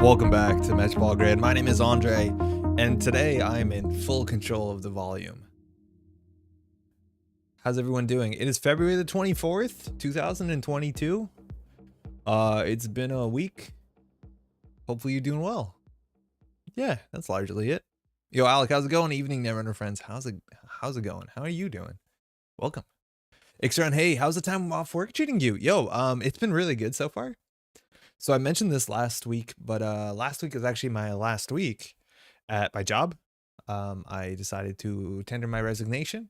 Welcome back to Matchball Grid. My name is Andre, and today I'm in full control of the volume. How's everyone doing? It is February the 24th, 2022. It's been a week. Hopefully you're doing well. Yeah, that's largely it. Yo, Alec, how's it going? Evening, Netrunner friends. How's it going? How are you doing? Welcome. Ixron, hey, how's the time off work treating you? Yo, it's been really good so far. So I mentioned this last week, but last week is actually my last week at my job. I decided to tender my resignation,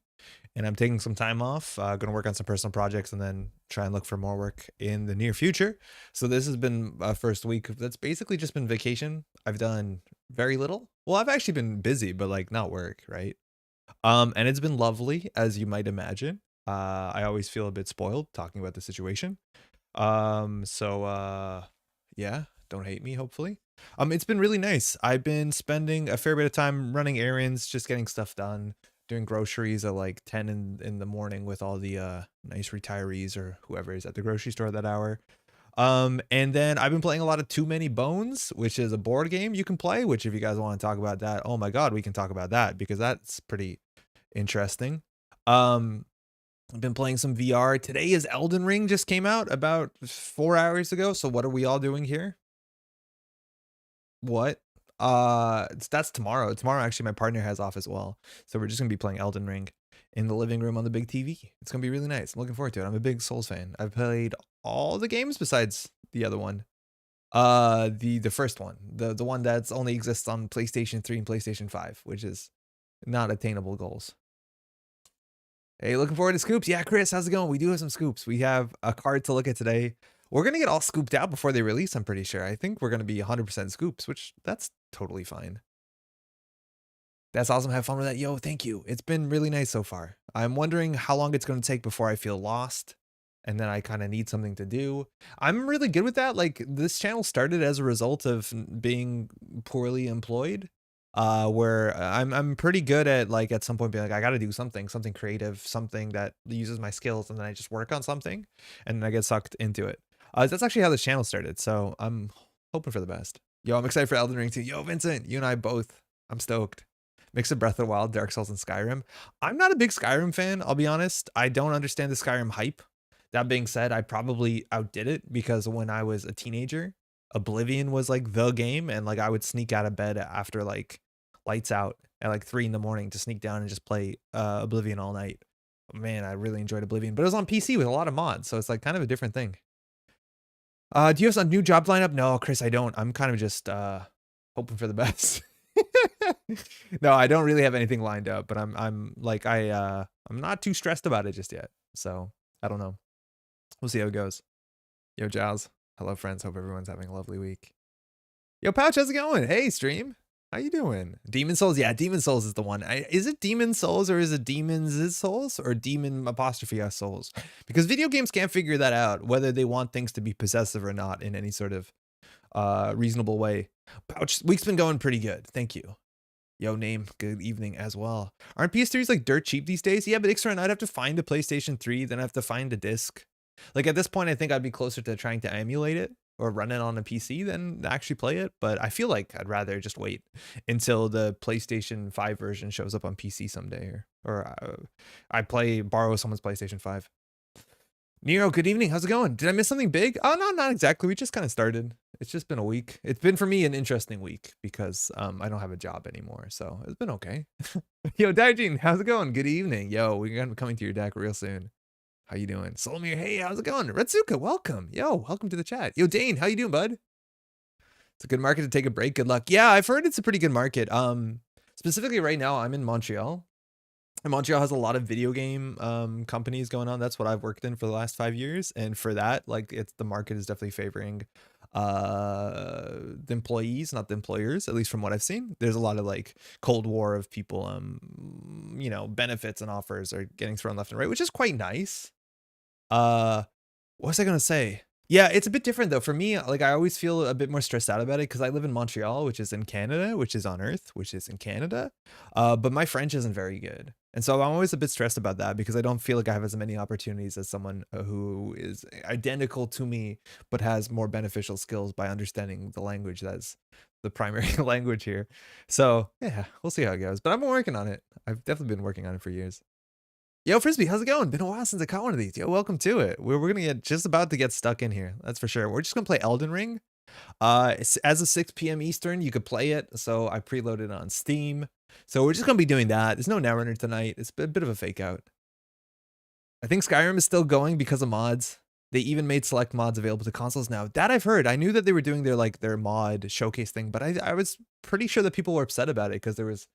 and I'm taking some time off. Going to work on some personal projects and then try and look for more work in the near future. So this has been my first week. That's basically just been vacation. I've done Very little. Well, I've actually been busy, but like not work, right? And it's been lovely, as you might imagine. I always feel a bit spoiled talking about the situation. So yeah, don't hate me, hopefully. It's been really nice. I've been spending a fair bit of time running errands, just getting stuff done, doing groceries at like 10 in the morning with all the nice retirees or whoever is at the grocery store that hour. And then I've been playing a lot of Too Many Bones, which is a board game you can play, which if you guys want to talk about that, oh my God, we can talk about that because that's pretty interesting. I've been playing some VR. Today is Elden Ring just came out about 4 hours ago. So what are we all doing here? What? That's tomorrow. Tomorrow, actually, my partner has off as well. So we're just gonna be playing Elden Ring in the living room on the big TV. It's gonna be really nice. I'm looking forward to it. I'm a big Souls fan. I've played all the games besides the other one. The first one, the one that's only exists on PlayStation 3 and PlayStation 5, which is not attainable goals. Hey, looking forward to scoops. Yeah, Chris, how's it going? We do have some scoops. We have a card to look at today. We're going to get all scooped out before they release, I'm pretty sure. I think we're going to be 100% scoops, which that's totally fine. That's awesome. Have fun with that. Yo, thank you. It's been really nice so far. I'm wondering how long it's going to take before I feel lost and then I kind of need something to do. I'm really good with that. Like this channel started as a result of being poorly employed. Where I'm pretty good at like at some point being like, I got to do something creative, something that uses my skills, and then I just work on something and then I get sucked into it. That's actually how this channel started. So I'm hoping for the best. Yo, I'm excited for Elden Ring too. Yo, Vincent, you and I both. I'm stoked. Mix of Breath of the Wild, Dark Souls, and Skyrim. I'm not a big Skyrim fan, I'll be honest. I don't understand the Skyrim hype. That being said, I probably outdid it because when I was a teenager, Oblivion was like the game, and like I would sneak out of bed after like lights out at like 3 in the morning to sneak down and just play Oblivion all night. Man, I really enjoyed Oblivion, but it was on PC with a lot of mods, so it's like kind of a different thing. Do you have some new job lineup? No, Chris, I don't. I'm kind of just hoping for the best. No, I don't really have anything lined up, but I'm like I'm not too stressed about it just yet. So I don't know. We'll see how it goes. Yo, Giles. Hello, friends. Hope everyone's having a lovely week. Yo, Pouch, how's it going? Hey, stream. How you doing? Demon Souls? Yeah, Demon Souls is the one. Is it Demon Souls or is it Demons Souls or Demon apostrophe S Souls? Because video games can't figure that out, whether they want things to be possessive or not in any sort of reasonable way. Pouch, week's been going pretty good. Thank you. Yo, name, good evening as well. Aren't PS3s like dirt cheap these days? Yeah, but Ixran, I'd have to find a PlayStation 3, then I have to find a disc. Like at this point, I think I'd be closer to trying to emulate it or run it on a PC than actually play it. But I feel like I'd rather just wait until the PlayStation 5 version shows up on PC someday, or I borrow someone's PlayStation 5. Nero, good evening. How's it going? Did I miss something big? Oh, no, not exactly. We just kind of started. It's just been a week. It's been for me an interesting week because I don't have a job anymore. So it's been okay. Yo, Daijin, how's it going? Good evening. Yo, we're going to be coming to your deck real soon. How you doing? Solomir, hey, how's it going? Retsuka, welcome. Yo, welcome to the chat. Yo, Dane, how you doing, bud? It's a good market to take a break. Good luck. Yeah, I've heard it's a pretty good market. Specifically right now, I'm in Montreal. And Montreal has a lot of video game companies going on. That's what I've worked in for the last 5 years. And for that, like the market is definitely favoring the employees, not the employers, at least from what I've seen. There's a lot of like Cold War of people, you know, benefits and offers are getting thrown left and right, which is quite nice. What was I gonna say? Yeah, it's a bit different though. For me, like I always feel a bit more stressed out about it because I live in Montreal, which is in Canada, which is on Earth, which is in Canada. But my French isn't very good. And so I'm always a bit stressed about that because I don't feel like I have as many opportunities as someone who is identical to me, but has more beneficial skills by understanding the language that's the primary language here. So yeah, we'll see how it goes. But I've been working on it. I've definitely been working on it for years. Yo, Frisbee, how's it going? Been a while since I caught one of these. Yo, welcome to it. We're gonna get just about to get stuck in here. That's for sure. We're just gonna play Elden Ring. As of 6 p.m. Eastern, you could play it. So I preloaded it on Steam. So we're just gonna be doing that. There's no Netrunner tonight. It's a bit of a fake out. I think Skyrim is still going because of mods. They even made select mods available to consoles now. That I've heard. I knew that they were doing their mod showcase thing, but I was pretty sure that people were upset about it because it was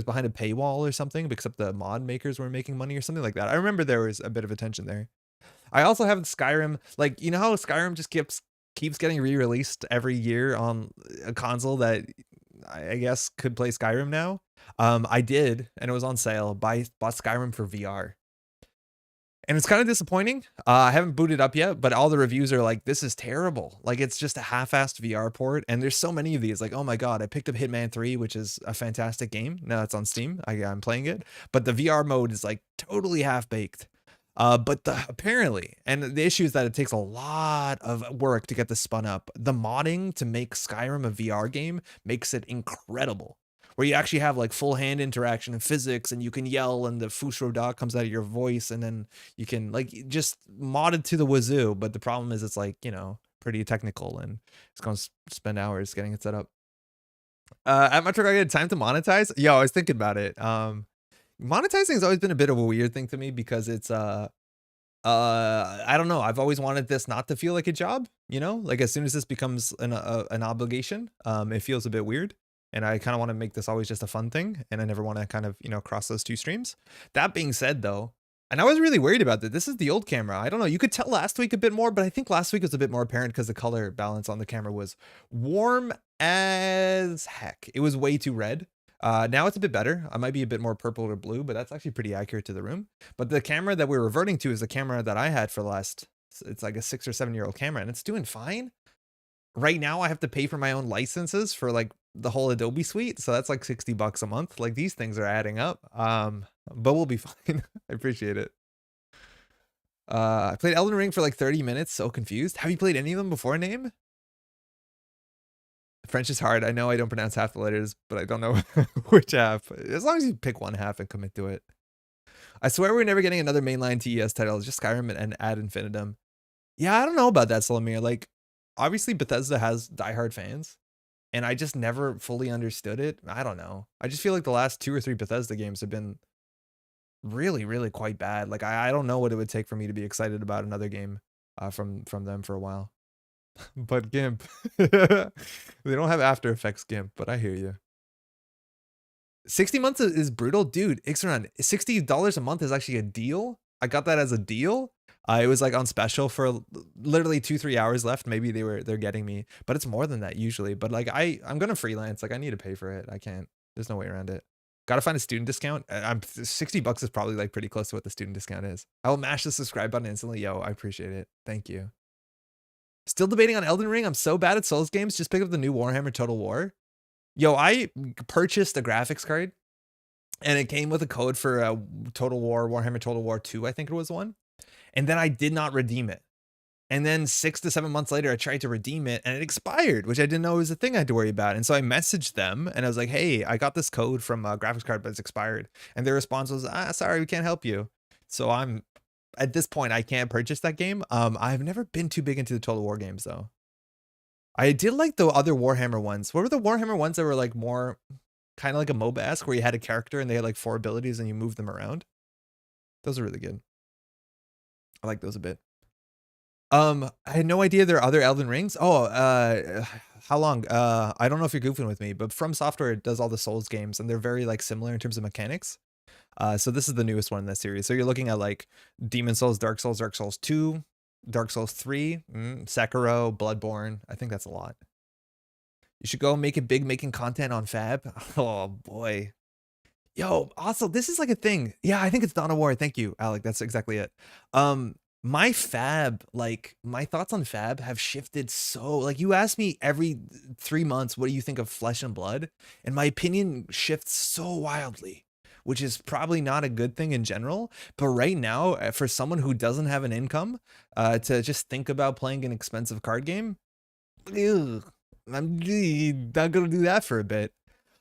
behind a paywall or something, except the mod makers were making money or something like that. I remember there was a bit of a tension there. I also have Skyrim, like, you know how Skyrim just keeps getting re-released every year on a console that I guess could play Skyrim now. I did, and it was on sale. Bought Skyrim for VR. And it's kind of disappointing. I haven't booted up yet, but all the reviews are like, this is terrible. Like, it's just a half-assed VR port. And there's so many of these. Like, oh my God, I picked up Hitman 3, which is a fantastic game. Now it's on Steam. I'm playing it. But the VR mode is like totally half-baked. But apparently, and the issue is that it takes a lot of work to get this spun up. The modding to make Skyrim a VR game makes it incredible, where you actually have like full hand interaction and physics, and you can yell and the Fusro comes out of your voice, and then you can like just modded to the wazoo. But the problem is it's like, you know, pretty technical, and it's going to spend hours getting it set up. At my truck, I get time to monetize. Yo, I was thinking about it. Monetizing has always been a bit of a weird thing to me because it's I don't know. I've always wanted this not to feel like a job, you know? Like as soon as this becomes an obligation, it feels a bit weird. And I kind of want to make this always just a fun thing, and I never want to kind of, you know, cross those two streams. That being said though, and I was really worried about that. This is the old camera. I don't know. You could tell last week a bit more, but I think last week was a bit more apparent because the color balance on the camera was warm as heck. It was way too red. Now it's a bit better. I might be a bit more purple or blue, but that's actually pretty accurate to the room. But the camera that we're reverting to is the camera that I had for the last, it's like a 6 or 7 year old camera, and it's doing fine. Right now I have to pay for my own licenses for like the whole Adobe suite. So that's like $60 a month. Like these things are adding up. But we'll be fine. I appreciate it. I played Elden Ring for like 30 minutes. So confused. Have you played any of them before, Name? French is hard. I know I don't pronounce half the letters, but I don't know which half. As long as you pick one half and commit to it. I swear we're never getting another mainline TES title. It's just Skyrim and Ad Infinitum. Yeah, I don't know about that, Solomir. Like, obviously Bethesda has diehard fans, and I just never fully understood it. I don't know. I just feel like the last 2 or 3 Bethesda games have been really, really quite bad. Like, I don't know what it would take for me to be excited about another game from them for a while. But GIMP. They don't have After Effects GIMP, but I hear you. 60 months is brutal. Dude, Ixaron, $60 a month is actually a deal. I got that as a deal. It was like on special for literally 2-3 hours left. Maybe they're getting me, but it's more than that usually. But like I'm gonna freelance. Like I need to pay for it. I can't. There's no way around it. Gotta find a student discount. I'm $60 is probably like pretty close to what the student discount is. I will mash the subscribe button instantly. Yo, I appreciate it. Thank you. Still debating on Elden Ring. I'm so bad at Souls games. Just pick up the new Warhammer Total War. Yo, I purchased a graphics card, and it came with a code for Total War, Warhammer Total War 2, I think it was one. And then I did not redeem it. And then 6 to 7 months later, I tried to redeem it, and it expired, which I didn't know was a thing I had to worry about. And so I messaged them, and I was like, hey, I got this code from a graphics card, but it's expired. And their response was, sorry, we can't help you. So at this point, I can't purchase that game. I've never been too big into the Total War games, though. I did like the other Warhammer ones. What were the Warhammer ones that were like more kind of like a MOBA-esque, where you had a character and they had like 4 abilities and you move them around? Those are really good. I like those a bit. I had no idea there are other Elden Rings. Oh, how long? I don't know if you're goofing with me, but From Software does all the Souls games, and they're very like similar in terms of mechanics. So this is the newest one in that series. So you're looking at like Demon Souls, Dark Souls 2, Dark Souls 3, Sekiro, Bloodborne. I think that's a lot. You should go make it big, making content on Fab. Oh boy. Yo, also, this is like a thing. Yeah, I think it's Dawn of War. Thank you, Alec. That's exactly it. My Fab, like my thoughts on Fab have shifted so, like you ask me every 3 months, what do you think of Flesh and Blood? And my opinion shifts so wildly, which is probably not a good thing in general. But right now, for someone who doesn't have an income, to just think about playing an expensive card game, I'm not gonna do that for a bit.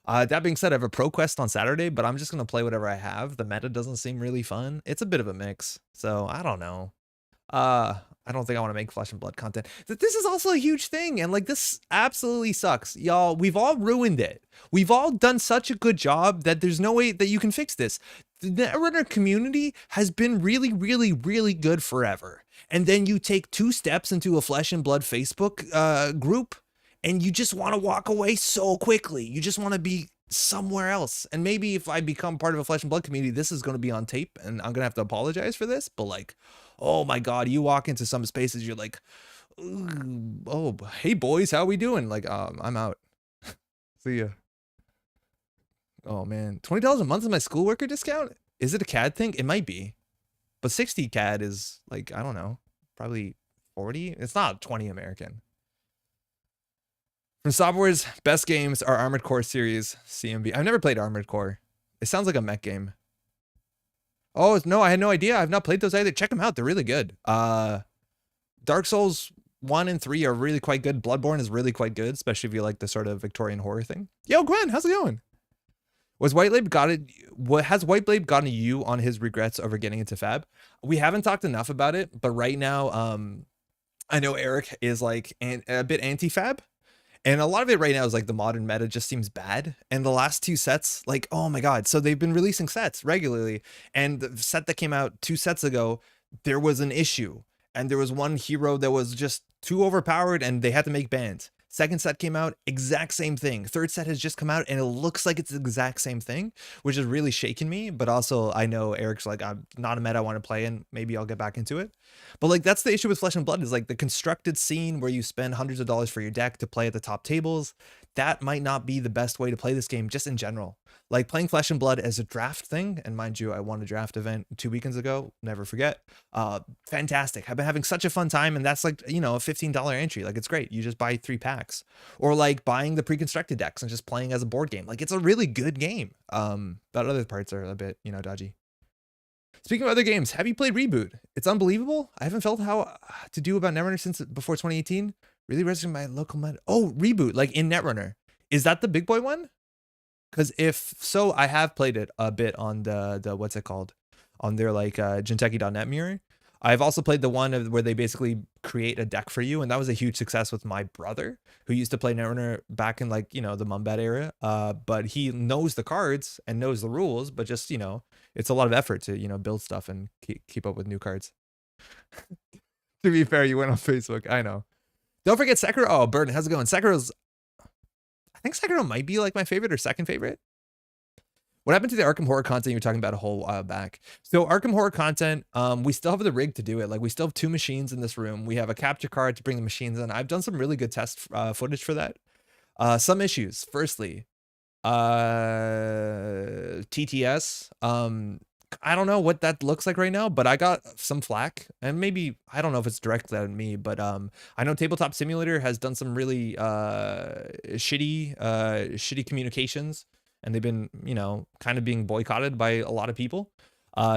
That being said, I have a Pro Quest on Saturday, but I'm just gonna play whatever I have. The meta doesn't seem really fun. It's a bit of a mix, so I don't know. I don't think I want to make Flesh and Blood content. This is also a huge thing, and like this absolutely sucks, y'all. We've all ruined it. We've all done such a good job that there's no way that you can fix this. The Netrunner community has been really, really, really good forever, and then you take 2 steps into a Flesh and Blood Facebook group, and you just want to walk away so quickly. You just want to be somewhere else. And maybe if I become part of a Flesh and Blood community, this is going to be on tape, and I'm gonna have to apologize for this, but like, oh my god, you walk into some spaces, you're like, oh, hey boys, how we doing? Like, I'm out. See ya. Oh man, $20 a month is my school worker discount. Is it a CAD thing? It might be, but 60 CAD is like, I don't know, probably 40. It's not 20 American. From Software's best games are Armored Core series, CMB. I've never played Armored Core. It sounds like a mech game. Oh no, I had no idea. I've not played those either. Check them out. They're really good. Dark Souls 1 and 3 are really quite good. Bloodborne is really quite good, especially if you like the sort of Victorian horror thing. Yo, Gwen, how's it going? Has Whiteblade gotten you on his regrets over getting into Fab? We haven't talked enough about it, but right now, I know Eric is like a bit anti-Fab. And a lot of it right now is like the modern meta just seems bad. And the last two sets, like, oh my God. So they've been releasing sets regularly. And the set that came out 2 sets ago, there was an issue. And there was one hero that was just too overpowered and they had to make bans. Second set came out, exact same thing. Third set has just come out and it looks like it's the exact same thing, which is really shaking me. But also I know Eric's like, I'm not a meta I want to play in. Maybe I'll get back into it. But like, that's the issue with Flesh and Blood is like the constructed scene where you spend hundreds of dollars for your deck to play at the top tables. That might not be the best way to play this game just in general. Like playing Flesh and Blood as a draft thing, and mind you, I won a draft event 2 weekends ago, never forget. Fantastic. I've been having such a fun time, and that's like, you know, a $15 entry. Like, it's great. You just buy 3 packs. Or like buying the pre-constructed decks and just playing as a board game. Like, it's a really good game. But other parts are a bit, you know, dodgy. Speaking of other games, have you played Reboot? It's unbelievable. I haven't felt how to do about Netrunner since before 2018. Really resonated my local meta. Oh, Reboot, like in Netrunner. Is that the big boy one? Because if so, I have played it a bit on the what's it called? On their like Jinteki.net mirror. I've also played the one where they basically create a deck for you, and that was a huge success with my brother, who used to play Netrunner back in like, you know, the Mumbat era. But he knows the cards and knows the rules, but just, you know, it's a lot of effort to, you know, build stuff and keep up with new cards. To be fair, you went on Facebook. I know. Don't forget Sekiro. Oh, Burden, how's it going? I think Sekiro might be like my favorite or second favorite. What happened to the Arkham Horror content you were talking about a whole while back? So Arkham Horror content, we still have the rig to do it. Like, we still have 2 machines in this room. We have a capture card to bring the machines in. I've done some really good test footage for that. Some issues. Firstly, TTS. I don't know what that looks like right now, but I got some flack, and maybe, I don't know if it's directly at me, but I know Tabletop Simulator has done some really shitty communications, and they've been, you know, kind of being boycotted by a lot of people.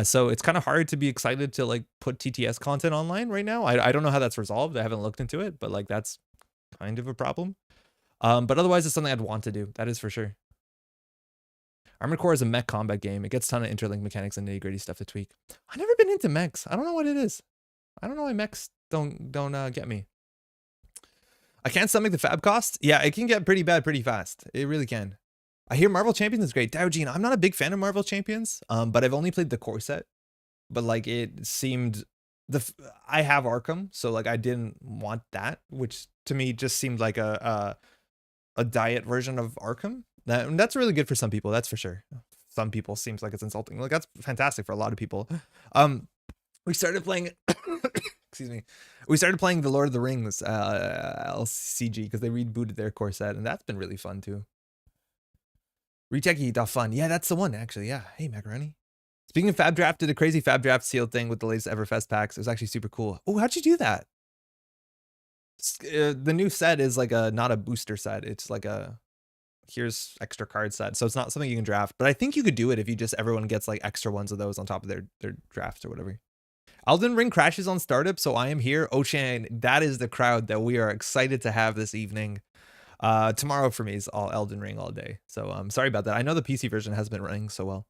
So it's kind of hard to be excited to like put TTS content online right now. I don't know how that's resolved. I haven't looked into it, but like that's kind of a problem. But otherwise it's something I'd want to do. That is for sure. Armored Core is a mech combat game. It gets a ton of interlink mechanics and nitty gritty stuff to tweak. I've never been into mechs. I don't know what it is. I don't know why mechs don't get me. I can't stomach the fab cost. Yeah, it can get pretty bad pretty fast. It really can. I hear Marvel Champions is great. Daojin, I'm not a big fan of Marvel Champions, but I've only played the core set. But like, it seemed I have Arkham, so like I didn't want that, which to me just seemed like a diet version of Arkham. That's really good for some people, that's for sure. Some people seems like it's insulting. Like, that's fantastic for a lot of people. We started playing excuse me. We started playing the Lord of the Rings LCG because they rebooted their core set, and that's been really fun too. Retechie.fun. Yeah, that's the one actually. Yeah. Hey, Macaroni. Speaking of Fab Draft, did a crazy Fab Draft sealed thing with the latest Everfest packs. It was actually super cool. Oh, how'd you do that? The new set is like not a booster set. It's like here's extra card set. So it's not something you can draft, but I think you could do it if you just, everyone gets like extra ones of those on top of their draft or whatever. Elden Ring crashes on startup, so I am here. Ocean, that is the crowd that we are excited to have this evening. Tomorrow for me is all Elden Ring all day. So I'm sorry about that. I know the PC version has been running so well.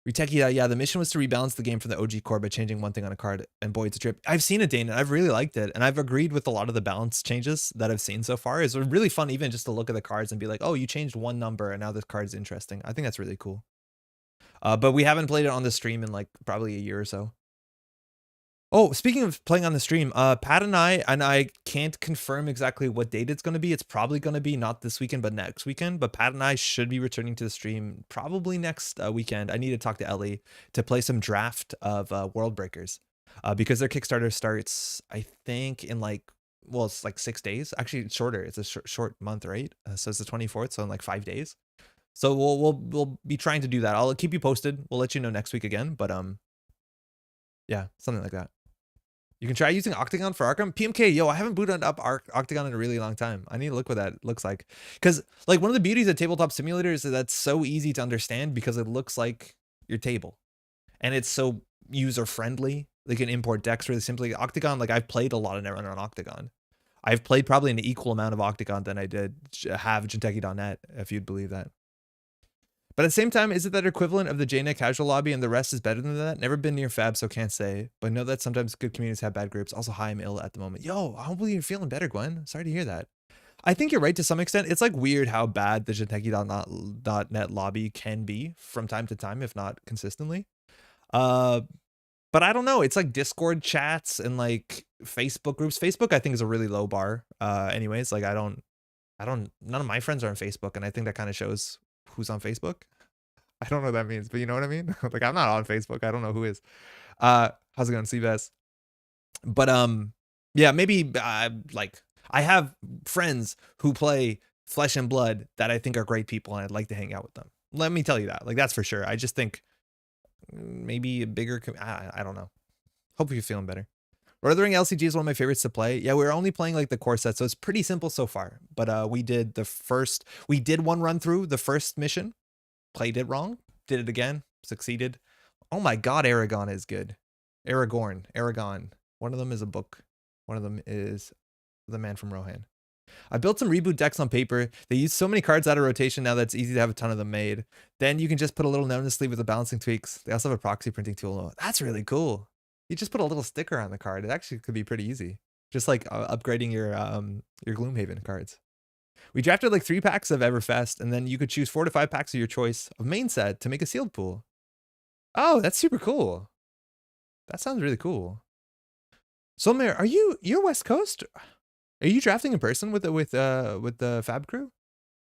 Retechie, yeah, the mission was to rebalance the game from the OG core by changing one thing on a card, and boy, it's a trip. I've seen it, Dane, and I've really liked it, and I've agreed with a lot of the balance changes that I've seen so far. It's really fun even just to look at the cards and be like, oh, you changed one number, and now this card is interesting. I think that's really cool. But we haven't played it on the stream in like probably a year or so. Oh, speaking of playing on the stream, Pat and I can't confirm exactly what date it's going to be. It's probably going to be not this weekend, but next weekend. But Pat and I should be returning to the stream probably next weekend. I need to talk to Ellie to play some draft of World Breakers because their Kickstarter starts, I think, in like, well, it's like 6 days. Actually, it's shorter. It's a short month, right? So it's the 24th, so in like 5 days. So we'll be trying to do that. I'll keep you posted. We'll let you know next week again, but yeah, something like that. You can try using Octagon for Arkham. PMK, yo, I haven't booted up Octagon in a really long time. I need to look what that looks like. Because, like, one of the beauties of Tabletop Simulator is that that's so easy to understand because it looks like your table. And it's so user-friendly. They can import decks really simply. Octagon, like, I've played a lot of Netrunner on Octagon. I've played probably an equal amount of Octagon than I did have Jinteki.net, if you'd believe that. But at the same time, is it that equivalent of the JNet casual lobby and the rest is better than that? Never been near Fab, so can't say. But know that sometimes good communities have bad groups. Also, hi, I'm ill at the moment. Yo, hopefully you're feeling better, Gwen. Sorry to hear that. I think you're right to some extent. It's like weird how bad the Jinteki.net lobby can be from time to time, if not consistently. But I don't know. It's like Discord chats and like Facebook groups. Facebook, I think, is a really low bar. Anyways, like none of my friends are on Facebook, and I think that kind of shows who's on Facebook. I don't know what that means, but you know what I mean? Like, I'm not on Facebook. I don't know who is. How's it going, CBS? But yeah, maybe like I have friends who play Flesh and Blood that I think are great people, and I'd like to hang out with them. Let me tell you that. Like, that's for sure. I just think maybe a bigger I don't know. Hope you're feeling better. Lord of the Ring LCG is one of my favorites to play. Yeah, we're only playing like the core set, so it's pretty simple so far. But we did one run through the first mission, played it wrong, did it again, succeeded. Oh my god, Aragon is good. Aragon. One of them is a book. One of them is The Man from Rohan. I built some reboot decks on paper. They use so many cards out of rotation now that it's easy to have a ton of them made. Then you can just put a little note in the sleeve with the balancing tweaks. They also have a proxy printing tool. That's really cool. You just put a little sticker on the card. It actually could be pretty easy. Just like upgrading your Gloomhaven cards. We drafted like 3 packs of Everfest, and then you could choose 4 to 5 packs of your choice of main set to make a sealed pool. Oh, that's super cool. That sounds really cool. Solmare, you're West Coast? Are you drafting in person with the Fab crew?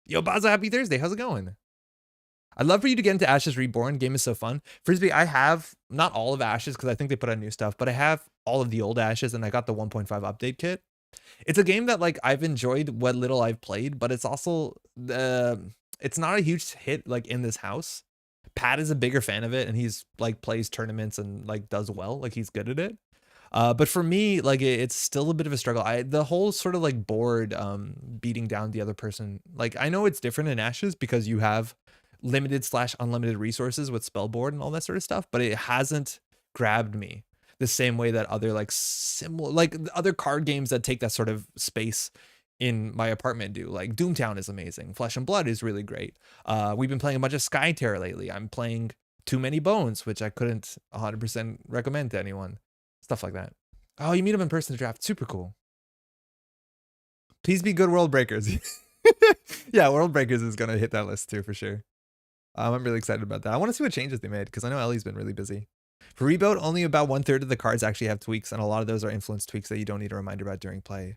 Yo, Baza, happy Thursday. How's it going? I'd love for you to get into Ashes Reborn. Game is so fun. Frisbee, I have not all of Ashes because I think they put out new stuff, but I have all of the old Ashes, and I got the 1.5 update kit. It's a game that like I've enjoyed what little I've played, but it's also it's not a huge hit like in this house. Pat is a bigger fan of it, and he's like plays tournaments and like does well, like he's good at it. But for me, like it's still a bit of a struggle. The whole sort of like board beating down the other person. Like I know it's different in Ashes because you have limited/unlimited resources with spellboard and all that sort of stuff, but it hasn't grabbed me the same way that other like similar like other card games that take that sort of space in my apartment do. Like Doomtown is amazing. Flesh and Blood is really great. We've been playing a bunch of Skyterra lately. I'm playing Too Many Bones, which I couldn't 100% recommend to anyone. Stuff like that. Oh, you meet them in person to draft. Super cool. Please be good World Breakers. Yeah, World Breakers is going to hit that list too, for sure. I'm really excited about that. I want to see what changes they made because I know Ellie's been really busy. For Reboot, only about 1/3 of the cards actually have tweaks, and a lot of those are influence tweaks that you don't need a reminder about during play.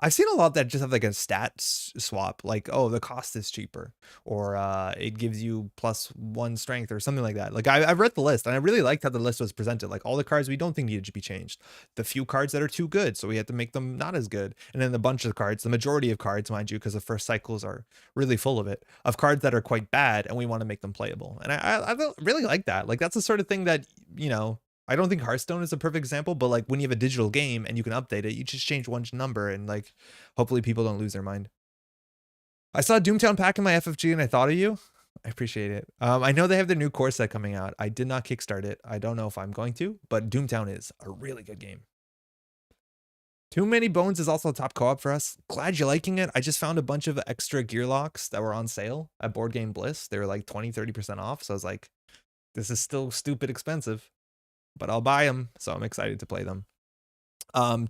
I've seen a lot that just have like a stat swap, like, oh, the cost is cheaper, or it gives you +1 strength or something like that. Like I've read the list, and I really liked how the list was presented. Like all the cards we don't think needed to be changed, the few cards that are too good, so we had to make them not as good, and then a bunch of cards, the majority of cards, mind you, because the first cycles are really full of it, of cards that are quite bad, and we want to make them playable. And I really like that. Like that's the sort of thing that, you know, I don't think Hearthstone is a perfect example, but like when you have a digital game and you can update it, you just change one number and like hopefully people don't lose their mind. I saw Doomtown pack in my FFG and I thought of you. I appreciate it. I know they have their new core set coming out. I did not kickstart it. I don't know if I'm going to, but Doomtown is a really good game. Too Many Bones is also a top co-op for us. Glad you're liking it. I just found a bunch of extra gear locks that were on sale at Board Game Bliss. They were like 20-30% off. So I was like, this is still stupid expensive, but I'll buy them, so I'm excited to play them.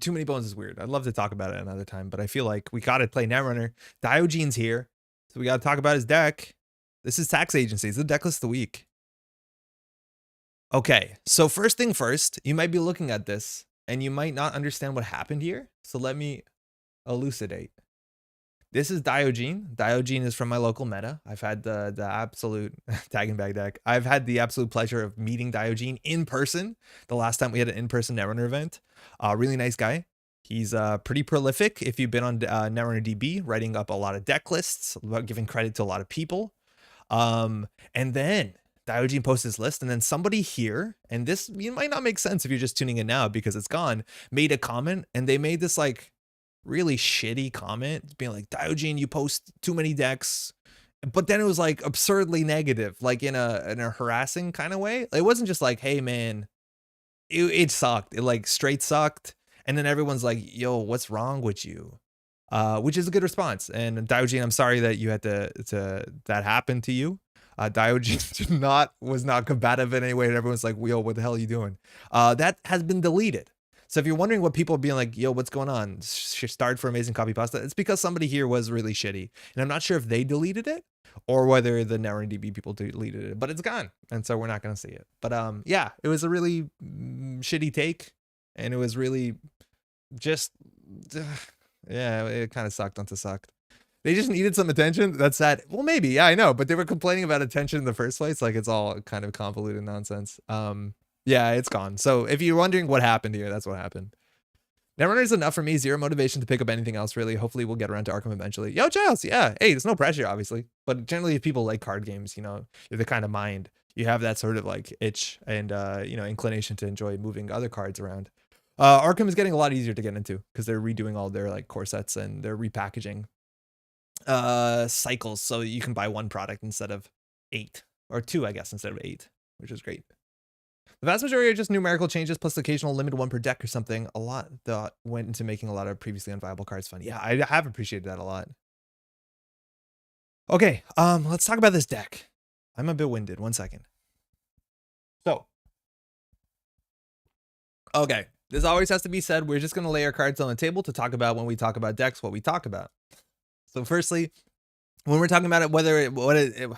Too Many Bones is weird. I'd love to talk about it another time, but I feel like we gotta play Netrunner. Diogene's here, so we gotta talk about his deck. This is Tax Agency. It's the deck list of the week. Okay, so first thing first, you might be looking at this and you might not understand what happened here, so let me elucidate. This is Diogene. Diogene is from my local meta. I've had the absolute tag and bag deck. I've had the absolute pleasure of meeting Diogene in person. The last time we had an in-person Netrunner event. Really nice guy. He's pretty prolific. If you've been on Netrunner DB, writing up a lot of deck lists, giving credit to a lot of people. And then Diogene posted his list, and then somebody here, and this you might not make sense if you're just tuning in now because it's gone, made a comment, and they made this like really shitty comment being like, Diogene, you post too many decks. But then it was like absurdly negative, like in a harassing kind of way. It wasn't just like, hey man, it sucked. It like straight sucked. And then everyone's like, yo, what's wrong with you? Which is a good response. And Diogene, I'm sorry that you had to that happened to you. Diogene was not combative in any way. And everyone's like, yo, what the hell are you doing? That has been deleted. So if you're wondering what people are being like, yo, what's going on? Starred for amazing copy pasta. It's because somebody here was really shitty. And I'm not sure if they deleted it or whether the Netrunner DB people deleted it, but it's gone. And so we're not going to see it. But yeah, it was a really shitty take. And it was really just, yeah, it kind of sucked onto sucked. They just needed some attention. That's sad. Well, maybe. Yeah, I know. But they were complaining about attention in the first place. Like it's all kind of convoluted nonsense. Yeah, it's gone. So if you're wondering what happened here, that's what happened. Netrunner is enough for me. Zero motivation to pick up anything else, really. Hopefully we'll get around to Arkham eventually. Yo, Giles, yeah. Hey, there's no pressure, obviously. But generally, if people like card games, you know, you're the kind of mind. You have that sort of like itch and, you know, inclination to enjoy moving other cards around. Arkham is getting a lot easier to get into because they're redoing all their like core sets and they're repackaging cycles. So you can buy one product instead of 8 or 2, I guess, instead of 8, which is great. The vast majority are just numerical changes plus occasional limit 1 per deck or something. A lot that went into making a lot of previously unviable cards fun. Yeah, I have appreciated that a lot. Okay, let's talk about this deck. I'm a bit winded. 1 second. So, okay, this always has to be said. We're just going to lay our cards on the table to talk about when we talk about decks, what we talk about. So firstly, when we're talking about it,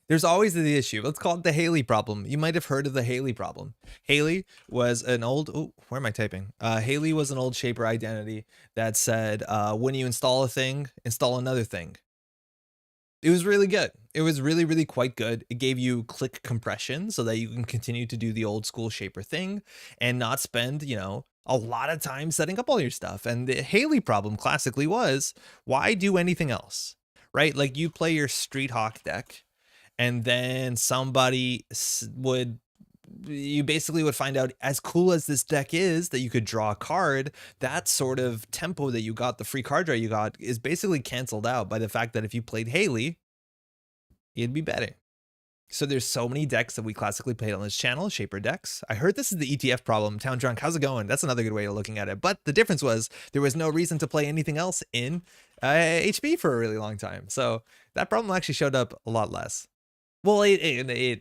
there's always the issue. Let's call it the Haley problem. You might have heard of the Haley problem. Haley was an old, where am I typing? Haley was an old shaper identity that said, when you install a thing, install another thing. It was really good. It was really, really quite good. It gave you click compression so that you can continue to do the old school shaper thing and not spend, you know, a lot of time setting up all your stuff. And the Haley problem classically was, why do anything else? Right? Like you play your Street Hawk deck, and then somebody you basically would find out, as cool as this deck is, that you could draw a card, that sort of tempo that you got, the free card draw you got, is basically canceled out by the fact that if you played Haley, you'd be betting. So there's so many decks that we classically played on this channel, shaper decks. I heard this is the ETF problem. Town Drunk, how's it going? That's another good way of looking at it. But the difference was there was no reason to play anything else in HB for a really long time. So that problem actually showed up a lot less. Well, yeah,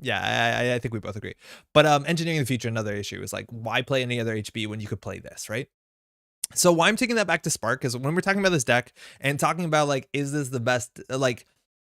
I think we both agree. But engineering the future, another issue is like, why play any other HB when you could play this, right? So why I'm taking that back to Spark is when we're talking about this deck and talking about like, is this the best? Like,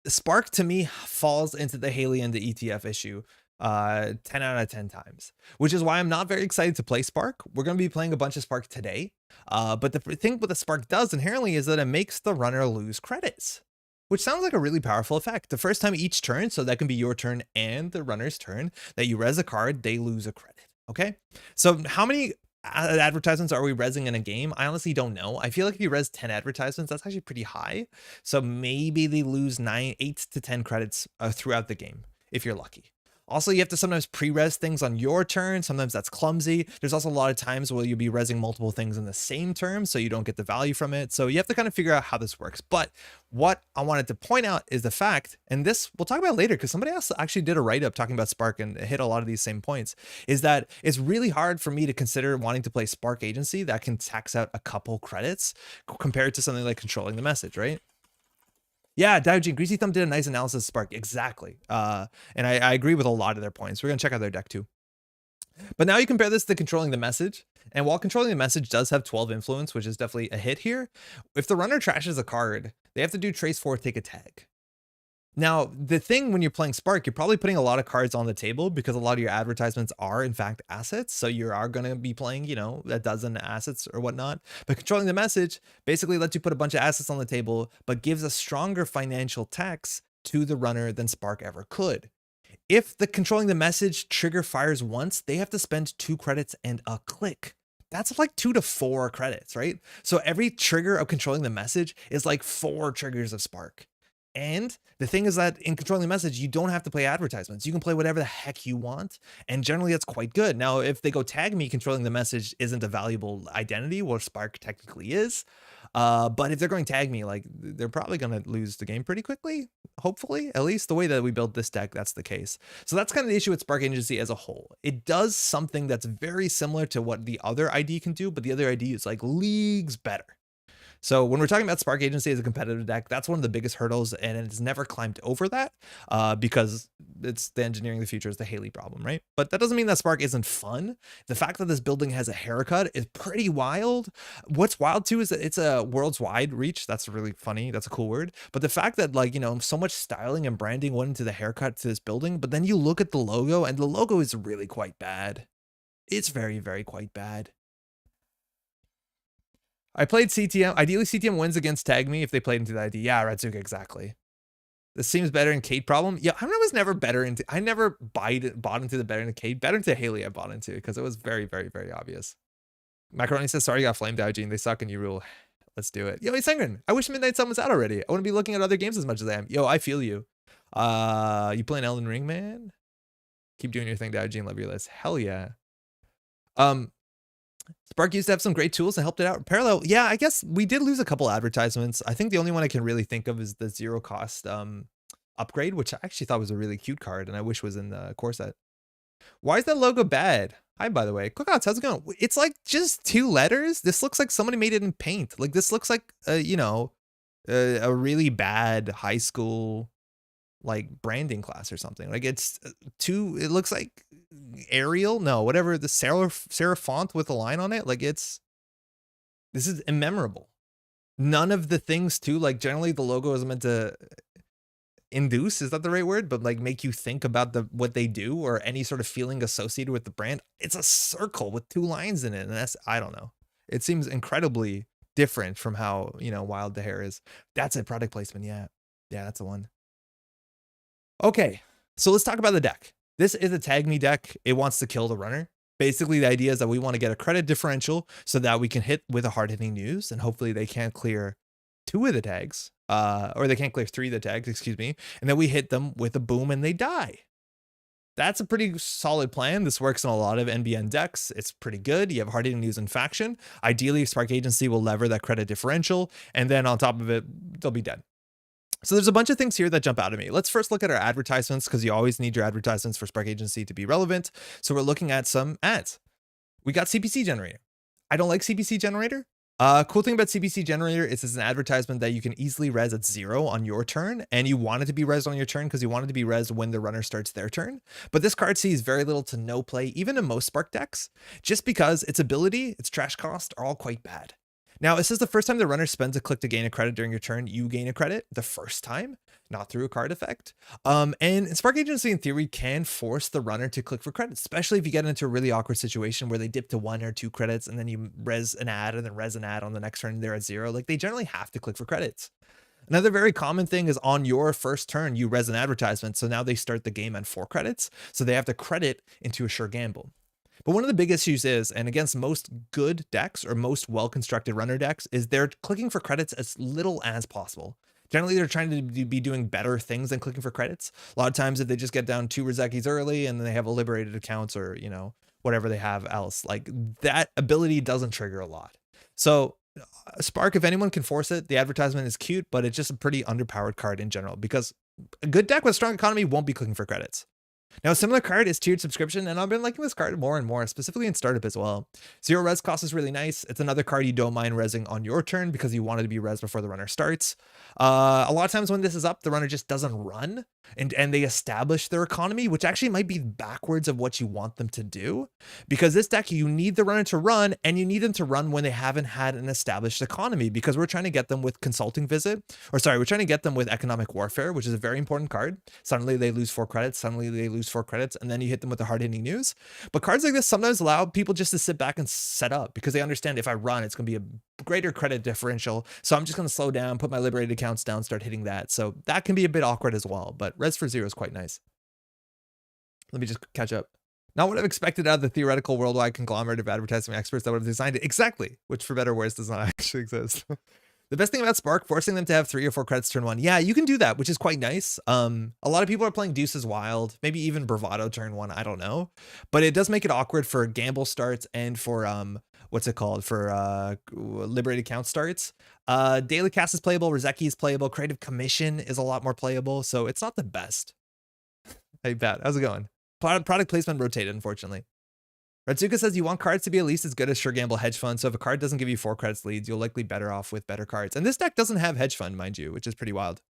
Spark to me falls into the Haley and the ETF issue 10 out of 10 times, which is why I'm not very excited to play Spark. We're going to be playing a bunch of Spark today. But the thing what the Spark does inherently is that it makes the runner lose credits, which sounds like a really powerful effect. The first time each turn, so that can be your turn and the runner's turn, that you res a card, they lose a credit. Okay, so how many advertisements are we resing in a game? I honestly don't know. I feel like if you res 10 advertisements, that's actually pretty high. So maybe they lose 8 to 10 credits throughout the game if you're lucky. Also, you have to sometimes pre-res things on your turn. Sometimes that's clumsy. There's also a lot of times where you'll be resing multiple things in the same turn, so you don't get the value from it. So you have to kind of figure out how this works. But what I wanted to point out is the fact, and this we'll talk about later because somebody else actually did a write-up talking about Spark and hit a lot of these same points, is that it's really hard for me to consider wanting to play Spark Agency that can tax out a couple credits compared to something like Controlling the Message, right? Yeah, Diogene, Greasy Thumb did a nice analysis of Spark. Exactly. And I agree with a lot of their points. We're going to check out their deck too. But now you compare this to Controlling the Message. And while Controlling the Message does have 12 influence, which is definitely a hit here, if the runner trashes a card, they have to do Trace 4, take a tag. Now, the thing when you're playing Spark, you're probably putting a lot of cards on the table because a lot of your advertisements are, in fact, assets. So you are going to be playing, you know, a dozen assets or whatnot. But Controlling the Message basically lets you put a bunch of assets on the table, but gives a stronger financial tax to the runner than Spark ever could. If the Controlling the Message trigger fires once, they have to spend 2 credits and a click. That's like 2 to 4 credits, right? So every trigger of Controlling the Message is like 4 triggers of Spark. And the thing is that in controlling the message, you don't have to play advertisements. You can play whatever the heck you want. And generally that's quite good. Now, if they go tag me, controlling the message isn't a valuable identity, well, Spark technically is. But if they're going tag me, like they're probably going to lose the game pretty quickly. Hopefully, at least the way that we built this deck, that's the case. So that's kind of the issue with Spark Agency as a whole. It does something that's very similar to what the other ID can do, but the other ID is like leagues better. So when we're talking about Spark Agency as a competitive deck, that's one of the biggest hurdles, and it's never climbed over that because it's the engineering of the future is the Haley problem, right? But that doesn't mean that Spark isn't fun. The fact that this building has a haircut is pretty wild. What's wild too is that it's a world's wide reach. That's really funny. That's a cool word. But the fact that, like, you know, so much styling and branding went into the haircut to this building, but then you look at the logo and the logo is really quite bad. It's very, very quite bad. I played CTM. Ideally, CTM wins against Tag Me if they played into the ID. Yeah, Retsuga, exactly. This seems better in Kate problem. Yeah, I was never better into. I never bought into the better into Kate. Better into Haley I bought into because it was very, very, very obvious. Macaroni says, sorry, you got flamed out, Gene. They suck and you rule. Let's do it. Yo, hey, Sengren. I wish Midnight Sun was out already. I want to be looking at other games as much as I am. Yo, I feel you. You playing Elden Ring, man? Keep doing your thing, Dow Gene. Love your list. Hell yeah. Spark used to have some great tools that helped it out. Parallel, yeah, I guess we did lose a couple advertisements. I think the only one I can really think of is the zero cost upgrade, which I actually thought was a really cute card and I wish was in the core set. Why is that logo bad? Hi, by the way. Cookouts, how's it going? It's like just 2 letters. This looks like somebody made it in paint. Like this looks like, you know, a really bad high school like branding class or something. Like it's it looks like Arial, no, whatever, the serif font with a line on it. Like this is immemorable. None of the things too, like generally the logo is meant to induce, is that the right word? But like make you think about what they do or any sort of feeling associated with the brand. It's a circle with 2 lines in it. And that's, I don't know. It seems incredibly different from how, you know, wild the hair is. That's a product placement. Yeah. Yeah, that's the one. Okay, so let's talk about the deck. This is a tag me deck. It wants to kill the runner. Basically, the idea is that we want to get a credit differential so that we can hit with a hard-hitting news, and hopefully they can't clear 2 of the tags, or they can't clear 3 of the tags, excuse me, and then we hit them with a boom and they die. That's a pretty solid plan. This works in a lot of NBN decks. It's pretty good. You have hard-hitting news and faction. Ideally, Spark Agency will lever that credit differential, and then on top of it, they'll be dead. So there's a bunch of things here that jump out at me. Let's first look at our advertisements because you always need your advertisements for Spark Agency to be relevant. So we're looking at some ads. We got CPC generator. I don't like CPC generator. Cool thing about CPC generator is it's an advertisement that you can easily res at 0 on your turn, and you want it to be res on your turn because you want it to be res when the runner starts their turn. But this card sees very little to no play, even in most Spark decks, just because its ability, its trash cost are all quite bad. Now, this is the first time the runner spends a click to gain a credit during your turn. You gain a credit the first time, not through a card effect. And Spark Agency, in theory, can force the runner to click for credits, especially if you get into a really awkward situation where they dip to 1 or 2 credits and then you res an ad and then res an ad on the next turn and they're at 0. Like, they generally have to click for credits. Another very common thing is on your first turn, you res an advertisement. So now they start the game at 4 credits. So they have to credit into a sure gamble. But one of the big issues is, and against most good decks or most well-constructed runner decks, is they're clicking for credits as little as possible. Generally, they're trying to be doing better things than clicking for credits. A lot of times, if they just get down 2 Rizekis early and then they have a liberated accounts or, you know, whatever they have else, like that ability doesn't trigger a lot. So Spark, if anyone can force it, the advertisement is cute, but it's just a pretty underpowered card in general because a good deck with strong economy won't be clicking for credits. Now, a similar card is tiered subscription, and I've been liking this card more and more, specifically in startup as well. 0 res cost is really nice. It's another card you don't mind resing on your turn because you want it to be res before the runner starts. A lot of times when this is up, the runner just doesn't run, and they establish their economy, which actually might be backwards of what you want them to do. Because this deck, you need the runner to run, and you need them to run when they haven't had an established economy, because we're trying to get them with Consulting Visit, or sorry, we're trying to get them with Economic Warfare, which is a very important card. Suddenly they lose 4 credits, suddenly they lose 4 credits, and then you hit them with the hard-hitting news. But cards like this sometimes allow people just to sit back and set up because they understand if I run, it's going to be a greater credit differential. So I'm just going to slow down, put my liberated accounts down, start hitting that. So that can be a bit awkward as well, but res for 0 is quite nice. Let me just catch up. Not what I've expected out of the theoretical worldwide conglomerate of advertising experts that would have designed it. Exactly. Which for better or worse does not actually exist. The best thing about Spark, forcing them to have 3 or 4 credits turn 1. Yeah, you can do that, which is quite nice. A lot of people are playing Deuces Wild, maybe even Bravado turn 1, I don't know. But it does make it awkward for gamble starts and for what's it called? For liberated count starts. Daily Cast is playable, Rozeki is playable, Creative Commission is a lot more playable, so it's not the best. Hey Pat, how's it going? Product placement rotated, unfortunately. Ratsuka says you want cards to be at least as good as Sure Gamble Hedge Fund, so if a card doesn't give you 4 credits leads, you'll likely better off with better cards. And this deck doesn't have Hedge Fund, mind you, which is pretty wild.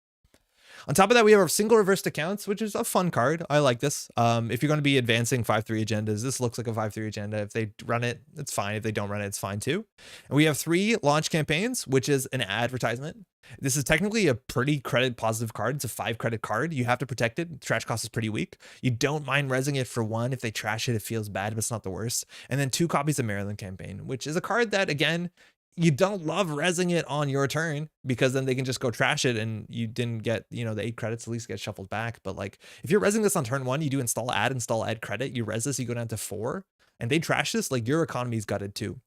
On top of that, we have our single reversed accounts, which is a fun card. I like this. If you're going to be advancing 5-3 agendas, this looks like a 5-3 agenda. If they run it, it's fine. If they don't run it, it's fine too. And we have 3 launch campaigns, which is an advertisement. This is technically a pretty credit positive card. It's a 5 credit card. You have to protect it. Trash cost is pretty weak. You don't mind rezzing it for 1. If they trash it, it feels bad, but it's not the worst. And then 2 copies of Maryland campaign, which is a card that, again, you don't love rezzing it on your turn because then they can just go trash it and you didn't get, you know, the 8 credits at least get shuffled back. But like if you're rezzing this on turn 1, you do install add credit, you res this, you go down to 4 and they trash this, like your economy's gutted too.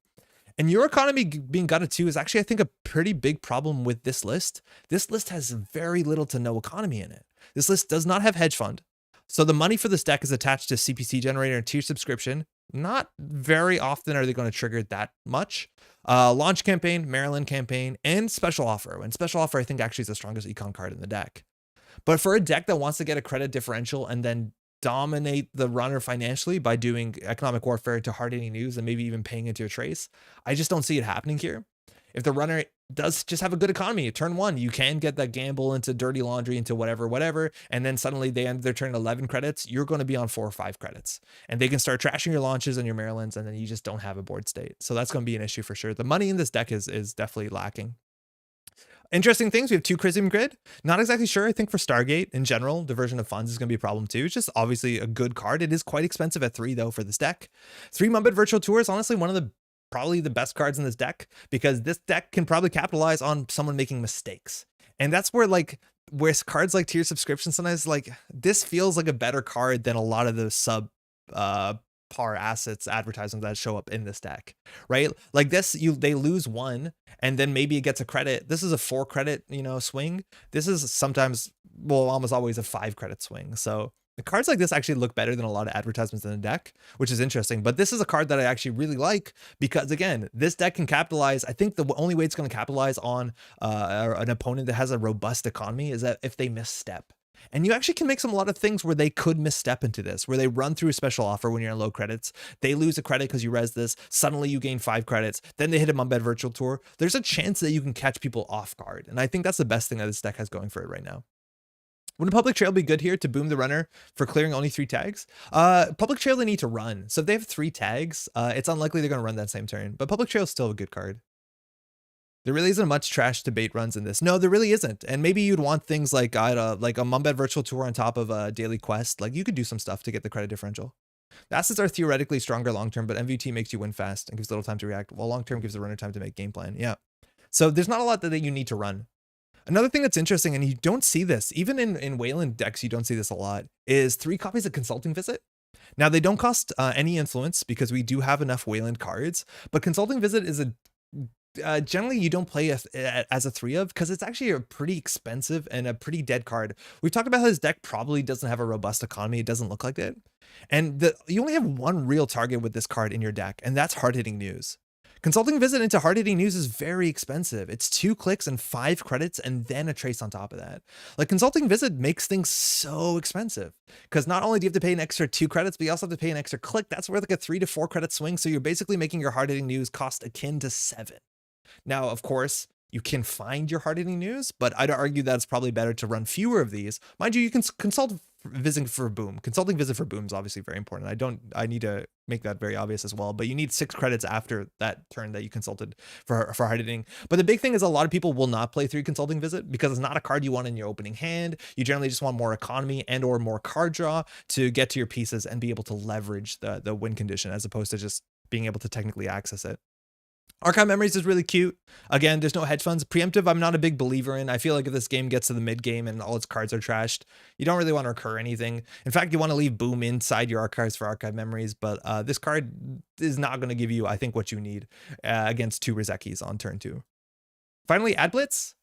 And your economy being gutted too is actually, I think, a pretty big problem with this list. This list has very little to no economy in it. This list does not have hedge fund. So the money for this deck is attached to CPC generator and tier subscription. Not very often are they going to trigger that much. Launch campaign, Maryland campaign, and special offer. And special offer, I think, actually is the strongest econ card in the deck. But for a deck that wants to get a credit differential and then dominate the runner financially by doing economic warfare to hard-hitting news and maybe even paying into a trace, I just don't see it happening here. If the runner does just have a good economy, turn 1, you can get that gamble into dirty laundry, into whatever, and then suddenly they end their turn 11 credits, you're going to be on 4 or 5 credits. And they can start trashing your launches and your Marylands, and then you just don't have a board state. So that's going to be an issue for sure. The money in this deck is definitely lacking. Interesting things, we have 2 Chrism Grid. Not exactly sure. I think for Stargate in general, diversion of funds is going to be a problem too. It's just obviously a good card. It is quite expensive at 3 though for this deck. 3 Mumbet Virtual Tour is honestly one of the probably the best cards in this deck because this deck can probably capitalize on someone making mistakes. And that's where cards like tier subscription sometimes, like this feels like a better card than a lot of the sub par assets advertisements that show up in this deck, right? Like this, they lose 1 and then maybe it gets a credit. This is a 4 credit, you know, swing. This is sometimes, well, almost always a 5 credit swing. So the cards like this actually look better than a lot of advertisements in the deck, which is interesting. But this is a card that I actually really like because, again, this deck can capitalize. I think the only way it's going to capitalize on an opponent that has a robust economy is that if they misstep. And you actually can make a lot of things where they could misstep into this, where they run through a special offer when you're on low credits. They lose a credit because you res this. Suddenly you gain 5 credits. Then they hit a Mumbet Virtual Tour. There's a chance that you can catch people off guard. And I think that's the best thing that this deck has going for it right now. Would a public trail be good here to boom the runner for clearing only 3 tags? Public trail they need to run. So if they have 3 tags, it's unlikely they're going to run that same turn. But public trail is still a good card. There really isn't much trash debate runs in this. No, there really isn't. And maybe you'd want things like a Mumbet Virtual Tour on top of a daily quest. Like you could do some stuff to get the credit differential. The assets are theoretically stronger long-term, but MVT makes you win fast and gives little time to react, while long-term gives the runner time to make game plan. Yeah. So there's not a lot that you need to run. Another thing that's interesting, and you don't see this, even in Weyland decks, you don't see this a lot, is 3 copies of Consulting Visit. Now, they don't cost any influence because we do have enough Weyland cards, but Consulting Visit is generally you don't play as a 3 of because it's actually a pretty expensive and a pretty dead card. We've talked about how this deck probably doesn't have a robust economy. It doesn't look like it. And you only have 1 real target with this card in your deck, and that's hard-hitting news. Consulting Visit into hard-hitting news is very expensive. It's 2 clicks and 5 credits and then a trace on top of that. Like Consulting Visit makes things so expensive because not only do you have to pay an extra 2 credits, but you also have to pay an extra click. That's worth like a 3 to 4 credit swing. So you're basically making your hard-hitting news cost akin to 7. Now, of course, you can find your hard-hitting news, but I'd argue that it's probably better to run fewer of these. Mind you, you can consult visiting for boom. Consulting Visit for boom is obviously very important. I need to make that very obvious as well, but you need 6 credits after that turn that you consulted for hard-hitting. But the big thing is a lot of people will not play 3 Consulting Visit because it's not a card you want in your opening hand. You generally just want more economy and or more card draw to get to your pieces and be able to leverage the win condition as opposed to just being able to technically access it. Archive Memories is really cute. Again, there's no hedge funds. Preemptive, I'm not a big believer in. I feel like if this game gets to the mid game and all its cards are trashed, you don't really want to recur anything. In fact, you want to leave boom inside your archives for Archive Memories, but this card is not going to give you, I think, what you need against 2 Rozekis on turn 2. Finally, adblitz.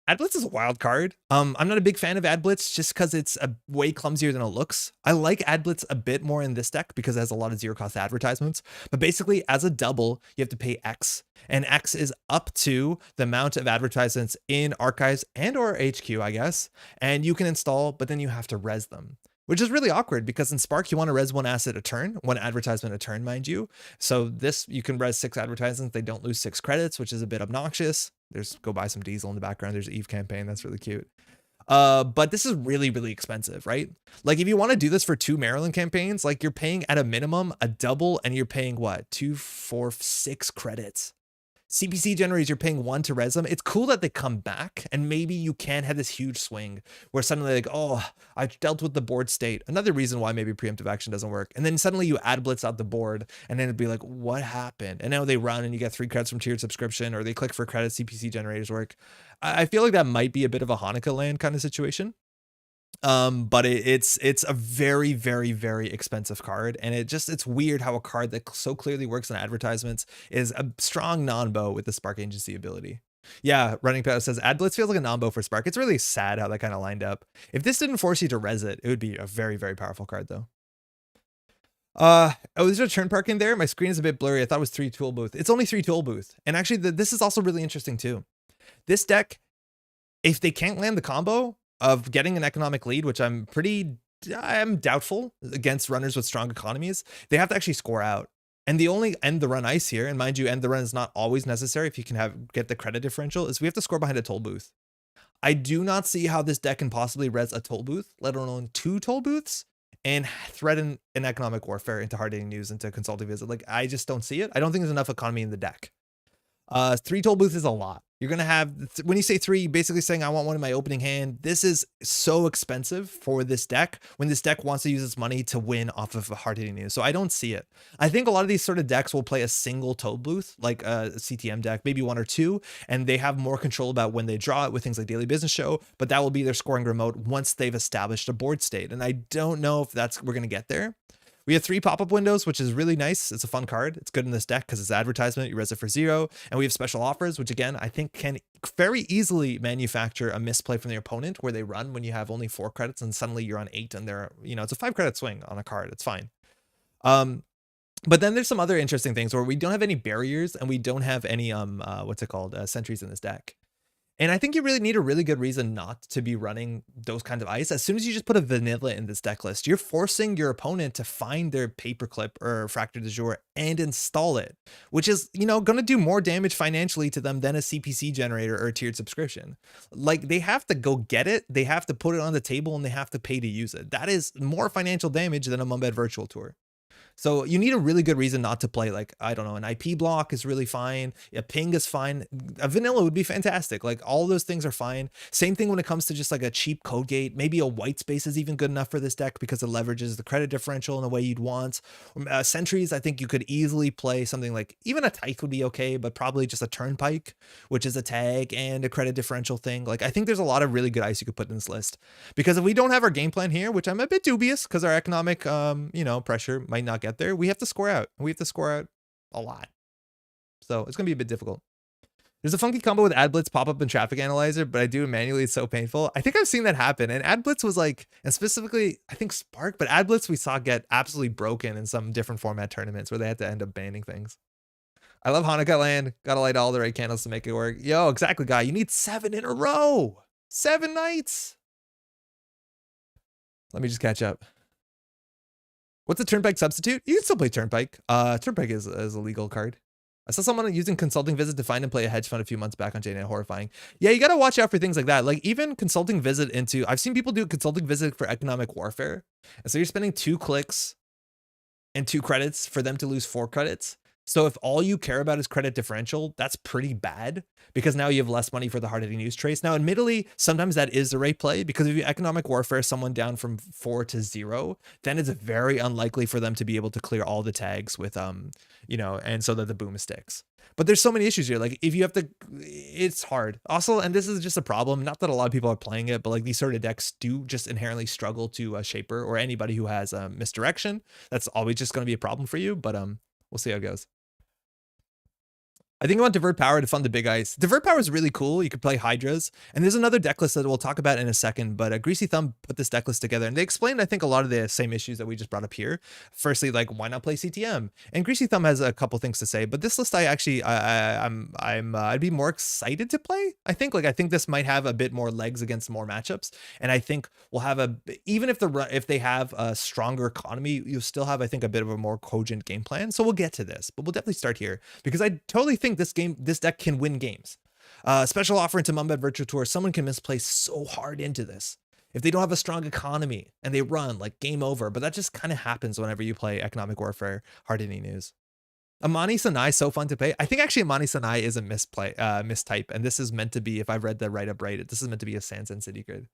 Adblitz is a wild card. I'm not a big fan of adblitz just because it's a way clumsier than it looks. I like adblitz a bit more in this deck because it has a lot of zero cost advertisements. But basically, as a double, you have to pay X, and X is up to the amount of advertisements in archives and or HQ, I guess. And you can install, but then you have to res them, which is really awkward because in Spark, you want to res one asset a turn, one advertisement a turn, mind you. So this, you can res 6 advertisements. They don't lose 6 credits, which is a bit obnoxious. There's go buy some diesel in the background. There's an Eve campaign. That's really cute. But this is really, really expensive, right? Like if you want to do this for 2 Maryland campaigns, like you're paying at a minimum a double and you're paying what? 2, 4, 6 credits. CPC generators, you're paying 1 to res them. It's cool that they come back and maybe you can have this huge swing where suddenly like, oh, I dealt with the board state. Another reason why maybe preemptive action doesn't work. And then suddenly you add blitz out the board and then it'd be like, what happened? And now they run and you get 3 credits from tiered subscription, or they click for credits, CPC generators work. I feel like that might be a bit of a Hanukkah land kind of situation. But it's a very, very, very expensive card, and it's weird how a card that so clearly works in advertisements is a strong non-bow with the Spark agency ability. Yeah, Running Path says ad blitz feels like a non-bow for Spark. It's really sad how that kind of lined up. If this didn't force you to res it, it would be a very, very powerful card though. Oh, there's a turn park in there. My screen is a bit blurry. I thought it was 3 tool booth. It's only 3 tool booth, and actually this is also really interesting too. This deck, if they can't land the combo of getting an economic lead, which I'm doubtful against runners with strong economies, they have to actually score out. And the only end the run ice here, and mind you, end the run is not always necessary if you can get the credit differential, is we have to score behind a toll booth. I do not see how this deck can possibly res a toll booth, let alone 2 toll booths, and threaten an economic warfare into hard-hitting news, into consulting visit. Like, I just don't see it. I don't think there's enough economy in the deck. 3 toll booths is a lot. You're going to have, when you say 3, you're basically saying, I want one in my opening hand. This is so expensive for this deck when this deck wants to use its money to win off of a hard-hitting news. So I don't see it. I think a lot of these sort of decks will play a single toll booth, like a CTM deck, maybe 1 or 2, and they have more control about when they draw it with things like Daily Business Show, but that will be their scoring remote once they've established a board state. And I don't know if we're going to get there. We have 3 pop-up windows, which is really nice. It's a fun card. It's good in this deck because it's advertisement. You res it for 0. And we have special offers, which again, I think can very easily manufacture a misplay from the opponent where they run when you have only 4 credits and suddenly you're on 8 and they're, it's a 5 credit swing on a card. It's fine. But then there's some other interesting things where we don't have any barriers and we don't have any, sentries in this deck. And I think you really need a really good reason not to be running those kinds of ice. As soon as you just put a vanilla in this deck list, you're forcing your opponent to find their paperclip or fracture du jour and install it, which is, going to do more damage financially to them than a CPC generator or a tiered subscription. Like, they have to go get it, they have to put it on the table, and they have to pay to use it. That is more financial damage than a Mumbed Virtual Tour. So you need a really good reason not to play, like, I don't know, an IP block is really fine. A ping is fine. A vanilla would be fantastic. Like, all those things are fine. Same thing when it comes to just like a cheap code gate. Maybe a white space is even good enough for this deck because it leverages the credit differential in a way you'd want. Sentries, I think you could easily play something like, even a Tithe would be okay, but probably just a Turnpike, which is a tag and a credit differential thing. Like, I think there's a lot of really good ice you could put in this list. Because if we don't have our game plan here, which I'm a bit dubious because our economic, pressure might not get there, we have to score out. We have to score out a lot. So it's going to be a bit difficult. There's a funky combo with ad blitz, pop-up, and traffic analyzer, but I do it manually. It's so painful. I think I've seen that happen. And ad blitz was like, and specifically, I think Spark, but ad blitz we saw get absolutely broken in some different format tournaments where they had to end up banning things. I love Hanukkah land. Gotta light all the right candles to make it work. Yo, exactly, guy. You need 7 in a row. 7 nights. Let me just catch up. What's a Turnpike substitute? You can still play Turnpike. Turnpike is a legal card. I saw someone using Consulting Visit to find and play a hedge fund a few months back on JNet. Horrifying. Yeah, you got to watch out for things like that. Like, even Consulting Visit I've seen people do Consulting Visit for economic warfare. And so you're spending 2 clicks and 2 credits for them to lose 4 credits. So if all you care about is credit differential, that's pretty bad because now you have less money for the hard-hitting news trace. Now, admittedly, sometimes that is the right play because if you economic warfare someone down from 4 to 0, then it's very unlikely for them to be able to clear all the tags with, and so that the boom sticks. But there's so many issues here. Like, if you have to, it's hard. Also, and this is just a problem, not that a lot of people are playing it, but like these sort of decks do just inherently struggle to Shaper or anybody who has misdirection. That's always just going to be a problem for you, but we'll see how it goes. I think I want Divert Power to fund the big ice. Divert Power is really cool. You could play Hydras. And there's another deck list that we'll talk about in a second, but Greasy Thumb put this deck list together, and they explained, I think, a lot of the same issues that we just brought up here. Firstly, like, why not play CTM? And Greasy Thumb has a couple things to say, but this list I actually, I'd be more excited to play. I think this might have a bit more legs against more matchups. And I think we'll have even if they have a stronger economy, you'll still have, I think, a bit of a more cogent game plan. So we'll get to this, but we'll definitely start here because I totally think this deck can win games. Special offer into Mumbad Virtual Tour. Someone can misplay so hard into this. If they don't have a strong economy and they run, like, game over. But that just kind of happens whenever you play Economic Warfare, Hard-Hitting News. Amani Sanai, so fun to play. I think actually Amani Sanai is a mistype, and this is meant to be, if I've read the write-up right, this is meant to be a Sands City grid,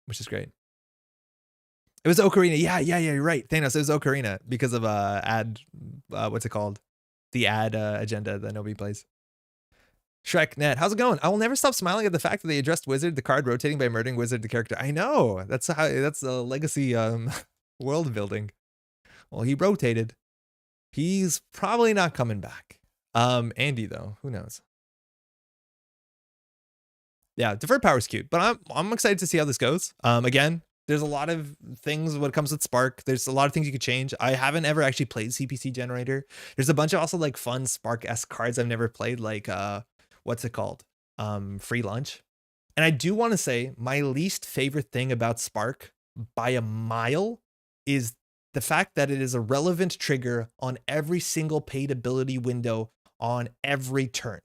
which is great. It was Ocarina. Yeah, you're right. Thanos, it was Ocarina because of what's it called? The ad agenda that nobody plays. Shrek Net, how's it going? I will never stop smiling at the fact that they addressed Wizard, the card rotating by murdering Wizard, the character. I know. That's a legacy world building. Well, he rotated. He's probably not coming back. Andy though, who knows? Yeah, Deferred Power is cute, but I'm excited to see how this goes. Again, there's a lot of things when it comes with Spark. There's a lot of things you could change. I haven't ever actually played CPC Generator. There's a bunch of also like fun Spark-esque cards I've never played, like what's it called? Free Lunch. And I do want to say my least favorite thing about Spark by a mile is the fact that it is a relevant trigger on every single paid ability window on every turn.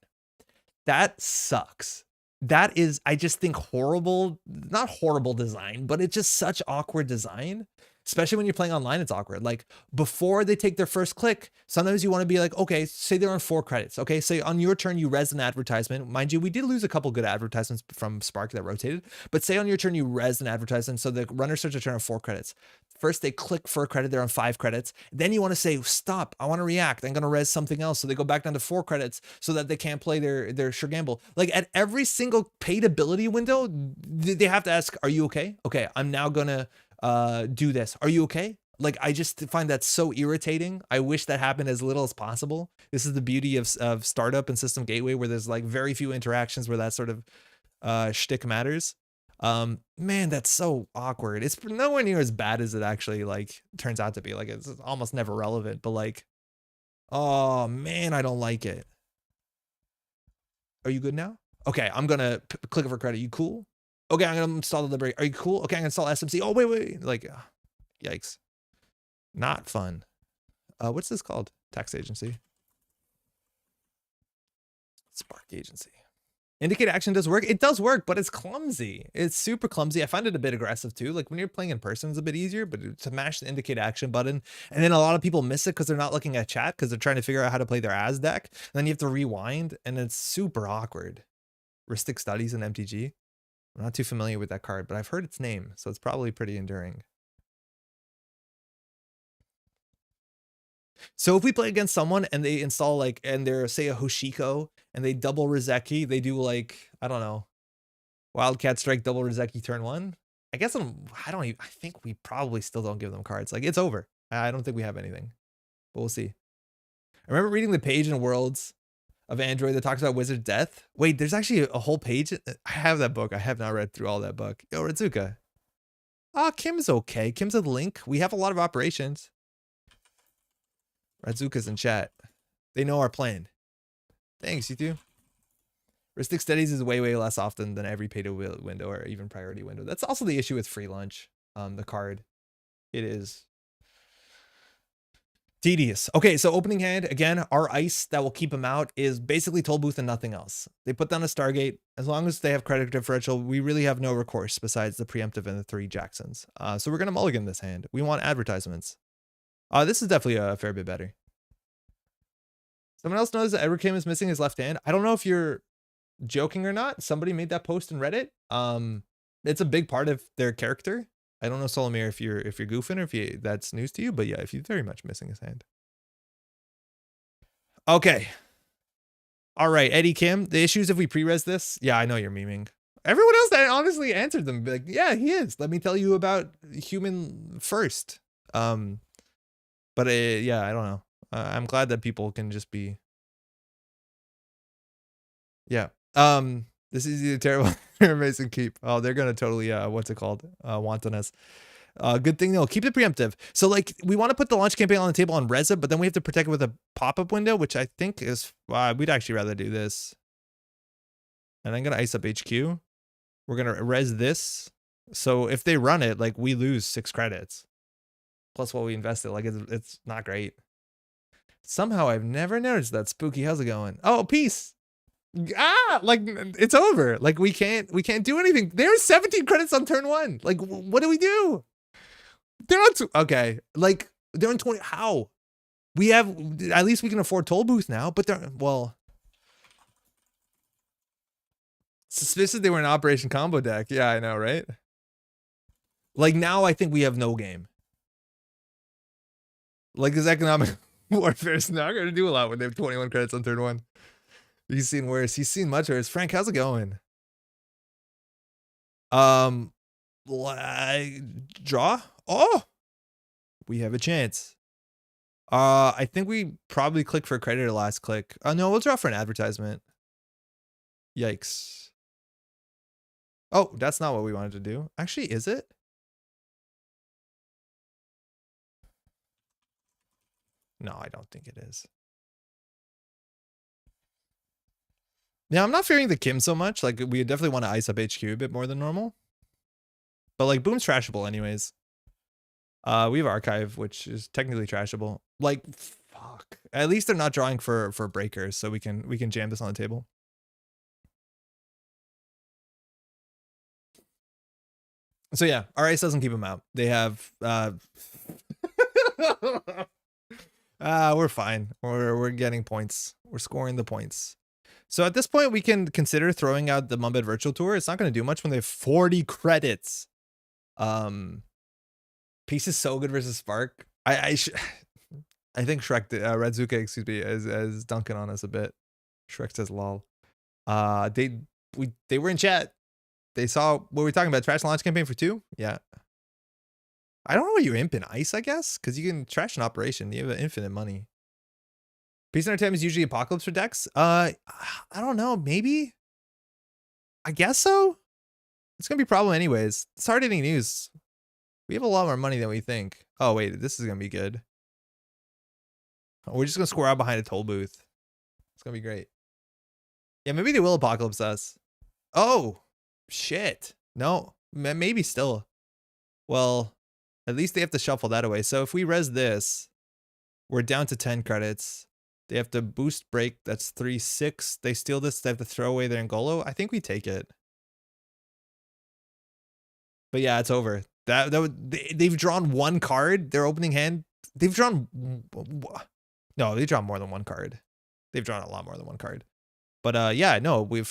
That sucks. That is, I just think, horrible, not horrible design, but it's just such awkward design. Especially when you're playing online, it's awkward. Like, before they take their first click, sometimes you want to be like, okay, say they're on 4 credits. Okay, say on your turn, you res an advertisement. Mind you, we did lose a couple good advertisements from Spark that rotated. But say on your turn, you res an advertisement. So the runner starts a turn on 4 credits. First, they click for a credit. They're on 5 credits. Then you want to say, stop, I want to react. I'm going to res something else. So they go back down to 4 credits so that they can't play their sure gamble. Like, at every single paid ability window, they have to ask, are you okay? Okay, I'm now going to do this. Are you okay? Like, I just find that so irritating. I wish that happened as little as possible. This is the beauty of startup and system gateway, where there's like very few interactions where that sort of shtick matters. Man, that's so awkward. It's nowhere near as bad as it actually like turns out to be. Like, it's almost never relevant, but like, oh man, I don't like it. Are you good now? Okay, I'm gonna click for credit. You cool? Okay, I'm gonna install the Liberate. Are you cool? Okay, I'm gonna install SMC. Oh, wait. Like, yikes. Not fun. What's this called? Tax agency. Spark agency. Indicate action does work. It does work, but it's clumsy. It's super clumsy. I find it a bit aggressive too. Like, when you're playing in person, it's a bit easier, but to mash the indicate action button, and then a lot of people miss it because they're not looking at chat because they're trying to figure out how to play their AS deck. And then you have to rewind, and it's super awkward. Ristic Studies in MTG. I'm not too familiar with that card, but I've heard its name, so it's probably pretty enduring. So if we play against someone and they install like, and they're, say, a Hoshiko, and they double Rizeki, they do like, I don't know, Wildcat Strike double Rizeki turn 1. I guess I think we probably still don't give them cards. Like, it's over. I don't think we have anything, but we'll see. I remember reading the page in Worlds of Android that talks about Wizard Death. Wait, there's actually a whole page. I have that book. I have not read through all that book. Yo, Rizuka. Kim's okay. Kim's a link. We have a lot of operations. Radzuka's in chat. They know our plan. Thanks, you too. Ristic Studies is way less often than every pay to window or even priority window. That's also the issue with Free Lunch. The card. It is tedious. Okay, so opening hand, again, our ice that will keep them out is basically Toll Booth and nothing else. They put down a Stargate. As long as they have credit differential, we really have no recourse besides the preemptive and the 3 Jacksons. So we're going to mulligan this hand. We want advertisements. This is definitely a fair bit better. Someone else knows that Edward Kim is missing his left hand. I don't know if you're joking or not. Somebody made that post in Reddit. It's a big part of their character. I don't know, Solomir, if you're goofing or if that's news to you, but yeah, if you're very much missing his hand. Okay. All right, Eddie Kim. The issues if we pre-res this. Yeah, I know you're memeing. Everyone else that honestly answered them, like, yeah, he is. Let me tell you about human first. But yeah, I don't know. I'm glad that people can just be Yeah. This is either terrible or amazing keep. Oh, they're gonna totally what's it called? Want on us. Good thing though. Keep it preemptive. So like we want to put the launch campaign on the table on res it, but then we have to protect it with a pop-up window, which I think is we'd actually rather do this. And I'm gonna ice up HQ. We're gonna res this. So if they run it, like we lose 6 credits. Plus what we invested. Like it's not great. Somehow I've never noticed that. Spooky, how's it going? Oh, peace. Like it's over. Like we can't do anything. There's 17 credits on turn 1. Like what do we do? They're on okay. Like they're on 20. How? We have at least we can afford toll booth now, but they're well. Suspicious they were an Operation Combo deck. Yeah, I know, right? Like now I think we have no game. Like this economic warfare is not gonna do a lot when they have 21 credits on turn 1. He's seen worse. He's seen much worse. Frank, how's it going? Draw? Oh, we have a chance. I think we probably click for a creditor last click. No, we'll draw for an advertisement. Yikes. Oh, that's not what we wanted to do. Actually, is it? No, I don't think it is. Yeah, I'm not fearing the Kim so much. Like, we definitely want to ice up HQ a bit more than normal. But, like, Boom's trashable anyways. We have Archive, which is technically trashable. Like, fuck. At least they're not drawing for breakers, so we can jam this on the table. So, yeah, our ice doesn't keep them out. They have... we're fine. We're getting points. We're scoring the points. So at this point, we can consider throwing out the Mumbet Virtual Tour. It's not going to do much when they have 40 credits. Peace is so good versus Spark. I think Shrek, Redzuka, excuse me, is dunking on us a bit. Shrek says lol. They were in chat. They saw what we were talking about. Trash launch campaign for 2. Yeah. I don't know what you imp in ice, I guess, because you can trash an operation. You have infinite money. Peace and Time is usually Apocalypse for decks. I don't know. Maybe. I guess so. It's gonna be a problem anyways. It's hard hitting news. We have a lot more money than we think. Oh wait, this is gonna be good. We're just gonna score out behind a toll booth. It's gonna be great. Yeah, maybe they will Apocalypse us. Oh shit. No, maybe still. Well, at least they have to shuffle that away. So if we res this, we're down to 10 credits. They have to boost break. That's 3-6. They steal this. They have to throw away their Ngolo. I think we take it. But yeah, it's over. They've drawn 1 card. Their opening hand. They've drawn. No, they drawn more than 1 card. They've drawn a lot more than 1 card. But yeah, no, we've.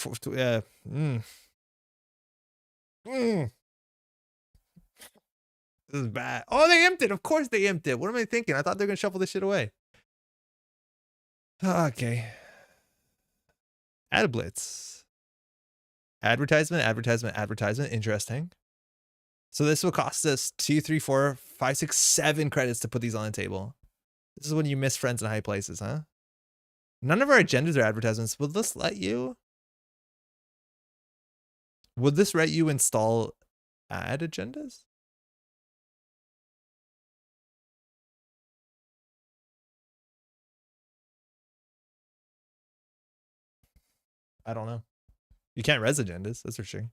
This is bad. Oh, they imped it. Of course they imped it. What am I thinking? I thought they were gonna shuffle this shit away. Okay. Ad blitz. Advertisement, advertisement, advertisement. Interesting. So this will cost us 2, 3, 4, 5, 6, 7 credits to put these on the table. This is when you miss friends in high places, huh? None of our agendas are advertisements. Will this let you? Would this let you install ad agendas? I don't know. You can't res agendas, that's for sure.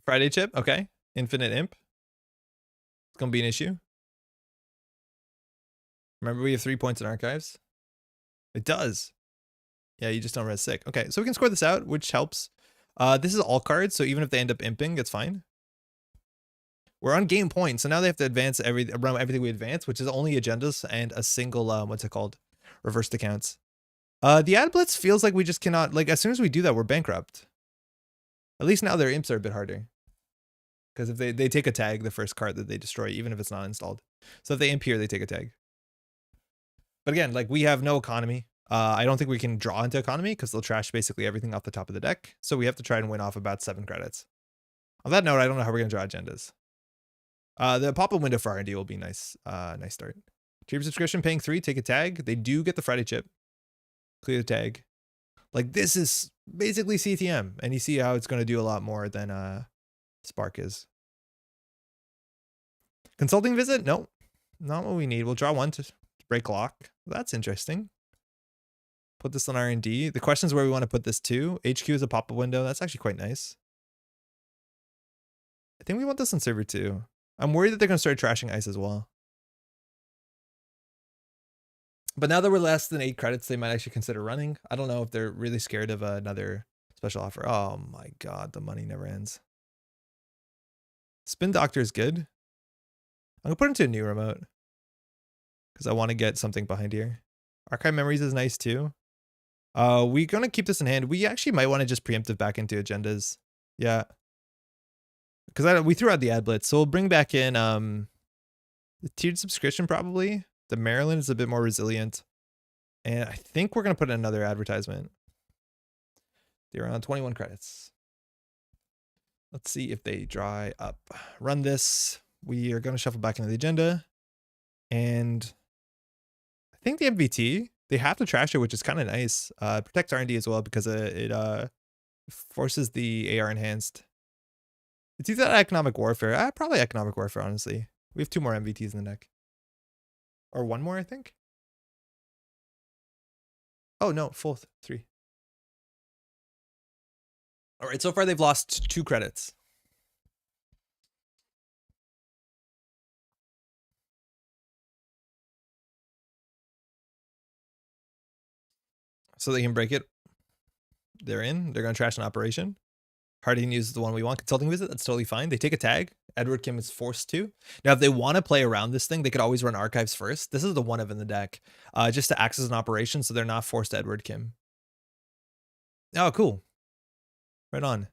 Friday chip, okay. Infinite imp. It's gonna be an issue. Remember, we have 3 points in archives. It does. Yeah, you just don't res sick. Okay, so we can score this out, which helps. This is all cards, so even if they end up imping, it's fine. We're on game point, so now they have to advance around everything we advance, which is only agendas and a single, what's it called? Reversed accounts. The ad blitz feels like we just cannot, like, as soon as we do that, we're bankrupt. At least now their imps are a bit harder. Because if they take a tag, the first card that they destroy, even if it's not installed. So if they imp here, they take a tag. But again, like, we have no economy. I don't think we can draw into economy because they'll trash basically everything off the top of the deck. So we have to try and win off about 7 credits. On that note, I don't know how we're going to draw agendas. The pop-up window for R&D will be nice. Nice start. Tier subscription, paying 3, take a tag. They do get the Friday chip. clear the tag. Like this is basically CTM, and you see how it's going to do a lot more than Spark is. Consulting visit? Nope. Not what we need. We'll draw one to break lock. That's interesting. Put this on R&D. The question is where we want to put this to. HQ is a pop-up window. That's actually quite nice. I think we want this on server 2. I'm worried that they're going to start trashing ice as well. But now that we're less than 8 credits, they might actually consider running. I don't know if they're really scared of another special offer. Oh my god, the money never ends. Spin Doctor is good. I'm going to put into a new remote because I want to get something behind here. Archive Memories is nice too. We're going to keep this in hand. We actually might want to just preemptive back into agendas. Yeah. Because we threw out the ad blitz. So we'll bring back in the tiered subscription probably. The Maryland is a bit more resilient. And I think we're going to put in another advertisement. They're around 21 credits. Let's see if they dry up. Run this. We are going to shuffle back into the agenda. And I think the MVT, they have to trash it, which is kind of nice. Protects R&D as well because it forces the AR enhanced. It's either economic warfare. Probably economic warfare, honestly. We have 2 more MVTs in the deck. Or 1 more, I think. Oh, no, full 3. All right, so far they've lost 2 credits. So they can break it. They're in. They're going to trash an operation. Harding uses the one we want. Consulting visit, that's totally fine. They take a tag. Edward Kim is forced to. Now, if they want to play around this thing, they could always run archives first. This is the one of in the deck, just to access an operation so they're not forced to Edward Kim. Oh, cool. Right on.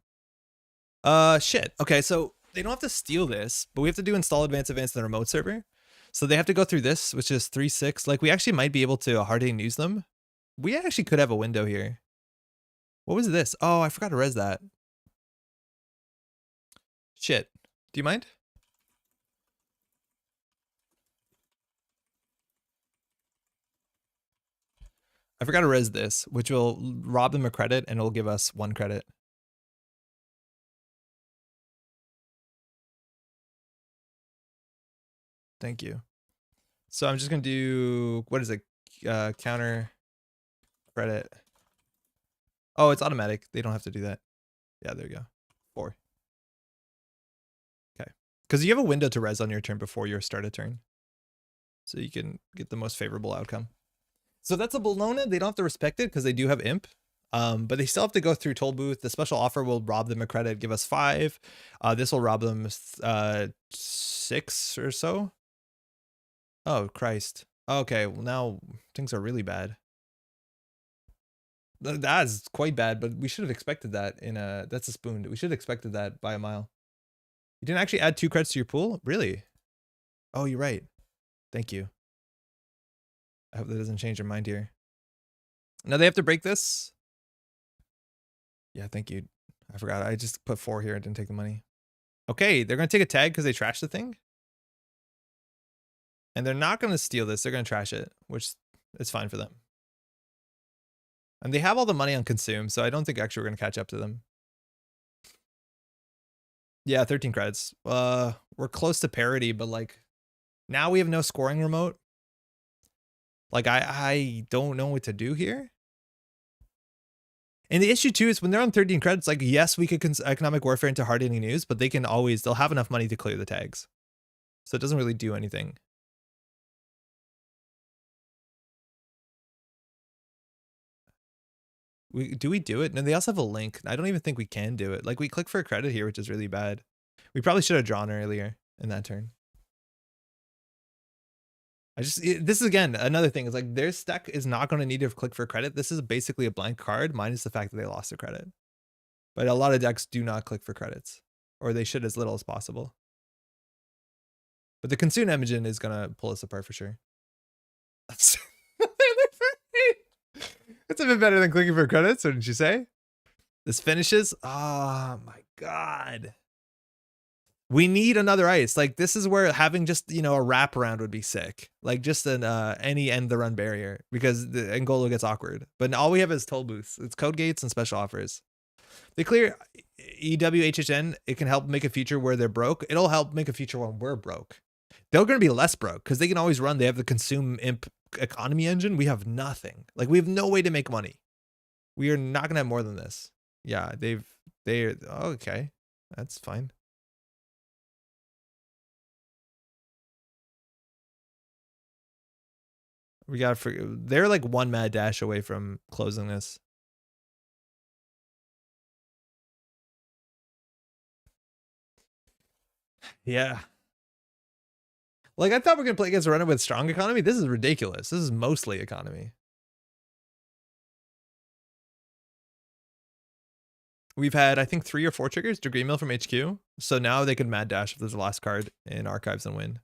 Shit. Okay, so they don't have to steal this, but we have to do install advanced in the remote server. So they have to go through this, which is 3-6. Like, we actually might be able to Harding use them. We actually could have a window here. What was this? Oh, I forgot to res that. Shit. Do you mind? I forgot to res this, which will rob them a credit and it'll give us 1 credit. Thank you. So I'm just going to do, what is it? Counter credit. Oh, it's automatic. They don't have to do that. Yeah, there you go. 4. Okay. Because you have a window to res on your turn before your start a turn. So you can get the most favorable outcome. So that's a Bologna. They don't have to respect it because they do have imp. But they still have to go through toll booth. The special offer will rob them a credit, give us 5. This will rob them 6 or so. Oh, Christ. Okay, well now things are really bad. That's quite bad, but we should have expected that in a... That's a spoon. We should have expected that by a mile. You didn't actually add 2 credits to your pool? Really? Oh, you're right. Thank you. I hope that doesn't change your mind here. Now they have to break this. Yeah, thank you. I forgot. I just put 4 here and didn't take the money. Okay, they're going to take a tag because they trashed the thing. And they're not going to steal this. They're going to trash it, which is fine for them. And they have all the money on consume, so I don't think actually we're going to catch up to them. Yeah, 13 credits. We're close to parity, but like now we have no scoring remote. Like I don't know what to do here. And the issue too is when they're on 13 credits, like yes, we could economic warfare into hardening news, but they can always, they'll have enough money to clear the tags. So it doesn't really do anything. Do we do it? No, they also have a link. I don't even think we can do it. Like we click for a credit here, which is really bad. We probably should have drawn earlier in that turn. This is again, another thing is like their stack is not going to need to click for credit. This is basically a blank card minus the fact that they lost a credit. But a lot of decks do not click for credits, or they should as little as possible. But the consume engine is going to pull us apart for sure. That's it's a bit better than clicking for credits, wouldn't you say? This finishes. Oh my God. We need another ice. Like, this is where having just, you know, a wraparound would be sick. Like, just an any end the run barrier, because the Angolo gets awkward. But all we have is toll booths. It's code gates and special offers. They clear EWHHN. It can help make a feature where they're broke. It'll help make a feature when we're broke. They're going to be less broke because they can always run. They have the consume imp economy engine. We have nothing. Like, we have no way to make money. We are not going to have more than this. Yeah, they're okay. That's fine. We got they're like one mad dash away from closing this. Yeah. Like, I thought we are gonna play against a runner with strong economy. This is ridiculous. This is mostly economy. We've had, I think, 3 or 4 triggers. Degree mill from HQ. So now they could mad dash if there's a last card in archives and win.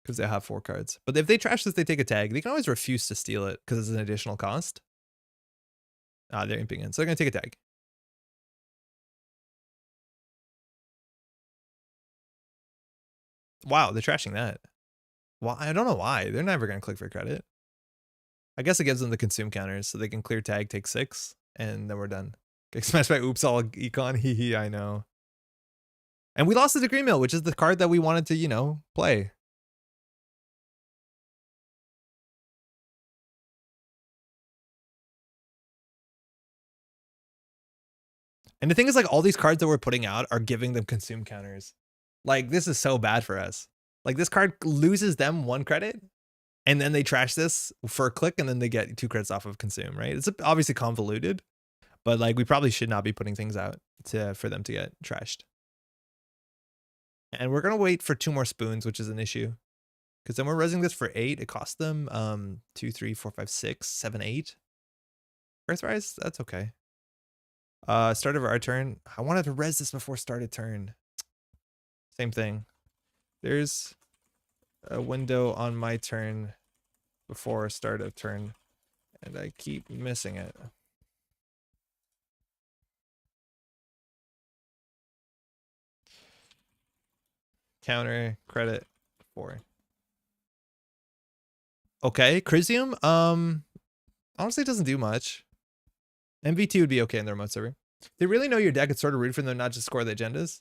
Because they have 4 cards. But if they trash this, they take a tag. They can always refuse to steal it because it's an additional cost. They're imping in. So they're going to take a tag. Wow, they're trashing that. Well, I don't know why. They're never going to click for credit. I guess it gives them the consume counters so they can clear tag, take 6, and then we're done. Get smashed by oops all econ. Hee I know. And we lost the degree mill, which is the card that we wanted to, you know, play. And the thing is, like, all these cards that we're putting out are giving them consume counters. Like, this is so bad for us. Like, this card loses them 1 credit, and then they trash this for a click, and then they get 2 credits off of consume, right? It's obviously convoluted, but like, we probably should not be putting things out for them to get trashed. And we're gonna wait for 2 more spoons, which is an issue, because then we're resing this for 8. It costs them 2, 3, 4, 5, 6, 7, 8. Earthrise, that's okay. Start of our turn. I wanted to res this before start of turn. Same thing. There's a window on my turn before start of turn, and I keep missing it. Counter credit 4. Okay, Crisium. Honestly, it doesn't do much. MV2 would be okay in the remote server. They really know your deck. It's sort of rude for them not to score the agendas.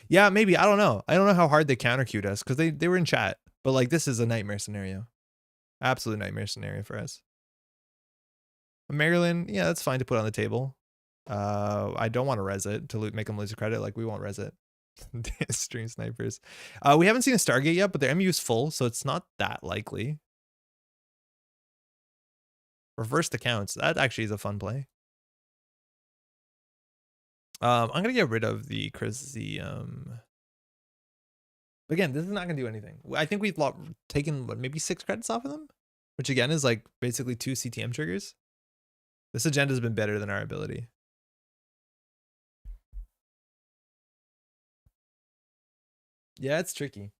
Yeah, maybe. I don't know. I don't know how hard they counter queued us because they were in chat. But like, this is a nightmare scenario. Absolute nightmare scenario for us. Maryland, yeah, that's fine to put on the table. I don't want to res it to make them lose credit. Like, we won't res it. Stream snipers. We haven't seen a Stargate yet, but their MU is full, so it's not that likely. Reverse the counts. That actually is a fun play. I'm gonna get rid of the Crisium. Again, this is not gonna do anything. I think we've taken what, maybe 6 credits off of them, which again is like basically 2 CTM triggers. This agenda has been better than our ability. Yeah, it's tricky.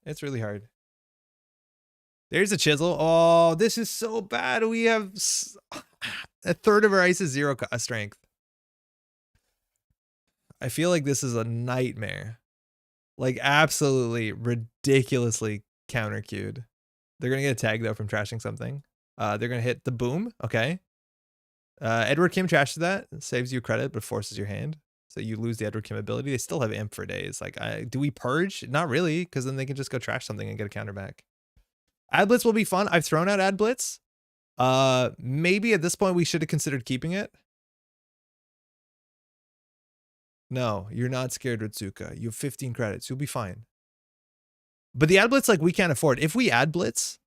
It's really hard. There's a chisel. Oh, this is so bad. We have a third of our ice is 0 strength. I feel like this is a nightmare. Like, absolutely ridiculously counter queued. They're gonna get a tag though from trashing something. They're gonna hit the boom. Okay. Edward Kim trashes that. It saves you credit but forces your hand. So you lose the Edward Kim ability. They still have imp for days. Like, do we purge? Not really, because then they can just go trash something and get a counter back. Ad Blitz will be fun. I've thrown out Ad Blitz. Maybe at this point we should have considered keeping it. No, you're not scared, Ritsuka. You have 15 credits. You'll be fine. But the Ad Blitz, like, we can't afford. If we Ad Blitz,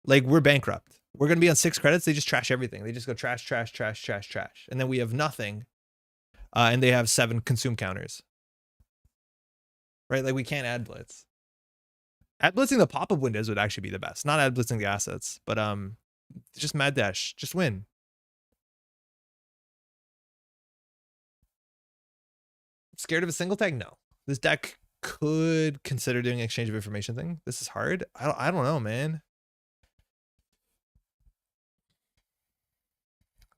like, we're bankrupt. We're going to be on 6 credits. They just trash everything. They just go trash, trash, trash, trash, trash. And then we have nothing. And they have 7 consume counters. Right? Like, we can't Ad Blitz. Ad Blitzing the pop-up windows would actually be the best. Not Ad Blitzing the assets. But just mad dash. Just win. Scared of a single tag? No. This deck could consider doing an exchange of information thing. This is hard. I don't know, man.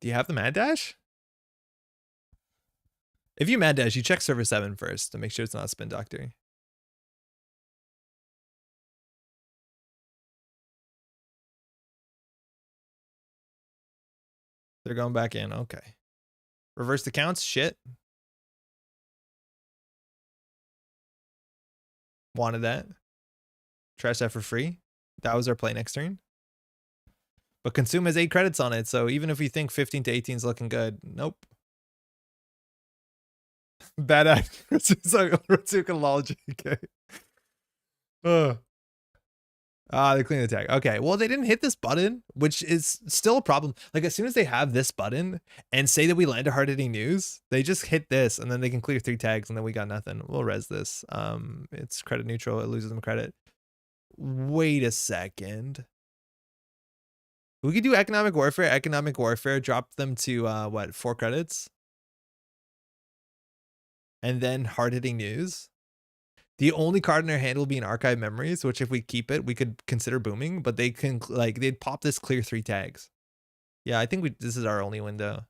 Do you have the mad dash? If you mad dash, you check server 7 first to make sure it's not a spin doctor. They're going back in. Okay. Reverse the counts. Shit. Wanted that. Trash that for free. That was our play next turn. But consume has 8 credits on it, so even if we think 15 to 18 is looking good, nope. Bad act. Ratsuka lol JK. They clean the tag. Okay, well, they didn't hit this button, which is still a problem. Like, as soon as they have this button and say that we land a hard-hitting news, they just hit this, and then they can clear 3 tags, and then we got nothing. We'll res this. It's credit neutral. It loses them credit. Wait a second. We could do economic warfare. Economic warfare, drop them to, what, 4 credits? And then hard-hitting news. The only card in our hand will be an archive memories, which if we keep it, we could consider booming, but they can, like, they'd pop this clear 3 tags. Yeah, I think this is our only window.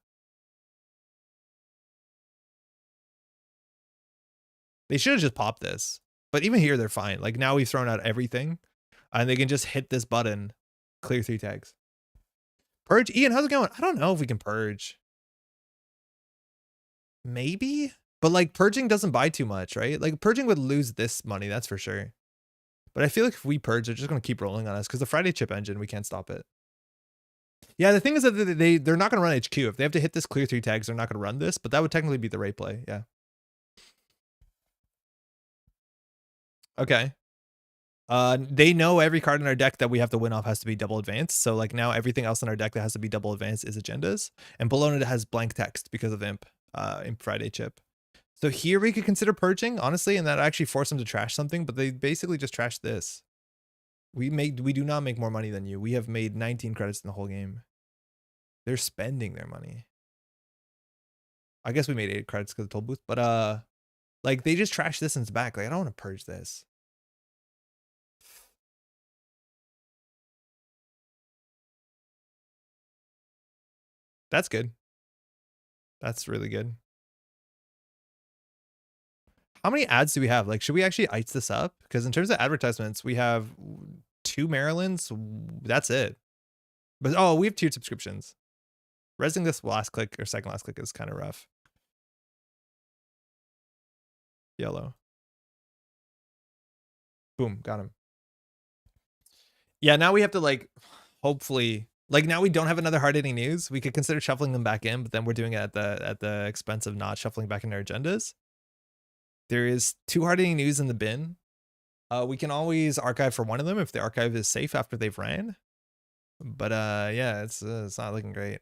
They should have just popped this, but even here, they're fine. Like, now we've thrown out everything, and they can just hit this button, clear 3 tags. Purge? Ian, how's it going? I don't know if we can purge. Maybe? But, like, purging doesn't buy too much, right? Like, purging would lose this money, that's for sure. But I feel like if we purge, they're just going to keep rolling on us because the Friday chip engine, we can't stop it. Yeah, the thing is that they're not going to run HQ. If they have to hit this clear 3 tags, they're not going to run this, but that would technically be the right play. Yeah. Okay. They know every card in our deck that we have to win off has to be double advanced. So, like, now everything else in our deck that has to be double advanced is agendas. And below it has blank text because of Imp Friday chip. So here we could consider purging, honestly, and that actually force them to trash something, but they basically just trashed this. We do not make more money than you. We have made 19 credits in the whole game. They're spending their money. I guess we made 8 credits because of the toll booth, but like, they just trashed this in its back. Like, I don't want to purge this. That's good. That's really good. How many ads do we have? Like, should we actually ice this up? Because in terms of advertisements, we have 2 Marylands. That's it. But, oh, we have tiered subscriptions. Resing this last click or second last click is kind of rough. Yellow. Boom, got him. Yeah, now we have to, like, hopefully, like, now we don't have another hard-hitting news. We could consider shuffling them back in, but then we're doing it at the expense of not shuffling back in our agendas. There is 2 hard-hitting news in the bin. We can always archive for one of them if the archive is safe after they've ran. But yeah, it's not looking great.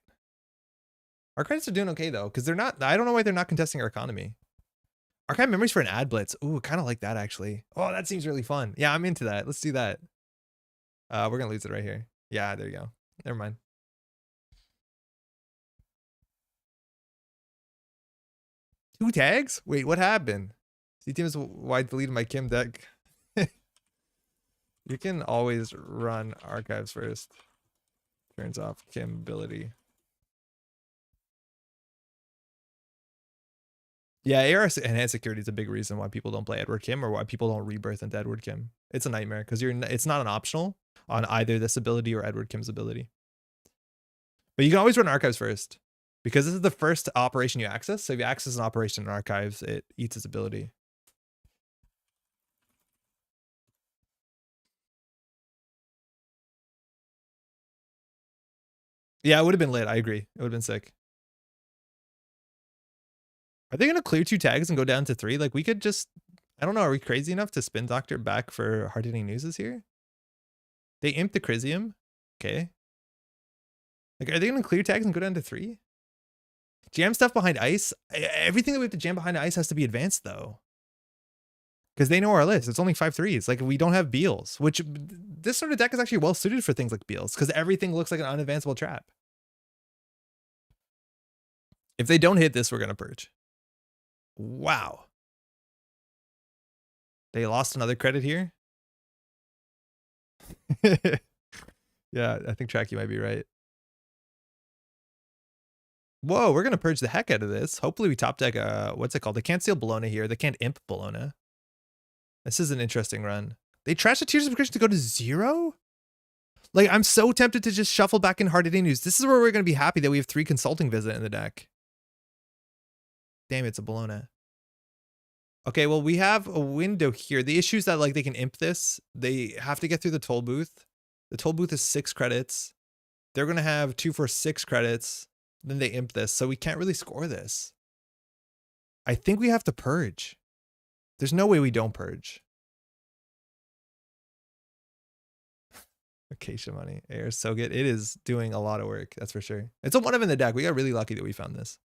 Our credits are doing okay though, because they're not. I don't know why they're not contesting our economy. Archive memories for an ad blitz. Ooh, kind of like that actually. Oh, that seems really fun. Yeah, I'm into that. Let's do that. We're gonna lose it right here. Yeah, there you go. Never mind. Two tags? Wait, what happened? CTM is why I deleted my Kim deck. You can always run archives first. Turns off Kim ability. Yeah, AR enhanced security is a big reason why people don't play Edward Kim or why people don't rebirth into Edward Kim. It's a nightmare because it's not an optional on either this ability or Edward Kim's ability. But you can always run archives first because this is the first operation you access. So if you access an operation in archives, it eats its ability. Yeah, it would have been lit. I agree. It would have been sick. Are they going to clear 2 tags and go down to 3? Like, we could just, I don't know. Are we crazy enough to spin doctor back for hard-hitting newses here? They imp the Chrysium. Okay. Like, are they going to clear tags and go down to 3? Jam stuff behind ice. Everything that we have to jam behind ice has to be advanced, though. Because they know our list. It's only 5/3s. Like, we don't have Beals, which this sort of deck is actually well suited for things like Beals because everything looks like an unadvanceable trap. If they don't hit this, we're going to purge. Wow. They lost another credit here. Yeah, I think Tracky might be right. Whoa, we're gonna purge the heck out of this. Hopefully we top deck what's it called? They can't steal Bologna here. They can't imp Bologna. This is an interesting run. They trashed the Tears of Christian to go to 0? Like, I'm so tempted to just shuffle back in Hard Hitting News. This is where we're gonna be happy that we have 3 Consulting Visit in the deck. Damn, it's a Bologna. Okay, well, we have a window here. The issue is that, like, they can imp this. They have to get through the toll booth. The toll booth is 6 credits. They're going to have 2 for 6 credits. Then they imp this. So we can't really score this. I think we have to purge. There's no way we don't purge. Acacia money. Air is so good. It is doing a lot of work. That's for sure. It's a 1 of in the deck. We got really lucky that we found this.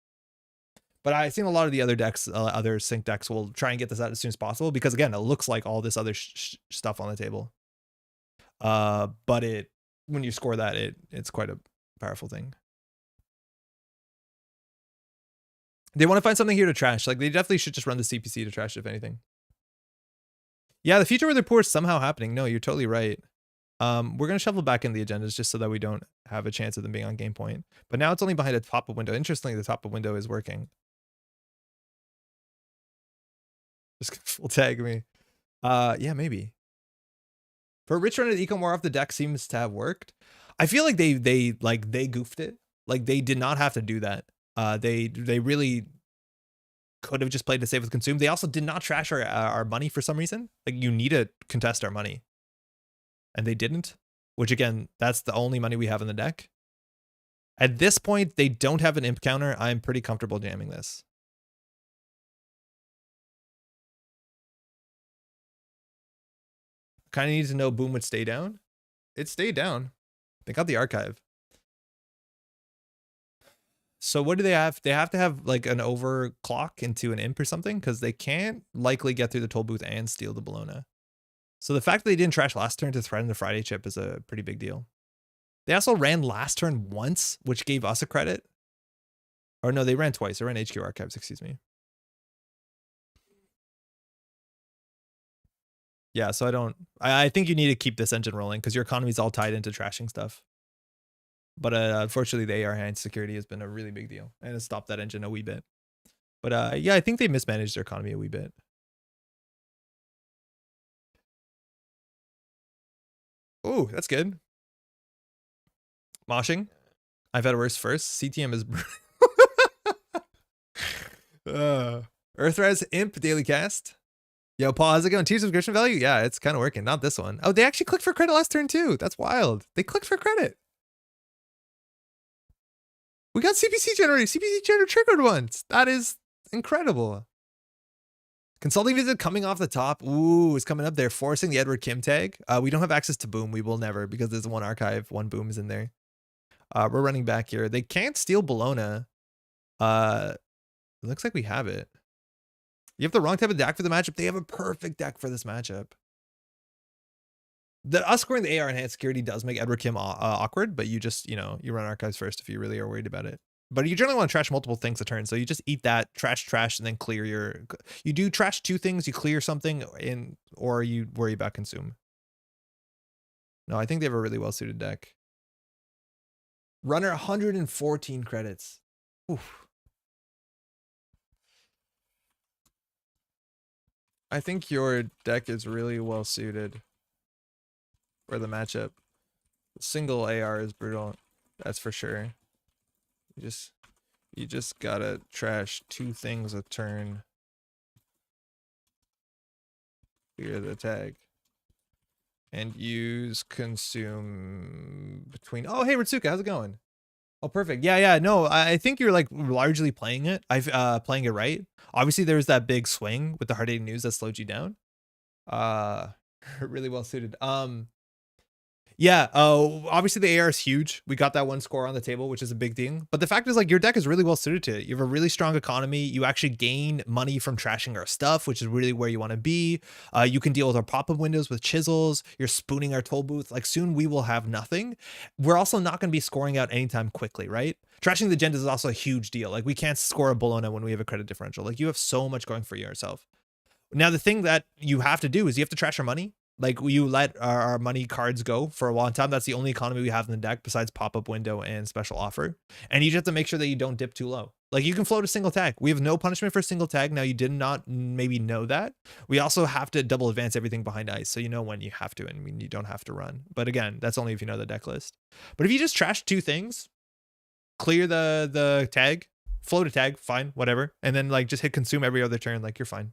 But I've seen a lot of the other decks, other sync decks will try and get this out as soon as possible because, again, it looks like all this other stuff on the table. But when you score that, it's quite a powerful thing. They want to find something here to trash. Like, they definitely should just run the CPC to trash, if anything. Yeah, the future where they're poor is somehow happening. No, you're totally right. We're going to shuffle back in the agendas just so that we don't have a chance of them being on game point. But now it's only behind a top-up window. Interestingly, the top-up window is working. Just full tag me. Yeah, maybe. For a rich run of eco more off the deck seems to have worked. I feel like they goofed it. Like, they did not have to do that. They really could have just played to save with consume. They also did not trash our money for some reason. Like, you need to contest our money. And they didn't, which again, that's the only money we have in the deck. At this point, they don't have an imp counter. I'm pretty comfortable jamming this. Kind of need to know Boom would stay down. It stayed down. They got the archive. So what do they have? They have to have like an overclock into an imp or something because they can't likely get through the toll booth and steal the Bologna. So the fact that they didn't trash last turn to threaten the Friday chip is a pretty big deal. They also ran last turn once, which gave us a credit. Or no, they ran twice. They ran HQ archives, excuse me. Yeah, so I think you need to keep this engine rolling because your economy is all tied into trashing stuff. But unfortunately, the AR hand security has been a really big deal and has stopped that engine a wee bit. But yeah, I think they mismanaged their economy a wee bit. Oh, that's good. Moshing. I've had a worse first. CTM is Earthrise Imp daily cast. Yo, Paul, how's it going? Tier subscription value? Yeah, it's kind of working. Not this one. Oh, they actually clicked for credit last turn too. That's wild. They clicked for credit. We got CPC generated. CPC generator triggered once. That is incredible. Consulting visit coming off the top. Ooh, is coming up there, forcing the Edward Kim tag. We don't have access to Boom. We will never because there's one archive, one Boom is in there. We're running back here. They can't steal Bologna. It looks like we have it. You have the wrong type of deck for the matchup. They have a perfect deck for this matchup. Us scoring the AR enhanced security does make Edward Kim awkward, but you just, you run archives first if you really are worried about it. But you generally want to trash multiple things a turn. So you just eat that, trash, and then clear you do trash 2 things, you clear something or you worry about consume. No, I think they have a really well-suited deck. Runner 114 credits. Oof. I think your deck is really well suited for the matchup. Single AR is brutal. That's for sure. You just gotta trash 2 things a turn. Clear the tag. And use consume between. Oh, hey Ritsuka, how's it going? Oh, perfect. Yeah. No, I think you're like largely playing it. Playing it right. Obviously, there was that big swing with the Hard Hitting News that slowed you down. Really well suited. Yeah. Obviously the AR is huge. We got that 1 score on the table, which is a big thing. But the fact is, like, your deck is really well suited to it. You have a really strong economy. You actually gain money from trashing our stuff, which is really where you want to be. You can deal with our pop-up windows with chisels. You're spooning our toll booth. Like, soon we will have nothing. We're also not going to be scoring out anytime quickly, right? Trashing the agendas is also a huge deal. Like, we can't score a Bologna when we have a credit differential. Like, you have so much going for yourself. Now, the thing that you have to do is you have to trash our money. Like you let our money cards go for a long time. That's the only economy we have in the deck besides pop-up window and special offer. And you just have to make sure that you don't dip too low. Like you can float a single tag. We have no punishment for a single tag. Now you did not maybe know that. We also have to double advance everything behind ice. So you know when you have to and when you don't have to run. But again, that's only if you know the deck list. But if you just trash two things, clear the tag, float a tag, fine, whatever. And then like just hit consume every other turn, like you're fine.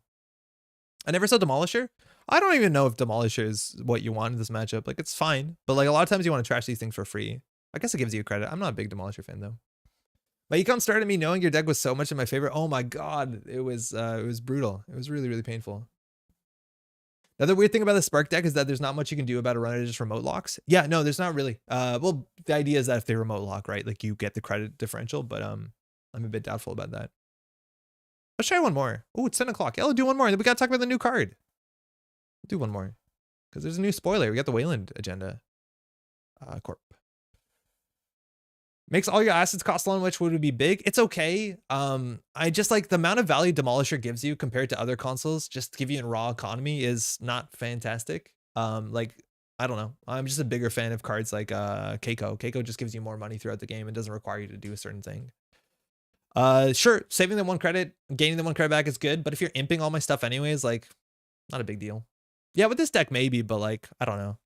I never saw Demolisher. I don't even know if Demolisher is what you want in this matchup. Like, it's fine. But, like, a lot of times you want to trash these things for free. I guess it gives you credit. I'm not a big Demolisher fan, though. My econ started me knowing your deck was so much in my favor. Oh, my God. It was brutal. It was really, really painful. The other weird thing about the Spark deck is that there's not much you can do about a runner that just remote locks. Yeah, no, there's not really. Well, the idea is that if they remote lock, right, like, you get the credit differential. But I'm a bit doubtful about that. Let's try one more. Oh, it's 10 o'clock. Yeah, we'll do one more. And then we got to talk about the new card. We'll do one more. Because there's a new spoiler. We got the Weyland agenda. Corp. Makes all your assets cost one, which would be big. It's okay. I just like the amount of value Demolisher gives you compared to other consoles, just to give you in raw economy is not fantastic. Like, I don't know. I'm just a bigger fan of cards like Keiko. Keiko just gives you more money throughout the game and doesn't require you to do a certain thing. Sure, saving the 1 credit, gaining the 1 credit back is good, but if you're imping all my stuff anyways, like, not a big deal. Yeah, with this deck maybe, but like, I don't know.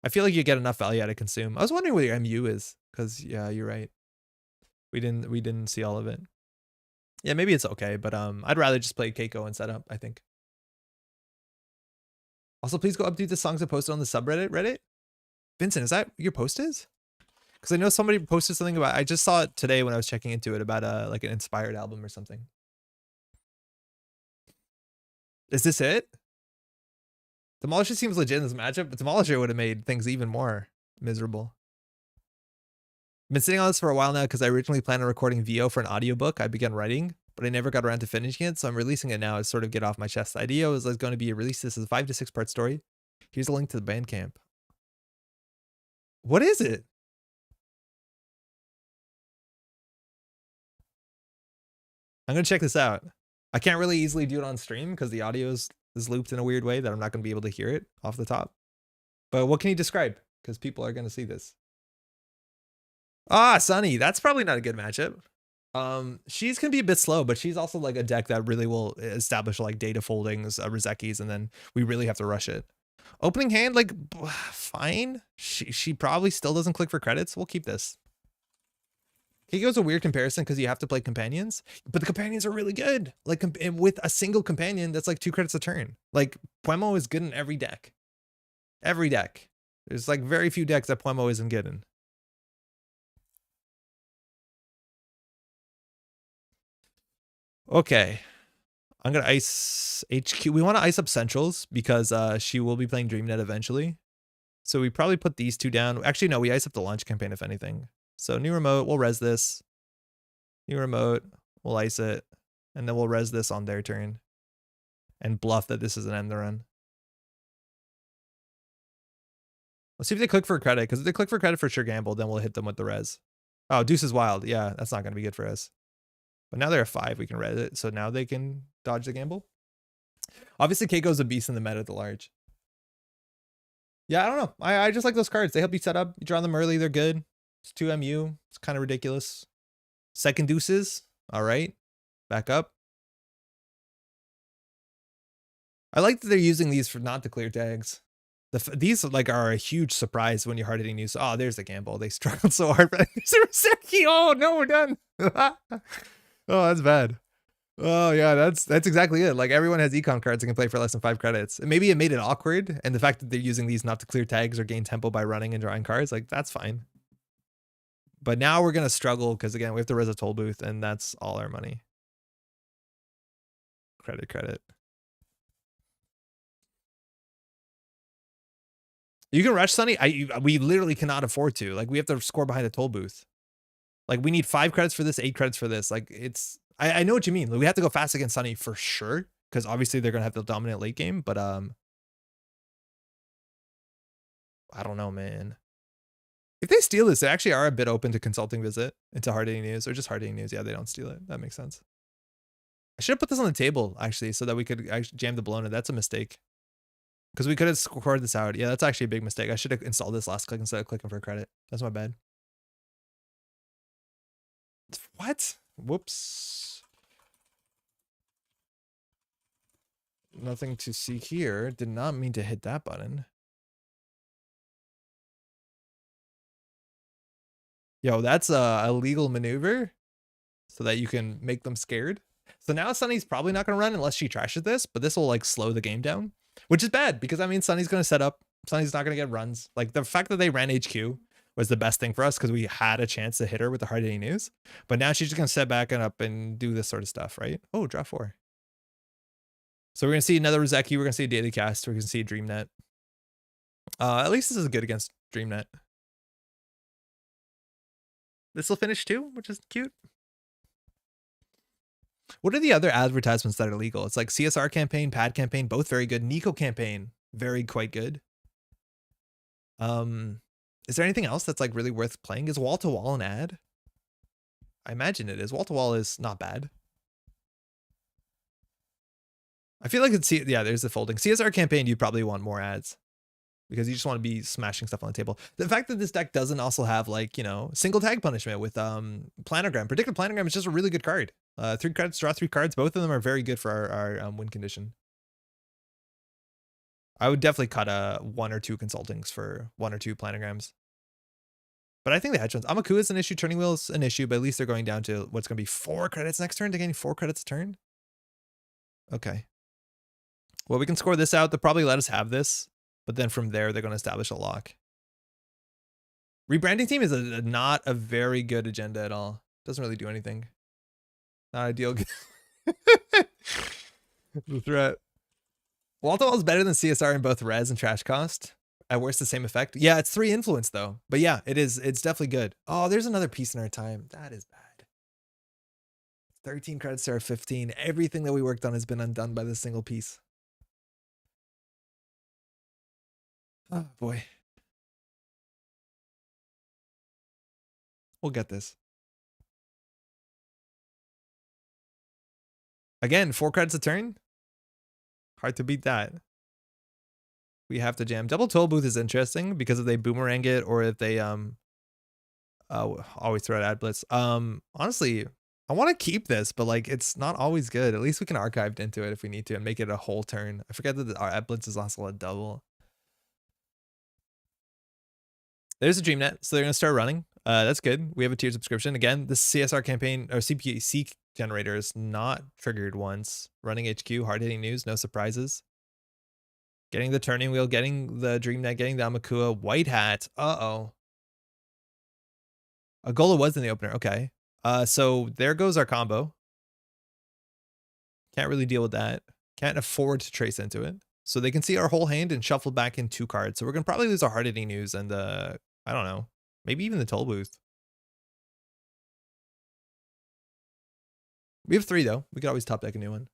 I feel like you get enough value out of consume. I was wondering what your MU is, because yeah, you're right. We didn't see all of it. Yeah, maybe it's okay, but I'd rather just play Keiko and setup, I think. Also, please go update the songs I posted on the subreddit, Reddit. Vincent, is that your post is? Because I know somebody posted something about, I just saw it today when I was checking into it about like an inspired album or something. Is this it? Demolisher seems legit in this matchup, but Demolisher would have made things even more miserable. I've been sitting on this for a while now because I originally planned on recording VO for an audiobook I began writing, but I never got around to finishing it, so I'm releasing it now to sort of get off my chest. The idea was going to be released this as a 5 to 6 part story. Here's a link to the Bandcamp. What is it? I'm going to check this out. I can't really easily do it on stream because the audio is looped in a weird way that I'm not going to be able to hear it off the top. But what can you describe? Because people are going to see this. Ah, Sunny. That's probably not a good matchup. She's going to be a bit slow, but she's also like a deck that really will establish like data foldings, Rizekis, and then we really have to rush it. Opening hand, like, fine. She probably still doesn't click for credits. We'll keep this. Keiko's a weird comparison because you have to play companions, but the companions are really good. Like with a single companion, that's like 2 credits a turn. Like Puemo is good in every deck. Every deck. There's like very few decks that Puemo isn't good in. Okay. I'm going to ice HQ. We want to ice up Centrals because she will be playing DreamNet eventually. So we probably put these 2 down. Actually, no, we ice up the launch campaign if anything. So new remote, we'll res this. New remote, we'll ice it. And then we'll res this on their turn. And bluff that this is an end the run. Let's see if they click for credit, because if they click for credit for sure gamble, then we'll hit them with the res. Oh, Deuce is wild. Yeah, that's not going to be good for us. But now they're at 5, we can res it. So now they can dodge the gamble. Obviously, Keiko's a beast in the meta at the large. Yeah, I don't know. I just like those cards. They help you set up. You draw them early, they're good. It's 2 MU. It's kind of ridiculous. Second Deuces. All right. Back up. I like that they're using these for not to clear tags. These like are a huge surprise when you're hard hitting news. Oh, there's the gamble. They struggled so hard. But oh no, we're done. Oh, that's bad. Oh yeah, that's exactly it. Like everyone has econ cards that can play for less than 5 credits. And maybe it made it awkward. And the fact that they're using these not to clear tags or gain tempo by running and drawing cards, like that's fine. But now we're going to struggle because, again, we have to res a toll booth, and that's all our money. Credit. You can rush, Sunny. We literally cannot afford to. Like, we have to score behind the toll booth. Like, we need 5 credits for this, 8 credits for this. Like, it's... I know what you mean. We have to go fast against Sunny for sure, because obviously they're going to have the dominant late game, but... I don't know, man. If they steal this, they actually are a bit open to consulting visit into hard hitting news or just hard hitting news. Yeah, they don't steal it. That makes sense. I should have put this on the table actually so that we could actually jam the blown. That's a mistake. Because we could have scored this out. Yeah, that's actually a big mistake. I should have installed this last click instead of clicking for credit. That's my bad. What? Whoops. Nothing to see here. Did not mean to hit that button. Yo, that's a illegal maneuver so that you can make them scared. So now Sunny's probably not going to run unless she trashes this, but this will like slow the game down, which is bad because I mean, Sunny's going to set up. Sunny's not going to get runs. Like the fact that they ran HQ was the best thing for us because we had a chance to hit her with the hard-hitting news. But now she's just going to set back and up and do this sort of stuff, right? Oh, draw 4. So we're going to see another Rozeki. We're going to see a Daily Cast. We're going to see DreamNet. At least this is good against DreamNet. This will finish too, which is cute. What are the other advertisements that are legal? It's like CSR campaign, pad campaign, both very good. Nico campaign, quite good. Is there anything else that's like really worth playing? Is wall to wall an ad? I imagine it is. Wall to wall is not bad. I feel like it's, yeah, there's the folding. CSR campaign, you probably want more ads because you just want to be smashing stuff on the table. The fact that this deck doesn't also have like, you know, single tag punishment with planogram. Predicted planogram is just a really good card. 3 cards, draw 3 cards. Both of them are very good for our win condition. I would definitely cut 1 or 2 consultings for 1 or 2 planograms. But I think the hedge funds, Amaku is an issue, turning wheel is an issue, but at least they're going down to what's going to be 4 credits next turn. They're getting 4 credits a turn. Okay. Well, we can score this out. They'll probably let us have this, but then from there, they're going to establish a lock. Rebranding team is not a very good agenda at all. Doesn't really do anything. Not ideal. The threat. Wall-to-wall is better than CSR in both res and trash cost. At worst, the same effect. Yeah, it's 3 influence though. But yeah, it is. It's definitely good. Oh, there's another piece in our time. That is bad. 13 credits to our 15. Everything that we worked on has been undone by this single piece. Oh boy. We'll get this. Again, 4 credits a turn. Hard to beat that. We have to jam. Double toll booth is interesting because if they boomerang it or if they always throw out ad blitz. Honestly, I want to keep this, but like it's not always good. At least we can archive into it if we need to and make it a whole turn. I forget that our ad blitz is also a double. There's a DreamNet, so they're gonna start running. That's good. We have a tiered subscription. Again, this CSR campaign or CPC generator is not triggered once. Running HQ, hard-hitting news, no surprises. Getting the turning wheel, getting the DreamNet, getting the Amakua, white hat. Uh-oh. Agola was in the opener. Okay. So there goes our combo. Can't really deal with that. Can't afford to trace into it. So they can see our whole hand and shuffle back in 2 cards. So we're going to probably lose our hard-hitting news and I don't know, maybe even the toll booth. We have 3 though. We could always top deck a new one.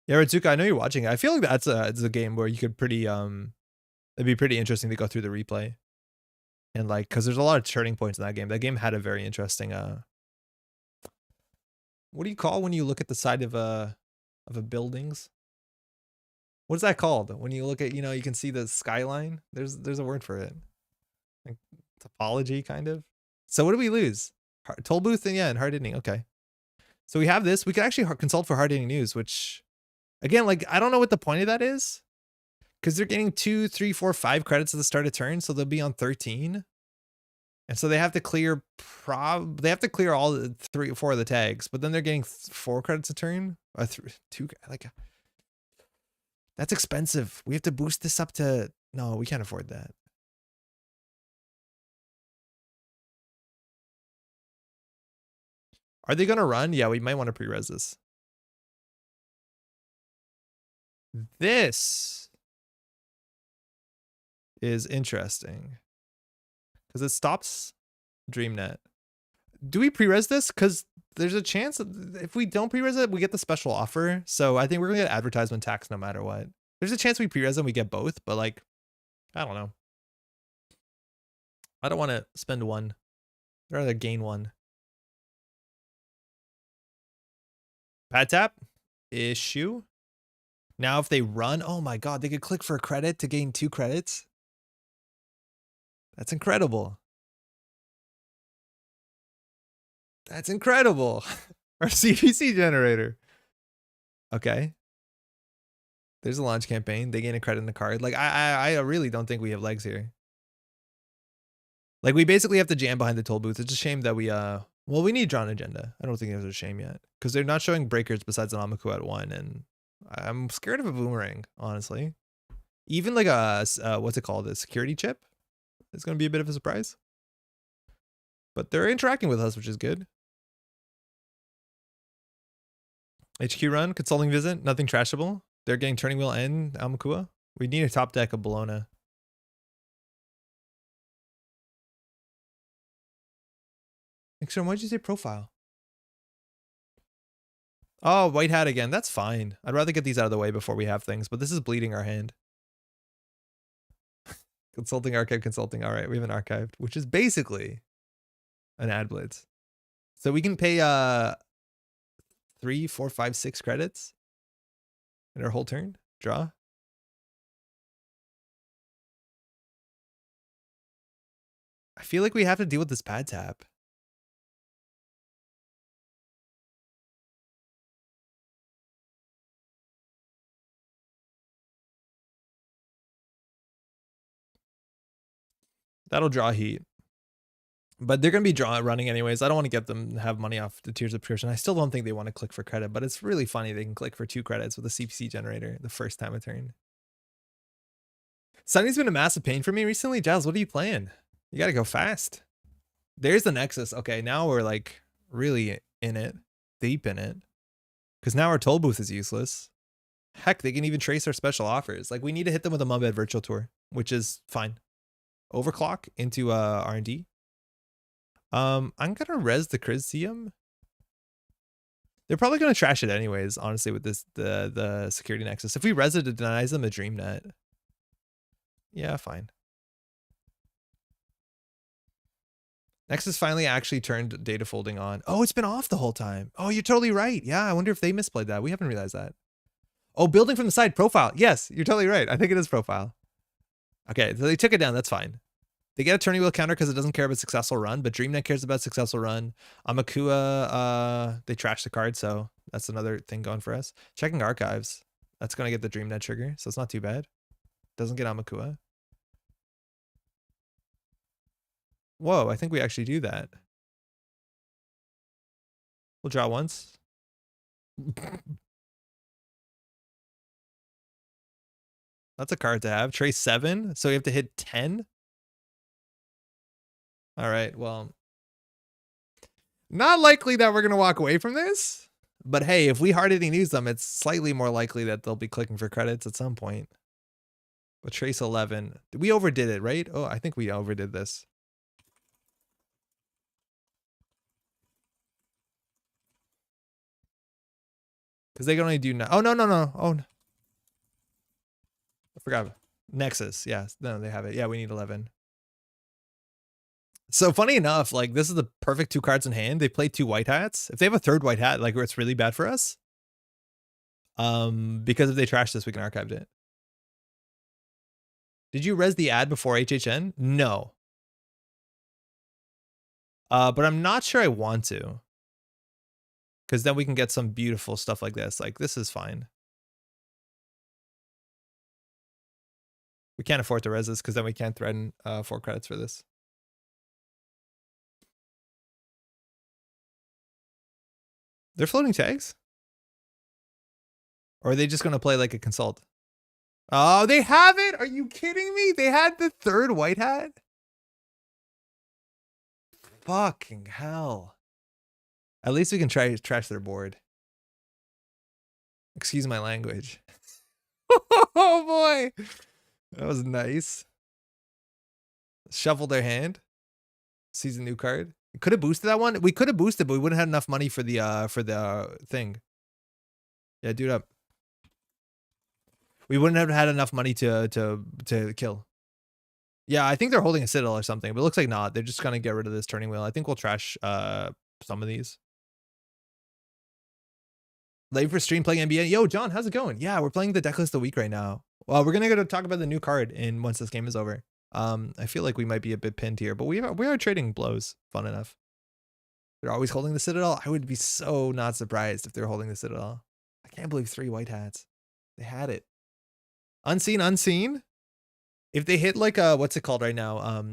Yeah, Ritsuka, I know you're watching. I feel like it's a game where you could pretty it'd be pretty interesting to go through the replay. And like, cause there's a lot of turning points in that game. That game had a very interesting what do you call when you look at the side of a buildings? What is that called? When you look at, you know, you can see the skyline. There's a word for it. Like topology kind of. So what do we lose? Toll booth and yeah, and hard hitting. Okay. So we have this. We could actually consult for hard hitting news, which again, like I don't know what the point of that is. Because they're getting 2, 3, 4, 5 credits at the start of turn, so they'll be on 13. And so they have to clear they have to clear all 3 or 4 of the tags, but then they're getting 4 credits a turn. Or 2, like that's expensive. We have to boost this up to no, we can't afford that. Are they gonna run? Yeah, we might want to pre-res this. This is interesting because it stops DreamNet. Do we pre-res this? Because there's a chance that if we don't pre-res it, we get the special offer. So I think we're gonna get advertisement tax no matter what. There's a chance we pre-res and we get both, but like, I don't know. I don't want to spend 1. I'd rather gain one. Pad tap. Issue. Now if they run, oh my god, they could click for a credit to gain 2 credits. That's incredible. That's incredible. Our CPC generator. Okay. There's a launch campaign. They gain a credit in the card. Like I really don't think we have legs here. Like we basically have to jam behind the toll booth. It's a shame that we well, we need drawn agenda. I don't think there's a shame yet because they're not showing breakers besides an Amaku at 1, and I'm scared of a boomerang, honestly. Even like a what's it called? A security chip is going to be a bit of a surprise. But they're interacting with us, which is good. HQ run, consulting visit, nothing trashable. They're getting turning wheel and Amakua. We need a top deck of Bologna. Extra, why'd you say profile? Oh, white hat again. That's fine. I'd rather get these out of the way before we have things, but this is bleeding our hand. Consulting, archive, consulting. All right, we have an archived, which is basically an ad blitz. So we can pay 3, 4, 5, 6 credits in our whole turn. Draw. I feel like we have to deal with this pad tap. That'll draw heat. But they're going to be running anyways. I don't want to get them to have money off the Tears of Pierce. And I still don't think they want to click for credit. But it's really funny they can click for 2 credits with a CPC generator the first time a turn. Sunny's been a massive pain for me recently. Giles, what are you playing? You got to go fast. There's the Nexus. Okay, now we're like really in it. Deep in it. Because now our toll booth is useless. Heck, they can even trace our special offers. Like, we need to hit them with a Mumbed Virtual Tour, which is fine. Overclock into R&D. I'm gonna res the Crisium. They're probably gonna trash it anyways, honestly, with this the security nexus. If we res it, it denies them a dream net. Yeah, fine. Nexus finally actually turned data folding on. Oh, it's been off the whole time. Oh, you're totally right. Yeah, I wonder if they misplayed that. We haven't realized that. Oh, building from the side, profile. Yes, you're totally right. I think it is profile. Okay, so they took it down. That's fine. They get a turning wheel counter because it doesn't care about successful run, but DreamNet cares about successful run. Amakua, they trash the card, so that's another thing going for us. Checking archives. That's going to get the DreamNet trigger, so it's not too bad. Doesn't get Amakua. Whoa, I think we actually do that. We'll draw once. That's a card to have. Trace 7, so you have to hit 10. All right, well, not likely that we're going to walk away from this. But hey, if we hard-hitting use them, it's slightly more likely that they'll be clicking for credits at some point. But trace 11. We overdid it, right? Oh, I think we overdid this. Because they can only do... Oh, no. Oh, I forgot. Nexus. Yeah, no, they have it. Yeah, we need 11. So funny enough, like this is the perfect 2 cards in hand. They play 2 white hats. If they have a 3rd white hat, like it's really bad for us. Because if they trash this, we can archive it. Did you res the ad before HHN? No. But I'm not sure I want to. Because then we can get some beautiful stuff like this. Like this is fine. We can't afford to res this because then we can't threaten 4 credits for this. They're floating tags? Or are they just going to play like a consult? Oh, they have it? Are you kidding me? They had the 3rd white hat? Fucking hell. At least we can try trash their board. Excuse my language. Oh boy. That was nice. Shuffle their hand. Sees a new card. We could have boosted that one. We could have boosted, but we wouldn't have enough money for the thing. Yeah, dude up. We wouldn't have had enough money to kill. Yeah, I think they're holding a Citadel or something, but it looks like not. They're just gonna get rid of this turning wheel. I think we'll trash some of these. Late for stream playing NBA. Yo, John, how's it going? Yeah, we're playing the Decklist of the week right now. Well, we're gonna go to talk about the new card in once this game is over. I feel like we might be a bit pinned here, but we are trading blows. Fun enough. They're always holding the Citadel. I would be so not surprised if they're holding the Citadel. I can't believe 3 white hats. They had it. Unseen, unseen. If they hit like what's it called right now?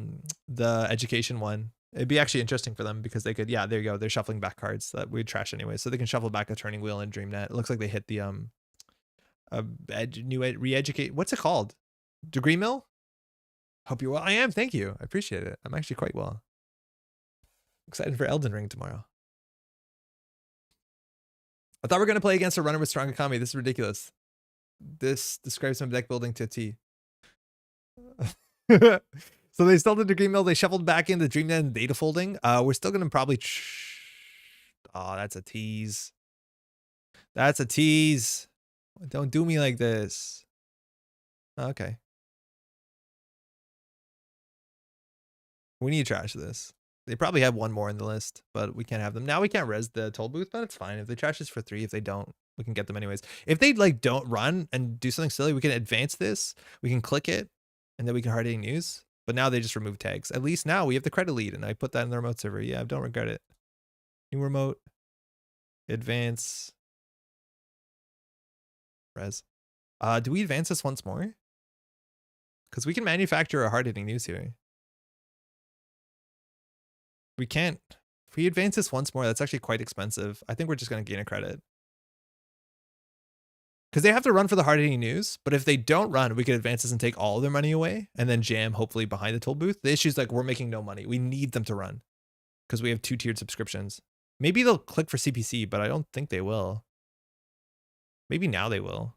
The education one. It'd be actually interesting for them because they could, yeah, there you go. They're shuffling back cards that we'd trash anyway. So they can shuffle back a turning wheel and dream net. It looks like they hit the re-educate. What's it called? Degree mill? Hope you're well. I am, thank you. I appreciate it. I'm actually quite well. Excited for Elden Ring tomorrow. I thought we were gonna play against a runner with strong economy. This is ridiculous. This describes some deck building to a T. So they still did the Dream Mill. They shuffled back into DreamNet and data folding. We're still gonna probably. Oh, that's a tease. That's a tease. Don't do me like this. Okay. We need to trash this. They probably have one more in the list, but we can't have them. Now we can't res the toll booth, but it's fine. If they trash this for 3, if they don't, we can get them anyways. If they like don't run and do something silly, we can advance this. We can click it, and then we can hard-hitting news. But now they just remove tags. At least now we have the credit lead, and I put that in the remote server. Yeah, don't regret it. New remote. Advance. Res. Do we advance this once more? Because we can manufacture a hard-hitting news here. We can't. If we advance this once more, that's actually quite expensive. I think we're just going to gain a credit. Because they have to run for the hard-hitting news, but if they don't run, we could advance this and take all of their money away and then jam, hopefully, behind the toll booth. The issue is like we're making no money. We need them to run because we have 2-tiered subscriptions. Maybe they'll click for CPC, but I don't think they will. Maybe now they will.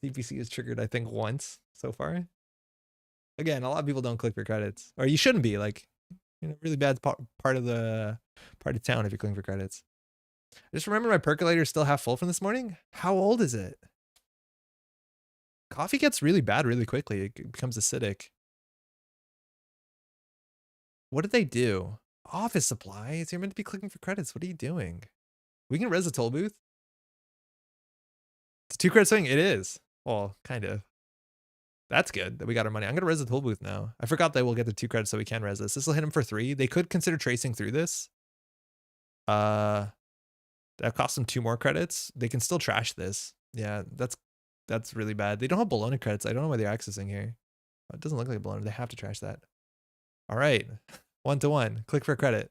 CPC is triggered, I think, once so far. Again, a lot of people don't click for credits, or you shouldn't be. Like, you know, really bad part of town if you're clicking for credits. Just remember my percolator is still half full from this morning. How old is it? Coffee gets really bad really quickly. It becomes acidic. What did they do? Office supplies. You're meant to be clicking for credits. What are you doing? We can res a toll booth. It's a 2-credit swing. It is. Well, kind of. That's good that we got our money. I'm going to res the toll booth now. I forgot that we'll get the 2 credits so we can res this. This will hit him for 3. They could consider tracing through this. That costs them 2 more credits. They can still trash this. Yeah, that's really bad. They don't have Bologna credits. I don't know why they're accessing here. It doesn't look like Bologna. They have to trash that. All right. 1-to-1. Click for a credit.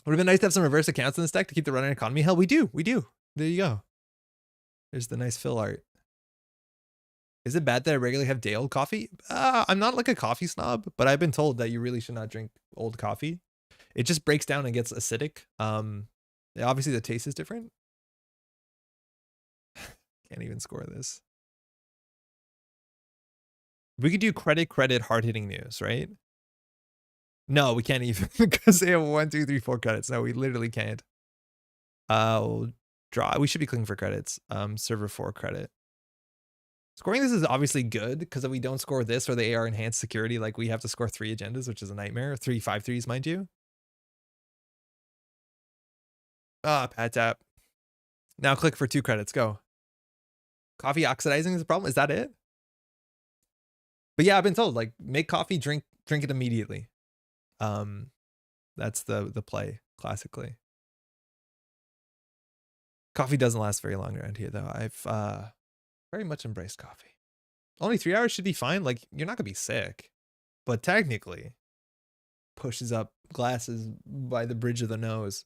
Would have been nice to have some reverse accounts in this deck to keep the running economy. Hell, we do. We do. There you go. There's the nice fill art. Is it bad that I regularly have day-old coffee? I'm not like a coffee snob, but I've been told that you really should not drink old coffee. It just breaks down and gets acidic. Obviously the taste is different. Can't even score this. We could do credit, hard-hitting news, right? No, we can't even because they have 1, 2, 3, 4 credits. No, we literally can't. We'll draw. We should be clicking for credits. Server 4 credit. Scoring this is obviously good because if we don't score this or the AR enhanced security, like we have to score 3 agendas, which is a nightmare. 3 5-3s, mind you. Pad tap. Now click for 2 credits. Go. Coffee oxidizing is a problem. Is that it? But yeah, I've been told like make coffee, drink it immediately. That's the play classically. Coffee doesn't last very long around here though. I've very much embraced coffee. Only 3 hours should be fine. Like you're not gonna be sick, but technically pushes up glasses by the bridge of the nose.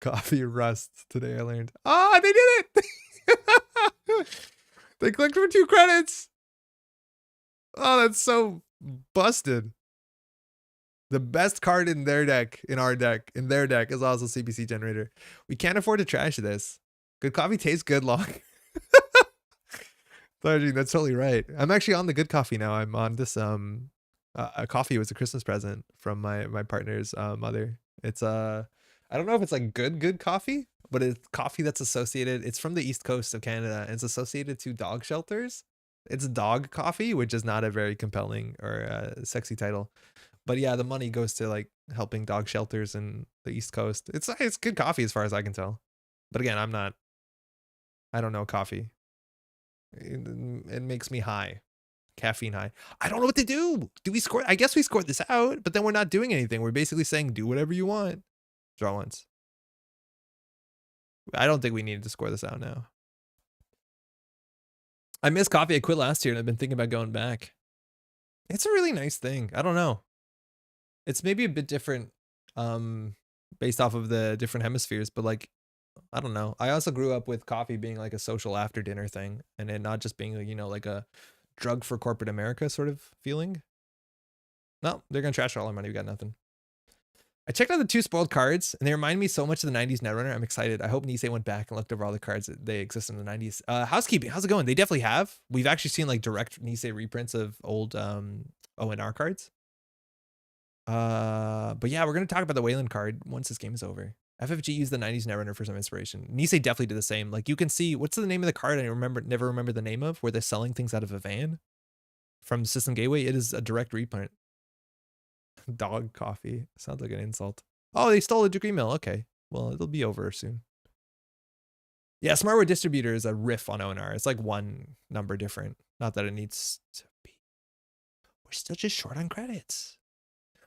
Coffee rusts today, I learned. Ah, they did it! They clicked for 2 credits. Oh, that's so busted. The best card in their deck, in their deck is also CPC generator. We can't afford to trash this. Good coffee tastes good long. That's totally right. I'm actually on the good coffee now. I'm on this a coffee was a Christmas present from my partner's mother. It's I don't know if it's like good coffee but it's coffee that's associated. It's from the East Coast of Canada. And it's associated to dog shelters. It's dog coffee, which is not a very compelling or sexy title. But yeah, the money goes to like helping dog shelters in the East Coast. It's good coffee as far as I can tell. But again, I don't know coffee. It makes me high. Caffeine high. I don't know what to do. Do we score? I guess we scored this out, but then we're not doing anything. We're basically saying do whatever you want. Draw once. I don't think we needed to score this out now. I miss coffee. I quit last year and I've been thinking about going back. It's a really nice thing. I don't know. It's maybe a bit different based off of the different hemispheres, but like, I don't know. I also grew up with coffee being like a social after dinner thing and it not just being, you know, like a drug for corporate America sort of feeling. No, they're going to trash all our money. We got nothing. I checked out the 2 spoiled cards and they remind me so much of the 90s Netrunner. I'm excited. I hope Nisei went back and looked over all the cards that they exist in the 90s. Housekeeping, how's it going? They definitely have. We've actually seen like direct Nisei reprints of old ONR cards. But yeah, we're going to talk about the Weyland card once this game is over. FFG used the 90s Netrunner for some inspiration. Nisei definitely did the same. Like you can see, what's the name of the card I never remember the name of, where they're selling things out of a van from System Gateway. It is a direct reprint. Dog coffee. Sounds like an insult. Oh, they stole a degree mill. Okay. Well, it'll be over soon. Yeah, Smartware Distributor is a riff on ONR. It's like one number different. Not that it needs to be. We're still just short on credits.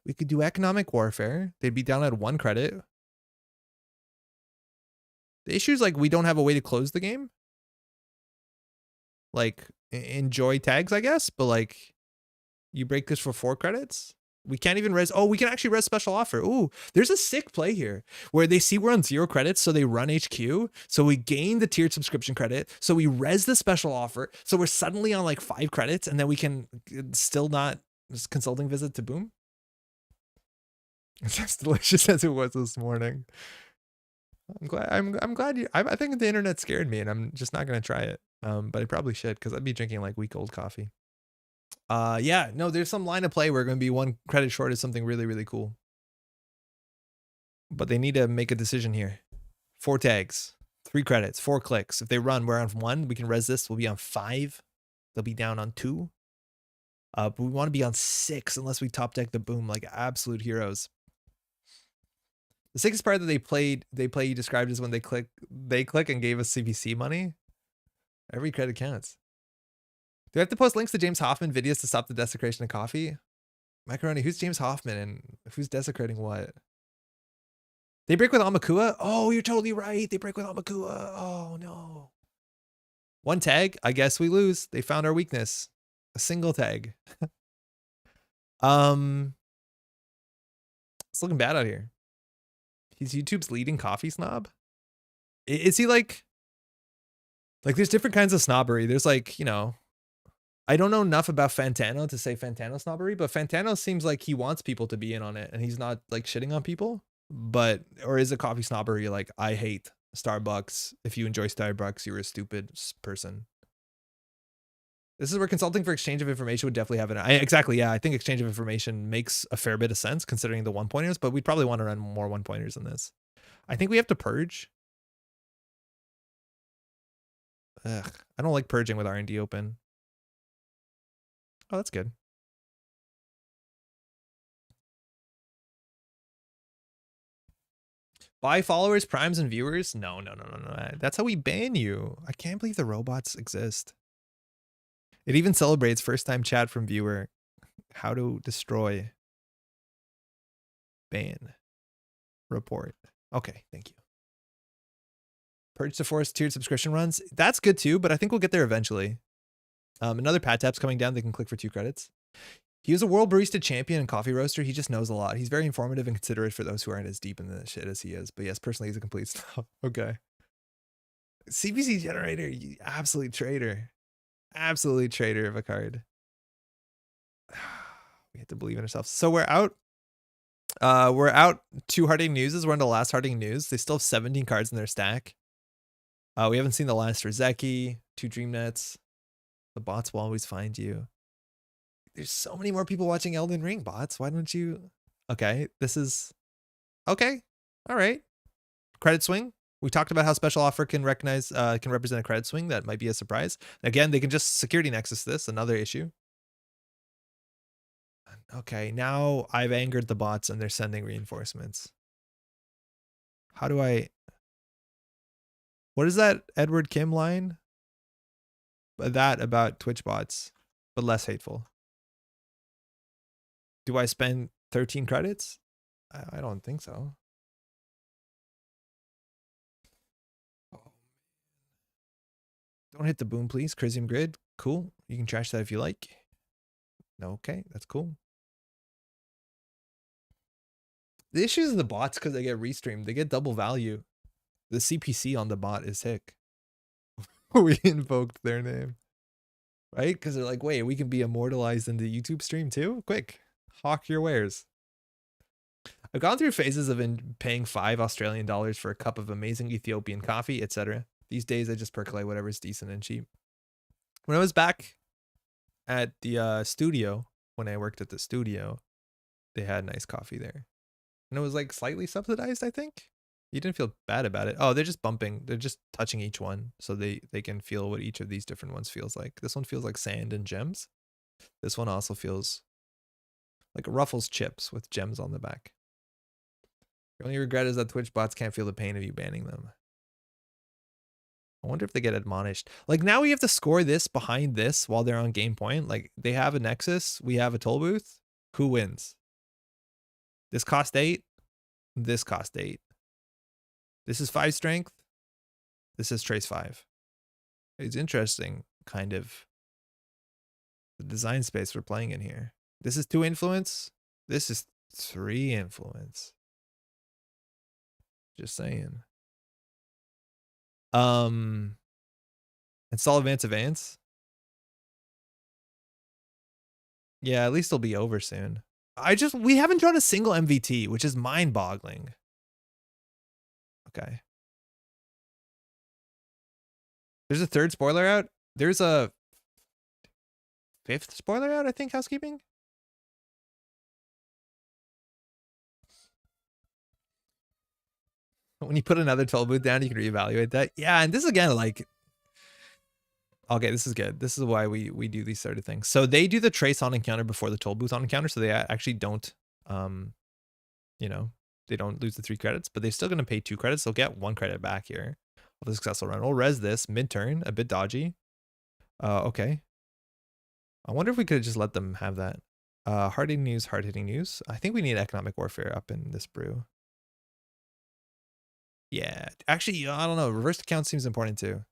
We could do economic warfare. They'd be down at 1 credit. The issue is like we don't have a way to close the game. Like enjoy tags, I guess, but like you break this for 4 credits. We can't even res. Oh, we can actually res special offer. Ooh, there's a sick play here where they see we're on 0 credits, so they run HQ. So we gain the tiered subscription credit. So we res the special offer. So we're suddenly on like 5 credits, and then we can still not consulting visit to Boom. It's as delicious as it was this morning. I'm glad you. I think the internet scared me, and I'm just not gonna try it. But I probably should because I'd be drinking like week old coffee. Yeah, no, there's some line of play where we're going to be 1 credit short is something really, really cool. But they need to make a decision here. 4 tags, 3 credits, 4 clicks. If they run, we're on 1. We can res this. We'll be on 5. They'll be down on 2. But we want to be on 6 unless we top deck the Boom like absolute heroes. The sickest part that they play you described is when they click and gave us CPC money. Every credit counts. Do I have to post links to James Hoffman videos to stop the desecration of coffee? Macaroni, who's James Hoffman and who's desecrating what? They break with Amakua? Oh, you're totally right. They break with Amakua. Oh, no. 1 tag. I guess we lose. They found our weakness. A single tag. It's looking bad out here. He's YouTube's leading coffee snob. Is he like there's different kinds of snobbery. There's like, you know, I don't know enough about Fantano to say Fantano snobbery, but Fantano seems like he wants people to be in on it and he's not like shitting on people. But, or is it coffee snobbery like, I hate Starbucks. If you enjoy Starbucks, you're a stupid person. This is where consulting for exchange of information would definitely have exactly, yeah. I think exchange of information makes a fair bit of sense considering the 1-pointers, but we'd probably want to run more 1-pointers than this. I think we have to purge. Ugh, I don't like purging with R&D open. Oh, that's good. Buy followers, primes, and viewers? No. That's how we ban you. I can't believe the robots exist. It even celebrates first time chat from viewer. How to destroy. Ban. Report. Okay, thank you. Purge to force tiered subscription runs. That's good too, but I think we'll get there eventually. Another Pat Tap's coming down. They can click for 2 credits. He was a world barista champion and coffee roaster. He just knows a lot. He's very informative and considerate for those who aren't as deep in the shit as he is. But yes, personally, he's a complete snob. Okay. CPC generator, you absolute traitor. Absolutely traitor of a card. We have to believe in ourselves. So we're out. We're out 2 Harding Newses. We're on the last Harding News. They still have 17 cards in their stack. We haven't seen the last Rizeki, 2 Dream Nets. The bots will always find you. There's so many more people watching Elden Ring, bots. Why don't you? Okay, this is okay. All right. Credit swing. We talked about how special offer can represent a credit swing. That might be a surprise. Again, they can just security nexus this, another issue. Okay, now I've angered the bots and they're sending reinforcements. How do I... What is that Edward Kim line? That about Twitch bots, but less hateful. Do I spend 13 credits? I don't think so. Don't hit the boom, please. Crisium grid. Cool. You can trash that if you like. Okay, that's cool. The issue is the bots because they get restreamed. They get double value. The CPC on the bot is sick. We invoked their name. Right? Because they're like, wait, we can be immortalized in the YouTube stream too? Quick. Hawk your wares. I've gone through phases of paying $5 Australian for a cup of amazing Ethiopian coffee, etc. These days, I just percolate whatever's decent and cheap. When I was back at the studio, when I worked at the studio, they had nice coffee there. And it was like slightly subsidized, I think. You didn't feel bad about it. Oh, they're just bumping. They're just touching each one so they can feel what each of these different ones feels like. This one feels like sand and gems. This one also feels like Ruffles chips with gems on the back. The only regret is that Twitch bots can't feel the pain of you banning them. I wonder if they get admonished. Like now we have to score this behind this while they're on game point. Like they have a nexus, we have a toll booth. Who wins? This cost 8. This cost 8. This is 5 strength. This is trace 5. It's interesting, kind of, the design space we're playing in here. This is 2 influence. This is 3 influence. Just saying. Install advance. Yeah, at least it'll be over soon. We haven't drawn a single MVT, which is mind-boggling. Okay. There's a 3rd spoiler out. There's a 5th spoiler out, I think, housekeeping. When you put another toll booth down, you can reevaluate that. Yeah, and this again, like, okay, this is good. This is why we do these sort of things. So they do the trace on encounter before the toll booth on encounter, so they actually don't, you know, they don't lose the 3 credits, but they're still going to pay 2 credits. They'll get 1 credit back here of the successful run. We'll res this mid-turn, a bit dodgy. Okay. I wonder if we could just let them have that. Hard-hitting news. I think we need economic warfare up in this brew. Yeah, actually, I don't know. Reverse account seems important too.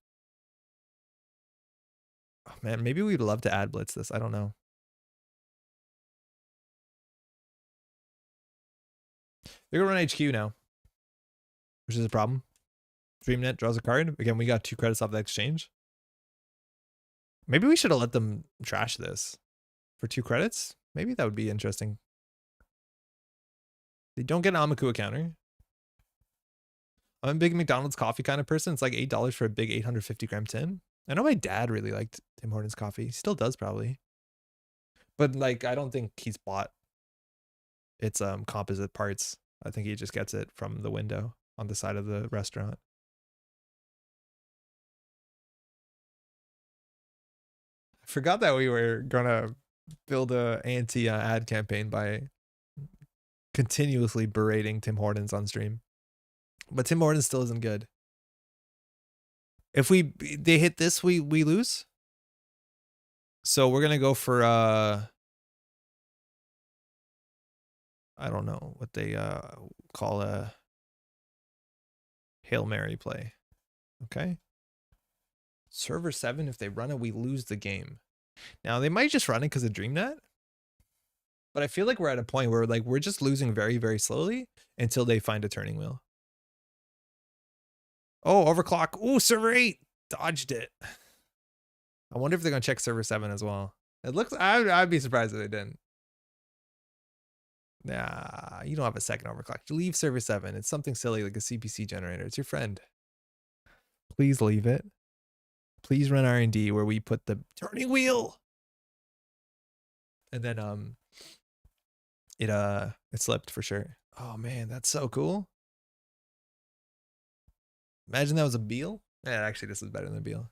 Oh, man, maybe we'd love to ad blitz this. I don't know. They're gonna run HQ now, which is a problem. DreamNet draws a card. Again, we got 2 credits off the exchange. Maybe we should have let them trash this for 2 credits. Maybe that would be interesting. They don't get an Amaku counter. I'm a big McDonald's coffee kind of person. It's like $8 for a big 850 gram tin. I know my dad really liked Tim Hortons coffee. He still does probably. But like, I don't think he's bought its composite parts. I think he just gets it from the window on the side of the restaurant. I forgot that we were gonna build a anti-ad campaign by continuously berating Tim Hortons on stream. But Tim Hortons still isn't good. If they hit this, we lose. So we're gonna go for I don't know what they call a Hail Mary play. Okay. Server 7, if they run it, we lose the game. Now they might just run it because of DreamNet. But I feel like we're at a point where like we're just losing very, very slowly until they find a turning wheel. Oh, overclock. Ooh, server 8. Dodged it. I wonder if they're going to check server 7 as well. It looks, I'd be surprised if they didn't. Nah, you don't have a second overclock. Leave server 7. It's something silly like a CPC generator. It's your friend. Please leave it. Please run R&D where we put the turning wheel. And then it slipped for sure. Oh man, that's so cool. Imagine that was a Beal. Yeah, actually, this is better than a Beal.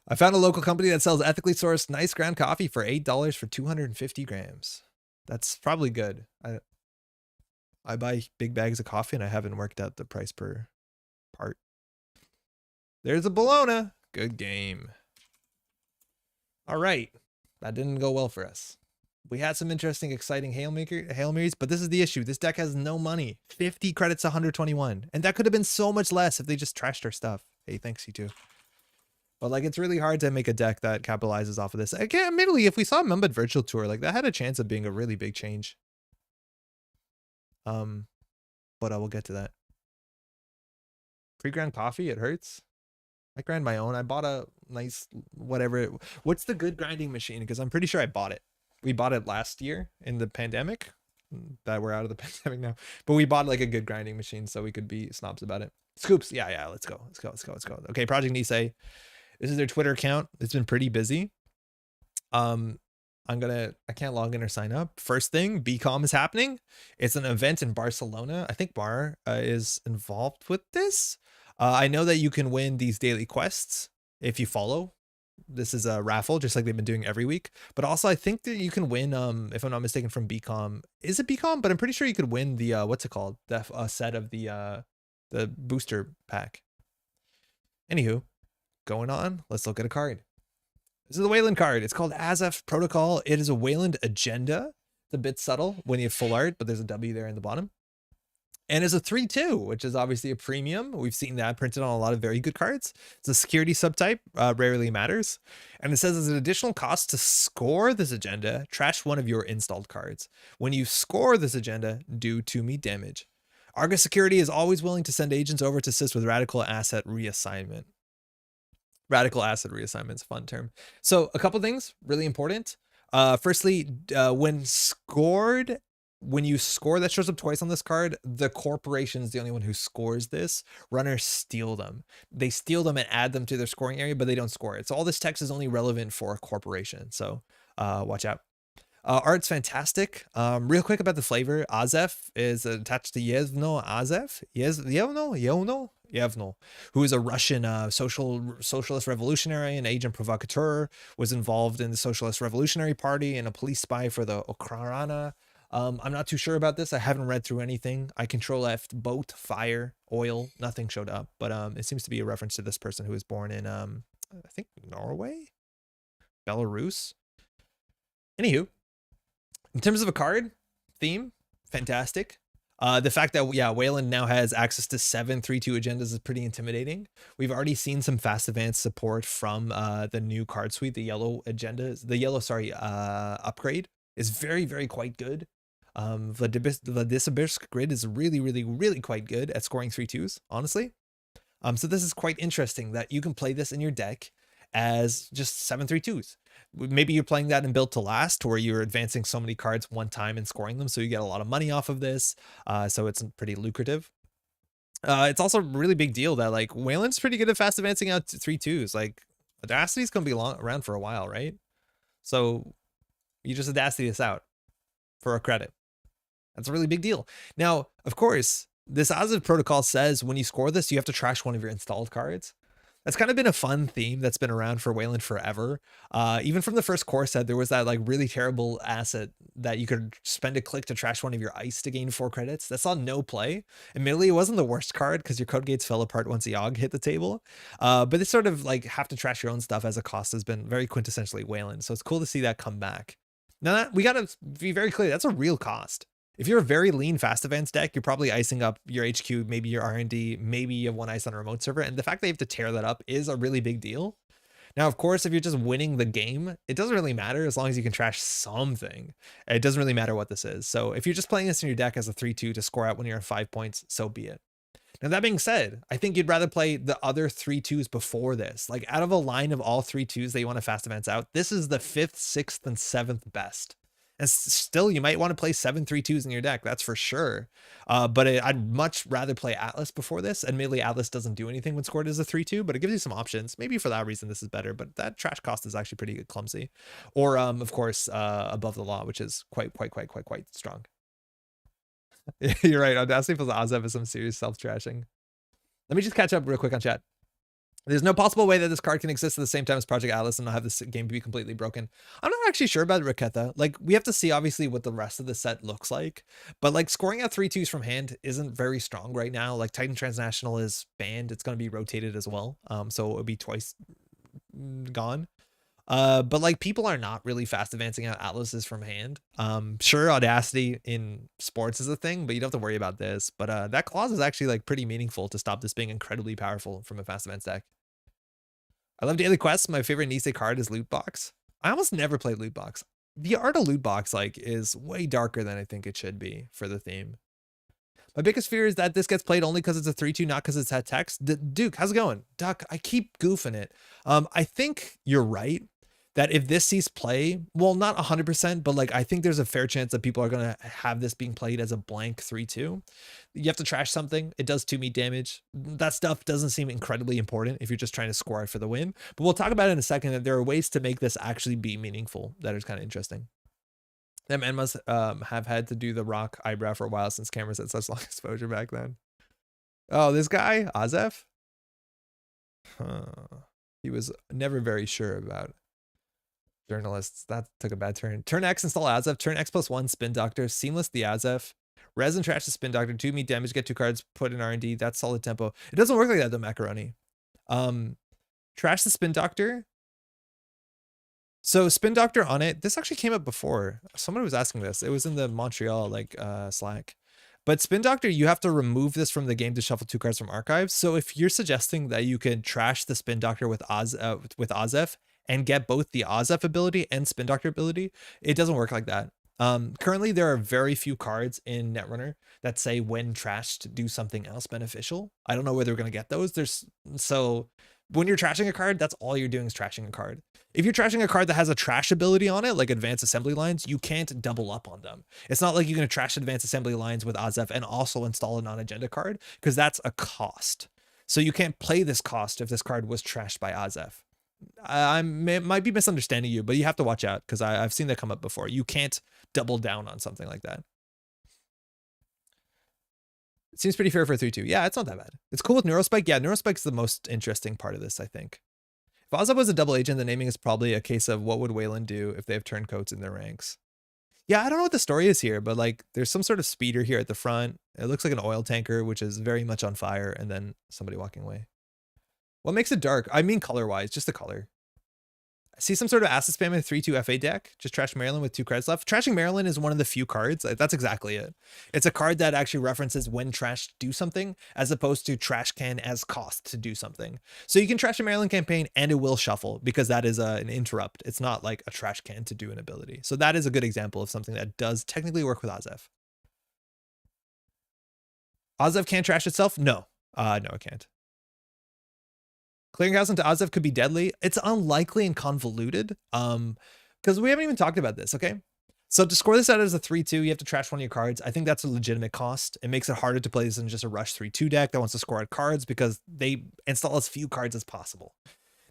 I found a local company that sells ethically sourced nice ground coffee for $8 for 250 grams. That's probably good. I buy big bags of coffee and I haven't worked out the price per part. There's a Bologna. Good game. All right. That didn't go well for us. We had some interesting, exciting Hail Marys, but this is the issue. This deck has no money. 50 credits, 121. And that could have been so much less if they just trashed our stuff. Hey, thanks, you too. But like, it's really hard to make a deck that capitalizes off of this. Again, admittedly, if we saw Membed Virtual Tour, like that had a chance of being a really big change. But I will get to that. Pre-grind coffee, it hurts. I grind my own. I bought a nice whatever. What's the good grinding machine? Because I'm pretty sure I bought it. We bought it last year in the pandemic. That we're out of the pandemic now. But we bought like a good grinding machine so we could be snobs about it. Scoops. Yeah. Let's go. Okay, Project Nisei. This is their Twitter account. It's been pretty busy. I can't log in or sign up. First thing, BCom is happening. It's an event in Barcelona. I think Bar is involved with this. I know that you can win these daily quests if you follow. This is a raffle, just like they've been doing every week. But also, I think that you can win, if I'm not mistaken, from BCom. Is it BCom? But I'm pretty sure you could win the, what's it called? The set of the booster pack. Anywho, going on, let's look at a card. This is the Weyland card. It's called Azef Protocol. It is a Weyland agenda. It's a bit subtle when you have full art, but there's a W there in the bottom. And it's a 3/2, which is obviously a premium. We've seen that printed on a lot of very good cards. It's a security subtype, rarely matters. And it says as an additional cost to score this agenda, trash one of your installed cards. When you score this agenda, do 2 me damage. Argus Security is always willing to send agents over to assist with radical asset reassignment. Radical asset reassignment is a fun term. So a couple things really important. Firstly, when you score, that shows up twice on this card. The corporation is the only one who scores this. Runners steal them. They steal them and add them to their scoring area, but they don't score it. So all this text is only relevant for a corporation. So watch out. Art's fantastic. Real quick about the flavor. Azef is attached to Yevno Azef. Yevno, who is a Russian socialist revolutionary and agent provocateur, was involved in the Socialist Revolutionary Party and a police spy for the Ukraina. I'm not too sure about this. I haven't read through anything. I control F boat, fire, oil. Nothing showed up, but it seems to be a reference to this person who was born in I think Norway, Belarus. Anywho, in terms of a card theme, fantastic. The fact that, yeah, Weyland now has access to 7 3/2 agendas is pretty intimidating. We've already seen some fast advance support from the new card suite. The yellow agenda, upgrade is very, very quite good. Vladisibirsk grid is really, really, really quite good at scoring 3/2s, honestly. So this is quite interesting that you can play this in your deck as just 7 3/2s. Maybe you're playing that in Built to Last, where you're advancing so many cards one time and scoring them, so you get a lot of money off of this. So it's pretty lucrative. It's also a really big deal that like Weyland's pretty good at fast advancing out to 3/2s. Like Audacity's gonna be around for a while, right? So you just Audacity this out for a credit. That's a really big deal. Now, of course, this Azef protocol says when you score this, you have to trash one of your installed cards. That's kind of been a fun theme that's been around for Weyland forever. Even from the first core set, there was that like really terrible asset that you could spend a click to trash one of your ice to gain 4 credits. That saw no play. Admittedly, it wasn't the worst card because your code gates fell apart once the Yogg hit the table. But this sort of like have to trash your own stuff as a cost has been very quintessentially Weyland. So it's cool to see that come back. Now we got to be very clear. That's a real cost. If you're a very lean fast advance deck, you're probably icing up your HQ, maybe your R&D, maybe you have 1 ice on a remote server. And the fact that you have to tear that up is a really big deal. Now, of course, if you're just winning the game, it doesn't really matter as long as you can trash something. It doesn't really matter what this is. So if you're just playing this in your deck as a 3/2 to score out when you're at 5 points, so be it. Now, that being said, I think you'd rather play the other 3/2s before this. Like out of a line of all 3/2s that you want to fast advance out, this is the 5th, 6th, and 7th best. And still, you might want to play 7 3/2s in your deck, that's for sure. But I'd much rather play Atlas before this. Admittedly, Atlas doesn't do anything when scored as a 3/2, but it gives you some options. Maybe for that reason, this is better, but that trash cost is actually pretty clumsy. Or, of course, Above the Law, which is quite strong. You're right. Audacity feels Azef is some serious self-trashing. Let me just catch up real quick on chat. There's no possible way that this card can exist at the same time as Project Atlas and not have this game be completely broken. I'm not actually sure about Raketha. Like, we have to see, obviously, what the rest of the set looks like. But, like, scoring out 3-2s from hand isn't very strong right now. Like, Titan Transnational is banned. It's going to be rotated as well. So it'll be twice gone. But like people are not really fast advancing out atlases from hand. Sure, Audacity in sports is a thing, but you don't have to worry about this. But that clause is actually like pretty meaningful to stop this being incredibly powerful from a fast advance deck. I love daily quests. My favorite Nisei card is Loot Box. I almost never played Loot Box. The art of Loot Box like is way darker than I think it should be for the theme. My biggest fear is that this gets played only because it's a 3-2, not because it's had text. Duke, how's it going? Duck, I keep goofing it. I think you're right that if this sees play, well, not 100%, but like I think there's a fair chance that people are going to have this being played as a blank 3-2. You have to trash something. It does 2 meat damage. That stuff doesn't seem incredibly important if you're just trying to score it for the win. But we'll talk about it in a second, that there are ways to make this actually be meaningful that is kind of interesting. Them men must have had to do the rock eyebrow for a while since cameras had such long exposure back then. Oh, this guy, Azef? He was never very sure about journalists. That took a bad turn. Turn X, install Azef. Turn X +1, Spin Doctor. Seamless the Azef. Resin trash the Spin Doctor. 2 meat damage, get 2 cards, put in R&D. That's solid tempo. It doesn't work like that though, Macaroni. Trash the Spin Doctor. So Spin Doctor on it, this actually came up before. Someone was asking this. It was in the Montreal like Slack. But Spin Doctor, you have to remove this from the game to shuffle 2 cards from archives. So if you're suggesting that you can trash the Spin Doctor with Azef and get both the Azef ability and Spin Doctor ability, it doesn't work like that. Currently, there are very few cards in Netrunner that say when trashed, do something else beneficial. I don't know whether we're going to get those. So when you're trashing a card, that's all you're doing is trashing a card. If you're trashing a card that has a trash ability on it, like advanced assembly lines, you can't double up on them. It's not like you're going to trash advanced assembly lines with Azef and also install a non-agenda card, because that's a cost. So you can't play this cost if this card was trashed by Azef. I might be misunderstanding you, but you have to watch out because I've seen that come up before. You can't double down on something like that. It seems pretty fair for a 3-2. Yeah, it's not that bad. It's cool with Neurospike. Yeah, Neurospike's the most interesting part of this, I think. If Azef was a double agent, the naming is probably a case of what would Weyland do if they have turncoats in their ranks. Yeah, I don't know what the story is here, but like there's some sort of speeder here at the front. It looks like an oil tanker, which is very much on fire, and then somebody walking away. What makes it dark? I mean color-wise, just the color. I see some sort of acid spam in a 3-2 FA deck. Just trash Maryland with 2 cards left. Trashing Maryland is one of the few cards. That's exactly it. It's a card that actually references when trash do something, as opposed to trash can as cost to do something. So you can trash a Maryland campaign and it will shuffle because that is an interrupt. It's not like a trash can to do an ability. So that is a good example of something that does technically work with Azef. Azef can't trash itself? No. No, it can't. Clearinghouse into Azef could be deadly. It's unlikely and convoluted because we haven't even talked about this, okay? So to score this out as a 3-2, you have to trash one of your cards. I think that's a legitimate cost. It makes it harder to play this than just a rush 3-2 deck that wants to score out cards because they install as few cards as possible.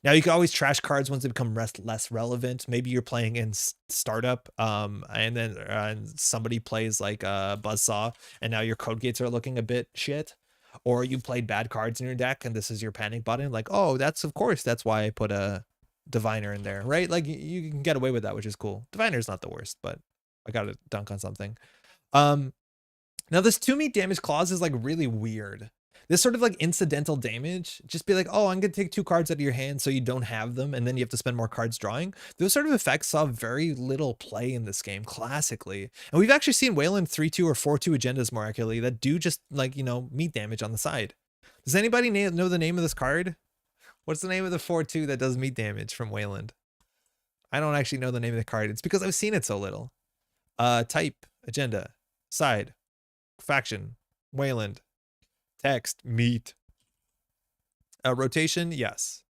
Now, you can always trash cards once they become less relevant. Maybe you're playing in startup and then somebody plays like a Buzzsaw and now your code gates are looking a bit shit. Or you played bad cards in your deck and this is your panic button. Like, oh, that's why I put a Diviner in there, right? Like you can get away with that, which is cool. Diviner's not the worst, but I got to dunk on something. Now this 2 meat damage clause is like really weird. This sort of like incidental damage, just be like, oh, I'm going to take 2 cards out of your hand so you don't have them. And then you have to spend more cards drawing. Those sort of effects saw very little play in this game classically. And we've actually seen Weyland 3-2 or 4-2 agendas more accurately that do just like, you know, meat damage on the side. Does anybody know the name of this card? What's the name of the 4-2 that does meat damage from Weyland? I don't actually know the name of the card. It's because I've seen it so little. Type, agenda, side, faction, Weyland. Text, meat. Rotation, yes.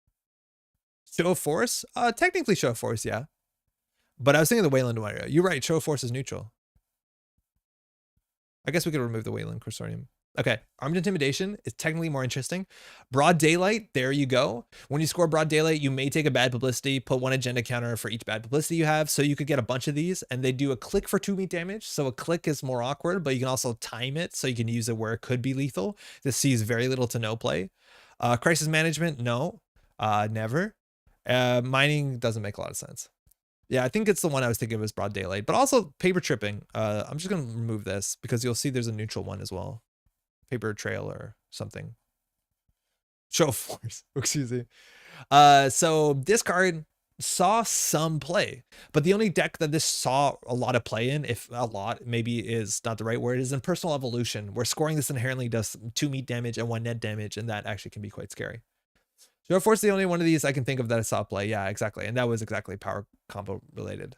Show of force? Technically show of force, yeah. But I was thinking the Weyland one. You're right, show of force is neutral. I guess we could remove the Weyland Cursorium. Okay, Armed Intimidation is technically more interesting. Broad Daylight, there you go. When you score Broad Daylight, you may take a bad publicity, put 1 agenda counter for each bad publicity you have, so you could get a bunch of these, and they do a click for 2 meat damage, so a click is more awkward, but you can also time it, so you can use it where it could be lethal. This sees very little to no play. Crisis Management, no, never. Mining doesn't make a lot of sense. Yeah, I think it's the one I was thinking of as Broad Daylight, but also Paper Tripping. I'm just going to remove this because you'll see there's a neutral one as well. Paper Trail or something. Show of Force, excuse me. So this card saw some play, but the only deck that this saw a lot of play in, if a lot maybe is not the right word, is in Personal Evolution, where scoring this inherently does 2 meat damage and 1 net damage, and that actually can be quite scary. Show of Force is the only one of these I can think of that I saw play. Yeah, exactly. And that was exactly power combo related.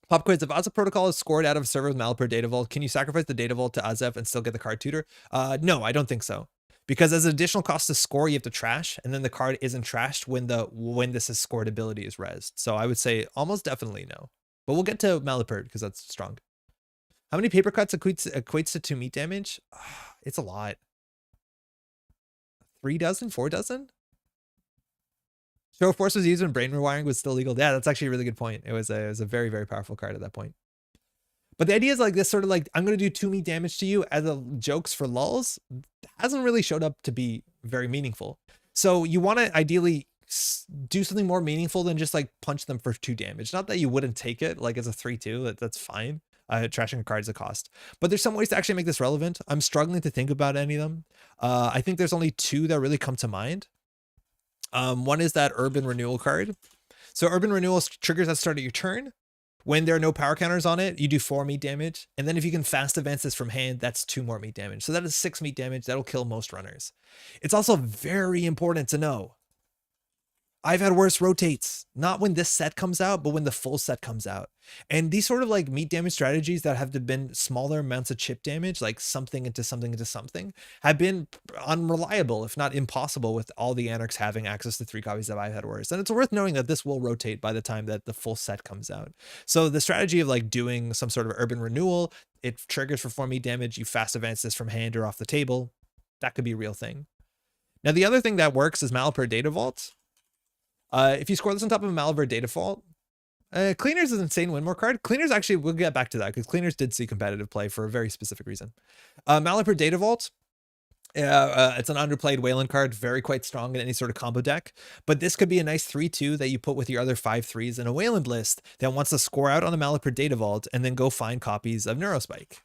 Pop quiz: if Azef Protocol is scored out of a server with Malapert Data Vault, can you sacrifice the Data Vault to Azef and still get the card tutor? No, I don't think so. Because as an additional cost to score, you have to trash, and then the card isn't trashed when this is scored ability is rezzed. So I would say almost definitely no. But we'll get to Malapert because that's strong. How many paper cuts equates to 2 meat damage? It's a lot. 3 dozen? 4 dozen? Show of Force was used when brain rewiring was still legal. Yeah, that's actually a really good point. It was a very, very powerful card at that point. But the idea is like this sort of like, I'm going to do 2 meat damage to you as a jokes for lulz hasn't really showed up to be very meaningful. So you want to ideally do something more meaningful than just like punch them for 2 damage. Not that you wouldn't take it like as a 3-2, that's fine. Trashing a card is a cost. But there's some ways to actually make this relevant. I'm struggling to think about any of them. I think there's only 2 that really come to mind. One is that Urban Renewal card. So Urban Renewal triggers at the start of your turn. When there are no power counters on it, you do 4 meat damage. And then if you can fast advance this from hand, that's 2 more meat damage. So that is 6 meat damage. That'll kill most runners. It's also very important to know, I've Had Worse rotates, not when this set comes out, but when the full set comes out. And these sort of like meat damage strategies that have been smaller amounts of chip damage, like something into something into something, have been unreliable, if not impossible, with all the Anarchs having access to 3 copies of I've Had Worse. And it's worth knowing that this will rotate by the time that the full set comes out. So the strategy of like doing some sort of Urban Renewal, it triggers for 4 meat damage, you fast advance this from hand or off the table, that could be a real thing. Now the other thing that works is Malapert Data Vault. If you score this on top of a Malapert Data Vault, Cleaners is an insane win more card. Cleaners actually, we'll get back to that because Cleaners did see competitive play for a very specific reason. Malapert Data Vault, it's an underplayed Weyland card, very quite strong in any sort of combo deck. But this could be a nice 3-2 that you put with your other 5-3s in a Weyland list that wants to score out on the Malapert Data Vault and then go find copies of Neurospike.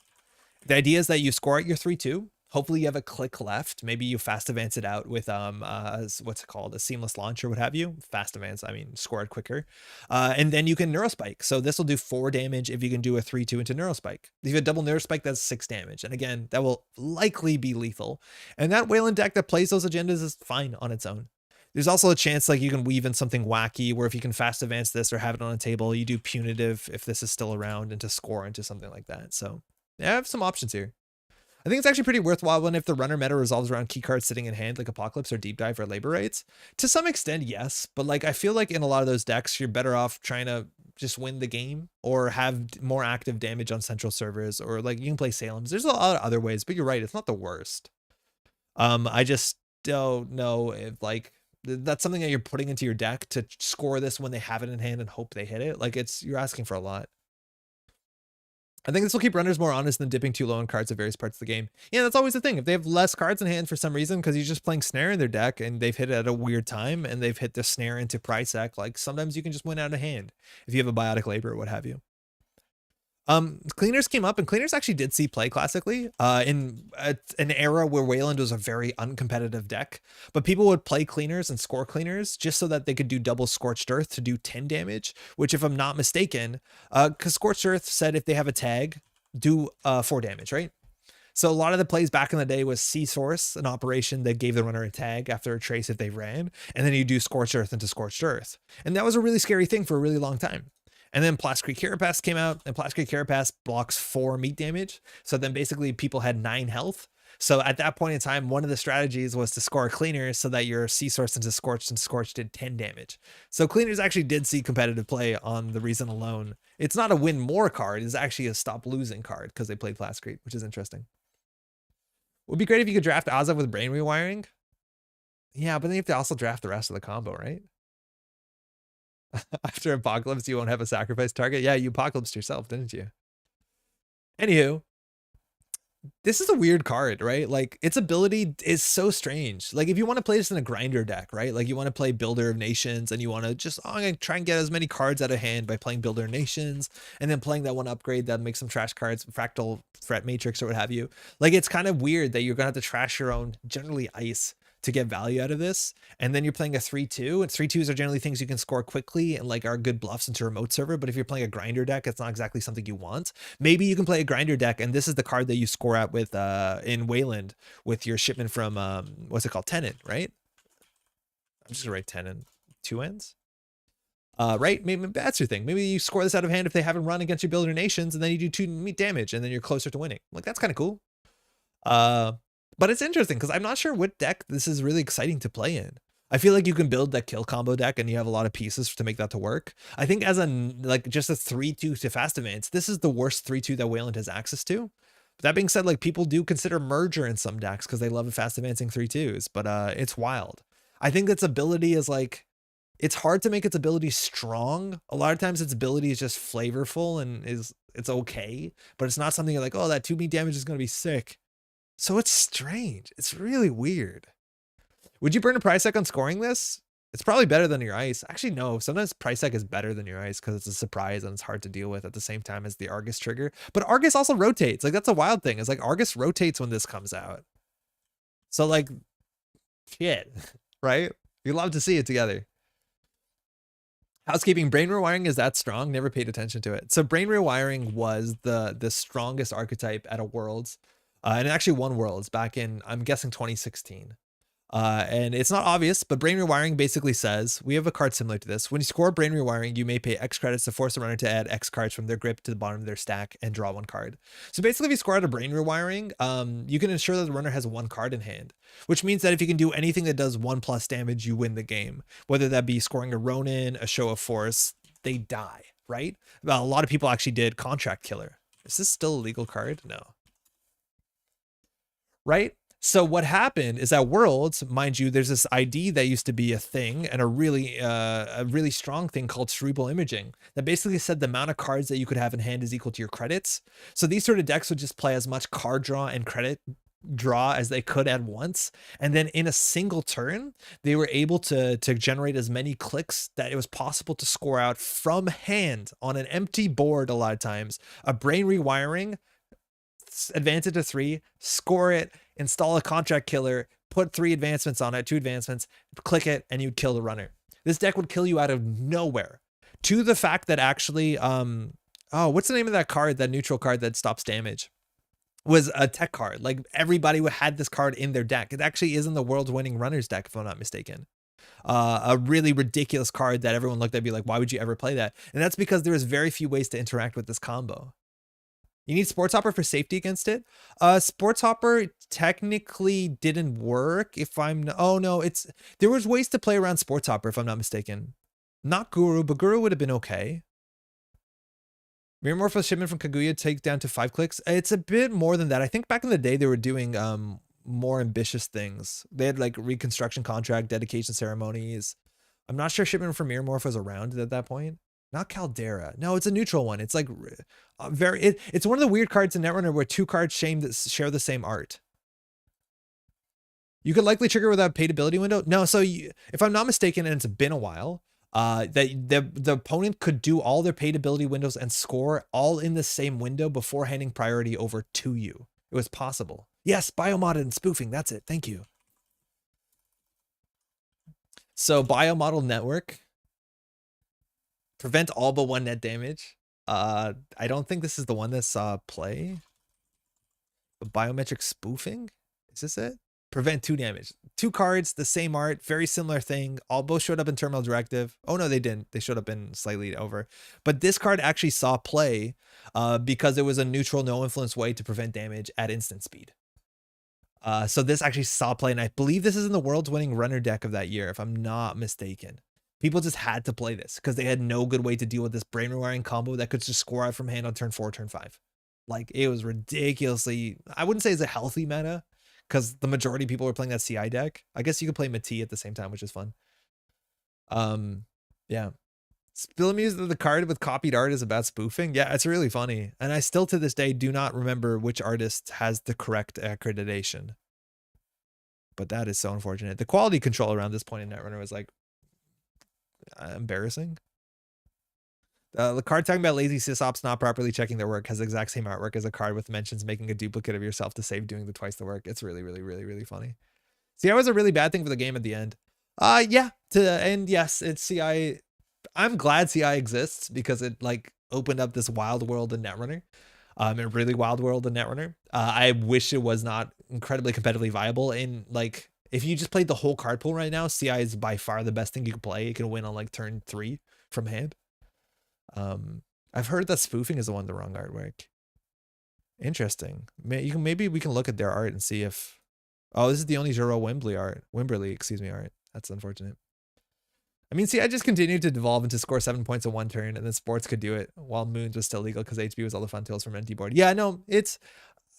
The idea is that you score out your 3-2. Hopefully you have a click left. Maybe you fast advance it out with what's it called, a seamless launch or what have you. Fast advance, I mean score it quicker. And then you can Neurospike. So this will do 4 damage if you can do a 3-2 into Neurospike. If you have double Neurospike, that's 6 damage. And again, that will likely be lethal. And that Weyland deck that plays those agendas is fine on its own. There's also a chance like you can weave in something wacky where if you can fast advance this or have it on a table, you do punitive if this is still around and to score into something like that. So yeah, I have some options here. I think it's actually pretty worthwhile when if the runner meta resolves around key cards sitting in hand like Apocalypse or Deep Dive or Labor Rights. To some extent, yes, but like I feel like in a lot of those decks, you're better off trying to just win the game or have more active damage on central servers, or like you can play Salem's. There's a lot of other ways, but you're right, it's not the worst. I just don't know if like that's something that you're putting into your deck to score this when they have it in hand and hope they hit it. Like you're asking for a lot. I think this will keep runners more honest than dipping too low on cards at various parts of the game. Yeah, that's always the thing. If they have less cards in hand for some reason, because you're just playing Snare in their deck and they've hit it at a weird time and they've hit the Snare into Prysac, like sometimes you can just win out of hand if you have a Biotic Labor or what have you. Cleaners came up, and Cleaners actually did see play classically in an era where Weyland was a very uncompetitive deck, but people would play Cleaners and score Cleaners just so that they could do double Scorched Earth to do 10 damage, which if I'm not mistaken, because Scorched Earth said if they have a tag, do 4 damage, right? So a lot of the plays back in the day was C-Source, an operation that gave the runner a tag after a trace if they ran, and then you do Scorched Earth into Scorched Earth. And that was a really scary thing for a really long time. And then Plastic Carapace came out, and Plastic Carapace blocks 4 meat damage. So then basically people had 9 health. So at that point in time, one of the strategies was to score Cleaners so that your C-Source into Scorched and Scorched did 10 damage. So Cleaners actually did see competitive play on the reason alone. It's not a win more card, it's actually a stop losing card because they played Plastic, which is interesting. Would be great if you could draft Azov with brain rewiring. Yeah, but then you have to also draft the rest of the combo, right? After Apocalypse, you won't have a sacrifice target. Yeah, you apocalypsed yourself, didn't you? Anywho, this is a weird card, right? Like, its ability is so strange. Like, if you want to play this in a grinder deck, right? Like, you want to play Builder of Nations and you want to just, oh, I'm going to try and get as many cards out of hand by playing Builder of Nations and then playing that one upgrade that makes some trash cards, Fractal Threat Matrix or what have you. Like, it's kind of weird that you're going to have to trash your own, generally ice, to get value out of this. And then you're playing a 3-2, and 3-2s are generally things you can score quickly and like are good bluffs into remote server. But if you're playing a grinder deck, it's not exactly something you want. Maybe you can play a grinder deck, and this is the card that you score out with in Weyland with your shipment from what's it called, Tenant, right? I'm just gonna write Tenant, 2 ends. Right? Maybe that's your thing. Maybe you score this out of hand if they haven't run against your Builder Nations, and then you do 2 meat damage, and then you're closer to winning. Like, that's kind of cool. But it's interesting because I'm not sure what deck this is really exciting to play in. I feel like you can build that kill combo deck and you have a lot of pieces to make that to work. I think as a, like, just a 3-2 to fast advance, this is the worst 3-2 that Weyland has access to. But that being said, like, people do consider Merger in some decks because they love fast advancing 3-2s, but it's wild. I think its ability is like, it's hard to make its ability strong. A lot of times its ability is just flavorful and it's okay, but it's not something you're like, oh, that 2 meat damage is going to be sick. So it's strange. It's really weird. Would you burn a price deck on scoring this? It's probably better than your ice. Actually, no. Sometimes price deck is better than your ice because it's a surprise and it's hard to deal with at the same time as the Argus trigger. But Argus also rotates. Like, that's a wild thing. It's like Argus rotates when this comes out. So, like, shit, right? You'd love to see it together. Housekeeping, brain rewiring is that strong? Never paid attention to it. So brain rewiring was the strongest archetype at a Worlds. And it actually won Worlds back in, I'm guessing, 2016. And it's not obvious, but brain rewiring basically says, we have a card similar to this. When you score brain rewiring, you may pay X credits to force a runner to add X cards from their grip to the bottom of their stack and draw 1 card. So basically, if you score out a brain rewiring, you can ensure that the runner has 1 card in hand, which means that if you can do anything that does 1+ damage, you win the game. Whether that be scoring a Ronin, a Show of Force, they die, right? Well, a lot of people actually did Contract Killer. Is this still a legal card? No. Right? So what happened is at Worlds, mind you, there's this ID that used to be a thing and a really strong thing called cerebral imaging that basically said the amount of cards that you could have in hand is equal to your credits. So these sort of decks would just play as much card draw and credit draw as they could at once. And then in a single turn, they were able to generate as many clicks that it was possible to score out from hand on an empty board a lot of times, a brain rewiring, advance it to 3, score it, install a Contract Killer, put 3 advancements on it, 2 advancements, click it, and you'd kill the runner. This deck would kill you out of nowhere. To the fact that actually, what's the name of that card, that neutral card that stops damage? Was a tech card. Like, everybody had this card in their deck. It actually is in the World's Winning Runners deck, if I'm not mistaken. A really ridiculous card that everyone looked at and be like, why would you ever play that? And that's because there is very few ways to interact with this combo. You need Sports Hopper for safety against it. Sports Hopper technically didn't work if I'm, oh no, there was ways to play around Sports Hopper if I'm not mistaken. Not Guru, but Guru would have been okay. Mirror Morpho shipment from Kaguya takes down to 5 clicks. It's a bit more than that. I think back in the day they were doing more ambitious things. They had like reconstruction contract, dedication ceremonies. I'm not sure shipment from Mirror Morpho was around at that point. Not Caldera. No, it's a neutral one. It's like it's one of the weird cards in Netrunner where 2 cards share the same art. You could likely trigger without paid ability window. No, so if I'm not mistaken, and it's been a while, that the opponent could do all their paid ability windows and score all in the same window before handing priority over to you. It was possible. Yes, biomodded and spoofing. That's it. Thank you. So biomodel network. Prevent all but 1 net damage. I don't think this is the one that saw play. But biometric spoofing? Is this it? Prevent 2 damage. 2 cards, the same art, very similar thing. All both showed up in Terminal Directive. Oh no, they didn't. They showed up in slightly over. But this card actually saw play because it was a neutral, no influence way to prevent damage at instant speed. So this actually saw play, and I believe this is in the World's Winning Runner deck of that year, if I'm not mistaken. People just had to play this because they had no good way to deal with this brain rewiring combo that could just score out from hand on turn 4, turn 5. Like, it was ridiculously, I wouldn't say it's a healthy meta because the majority of people were playing that CI deck. I guess you could play Mati at the same time, which is fun. Yeah. Spill Muse, the card with copied art is about spoofing. Yeah, it's really funny. And I still to this day do not remember which artist has the correct accreditation. But that is so unfortunate. The quality control around this point in Netrunner was like embarrassing. The card talking about lazy sysops not properly checking their work has the exact same artwork as a card with mentions making a duplicate of yourself to save doing the twice the work. It's really, really, really, really funny. CI was a really bad thing for the game at the end. Yeah, to the end, yes, it's CI. I'm glad CI exists because it like opened up this wild world in Netrunner. A really wild world in Netrunner. I wish it was not incredibly competitively viable. And like, if you just played the whole card pool right now, CI is by far the best thing you can play. It can win on like turn 3 from hand. I've heard that spoofing is the one with the wrong artwork. Interesting. Maybe we can look at their art and see if. Oh, this is the only Juro Wimberly, excuse me, art. That's unfortunate. I mean, see, I just continued to devolve into score 7 points in one turn, and then sports could do it while Moons was still legal because HB was all the fun tools from empty board. Yeah, no,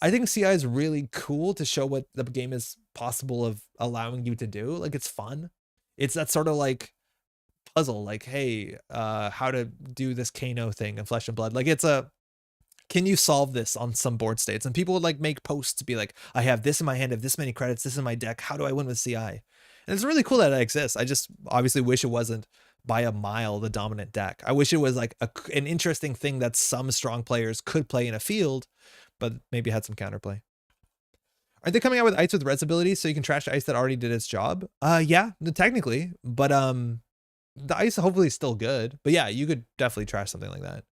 I think CI is really cool to show what the game is possible of allowing you to do. Like, it's fun. It's that sort of like puzzle, like, hey, how to do this Kano thing in Flesh and Blood. Like, can you solve this on some board states? And people would like make posts to be like, I have this in my hand, I have this many credits, this is my deck. How do I win with CI? And it's really cool that it exists. I just obviously wish it wasn't by a mile the dominant deck. I wish it was like an interesting thing that some strong players could play in a field, but maybe had some counterplay. Are they coming out with ice with res abilities so you can trash ice that already did its job? Yeah, technically, but the ice hopefully is still good. But yeah, you could definitely trash something like that.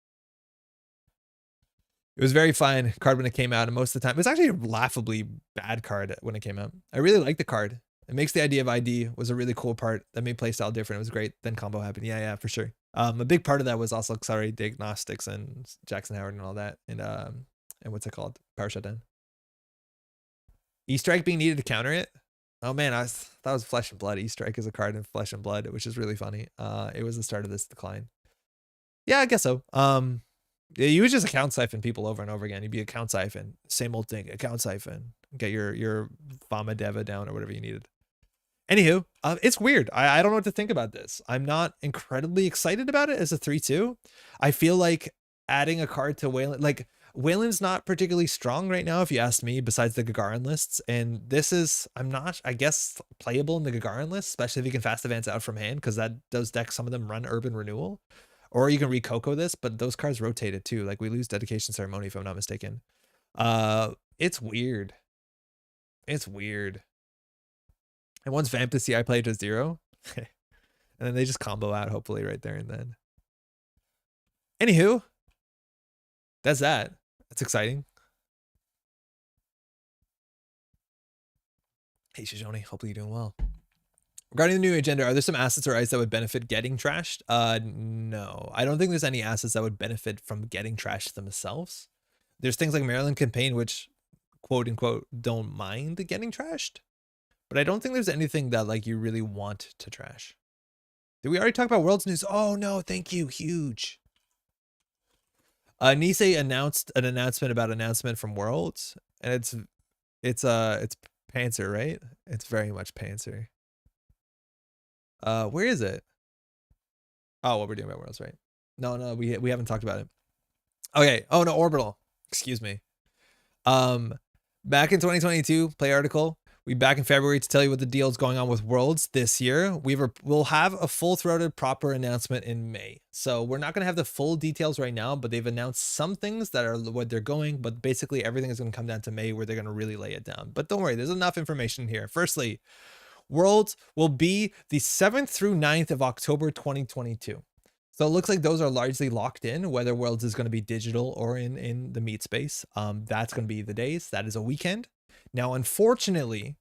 It was very fine card when it came out, and most of the time, it was actually a laughably bad card when it came out. I really liked the card. It makes the idea of ID was a really cool part that made playstyle different. It was great. Then combo happened. Yeah, for sure. A big part of that was also accelerated diagnostics and Jackson Howard and all that. And what's it called? Power shutdown. E-Strike being needed to counter it. Oh man, that was Flesh and Blood. E-Strike is a card in Flesh and Blood, which is really funny. It was the start of this decline. Yeah, I guess so. You would just account siphon people over and over again. You'd be account siphon, same old thing, account siphon. Get your Vama Deva down or whatever you needed. Anywho, it's weird. I don't know what to think about this. I'm not incredibly excited about it as a 3-2. I feel like adding a card to Weyland, like Weyland's not particularly strong right now, if you ask me, besides the Gagarin lists. And this is, I guess, playable in the Gagarin list, especially if you can fast advance out from hand, because those decks, some of them run Urban Renewal. Or you can re-Coco this, but those cards rotated too. Like we lose Dedication Ceremony, if I'm not mistaken. It's weird. It's weird. And once Vamp to CI play to 0. And then they just combo out, hopefully, right there and then. Anywho, that's that. That's exciting. Hey, Shijoni, hopefully you're doing well. Regarding the new agenda, are there some assets or ice that would benefit getting trashed? No, I don't think there's any assets that would benefit from getting trashed themselves. There's things like Maryland Campaign, which quote unquote don't mind getting trashed, but I don't think there's anything that like you really want to trash. Did we already talk about Worlds news? Oh no, thank you, huge. Nisei announced an announcement about announcement from Worlds, and it's Panzer, right? It's very much Panzer. Where is it? Oh, what we're doing about Worlds, right? No, we haven't talked about it. Okay. Oh no, Orbital. Excuse me. Back in 2022, play article. We back in February to tell you what the deal is going on with Worlds this year. We'll have a full-throated proper announcement in May. So we're not going to have the full details right now, but they've announced some things that are what they're going, but basically everything is going to come down to May where they're going to really lay it down. But don't worry, there's enough information here. Firstly, Worlds will be the 7th through 9th of October 2022. So it looks like those are largely locked in, whether Worlds is going to be digital or in the meat space. That's going to be the days. That is a weekend. Now, unfortunately,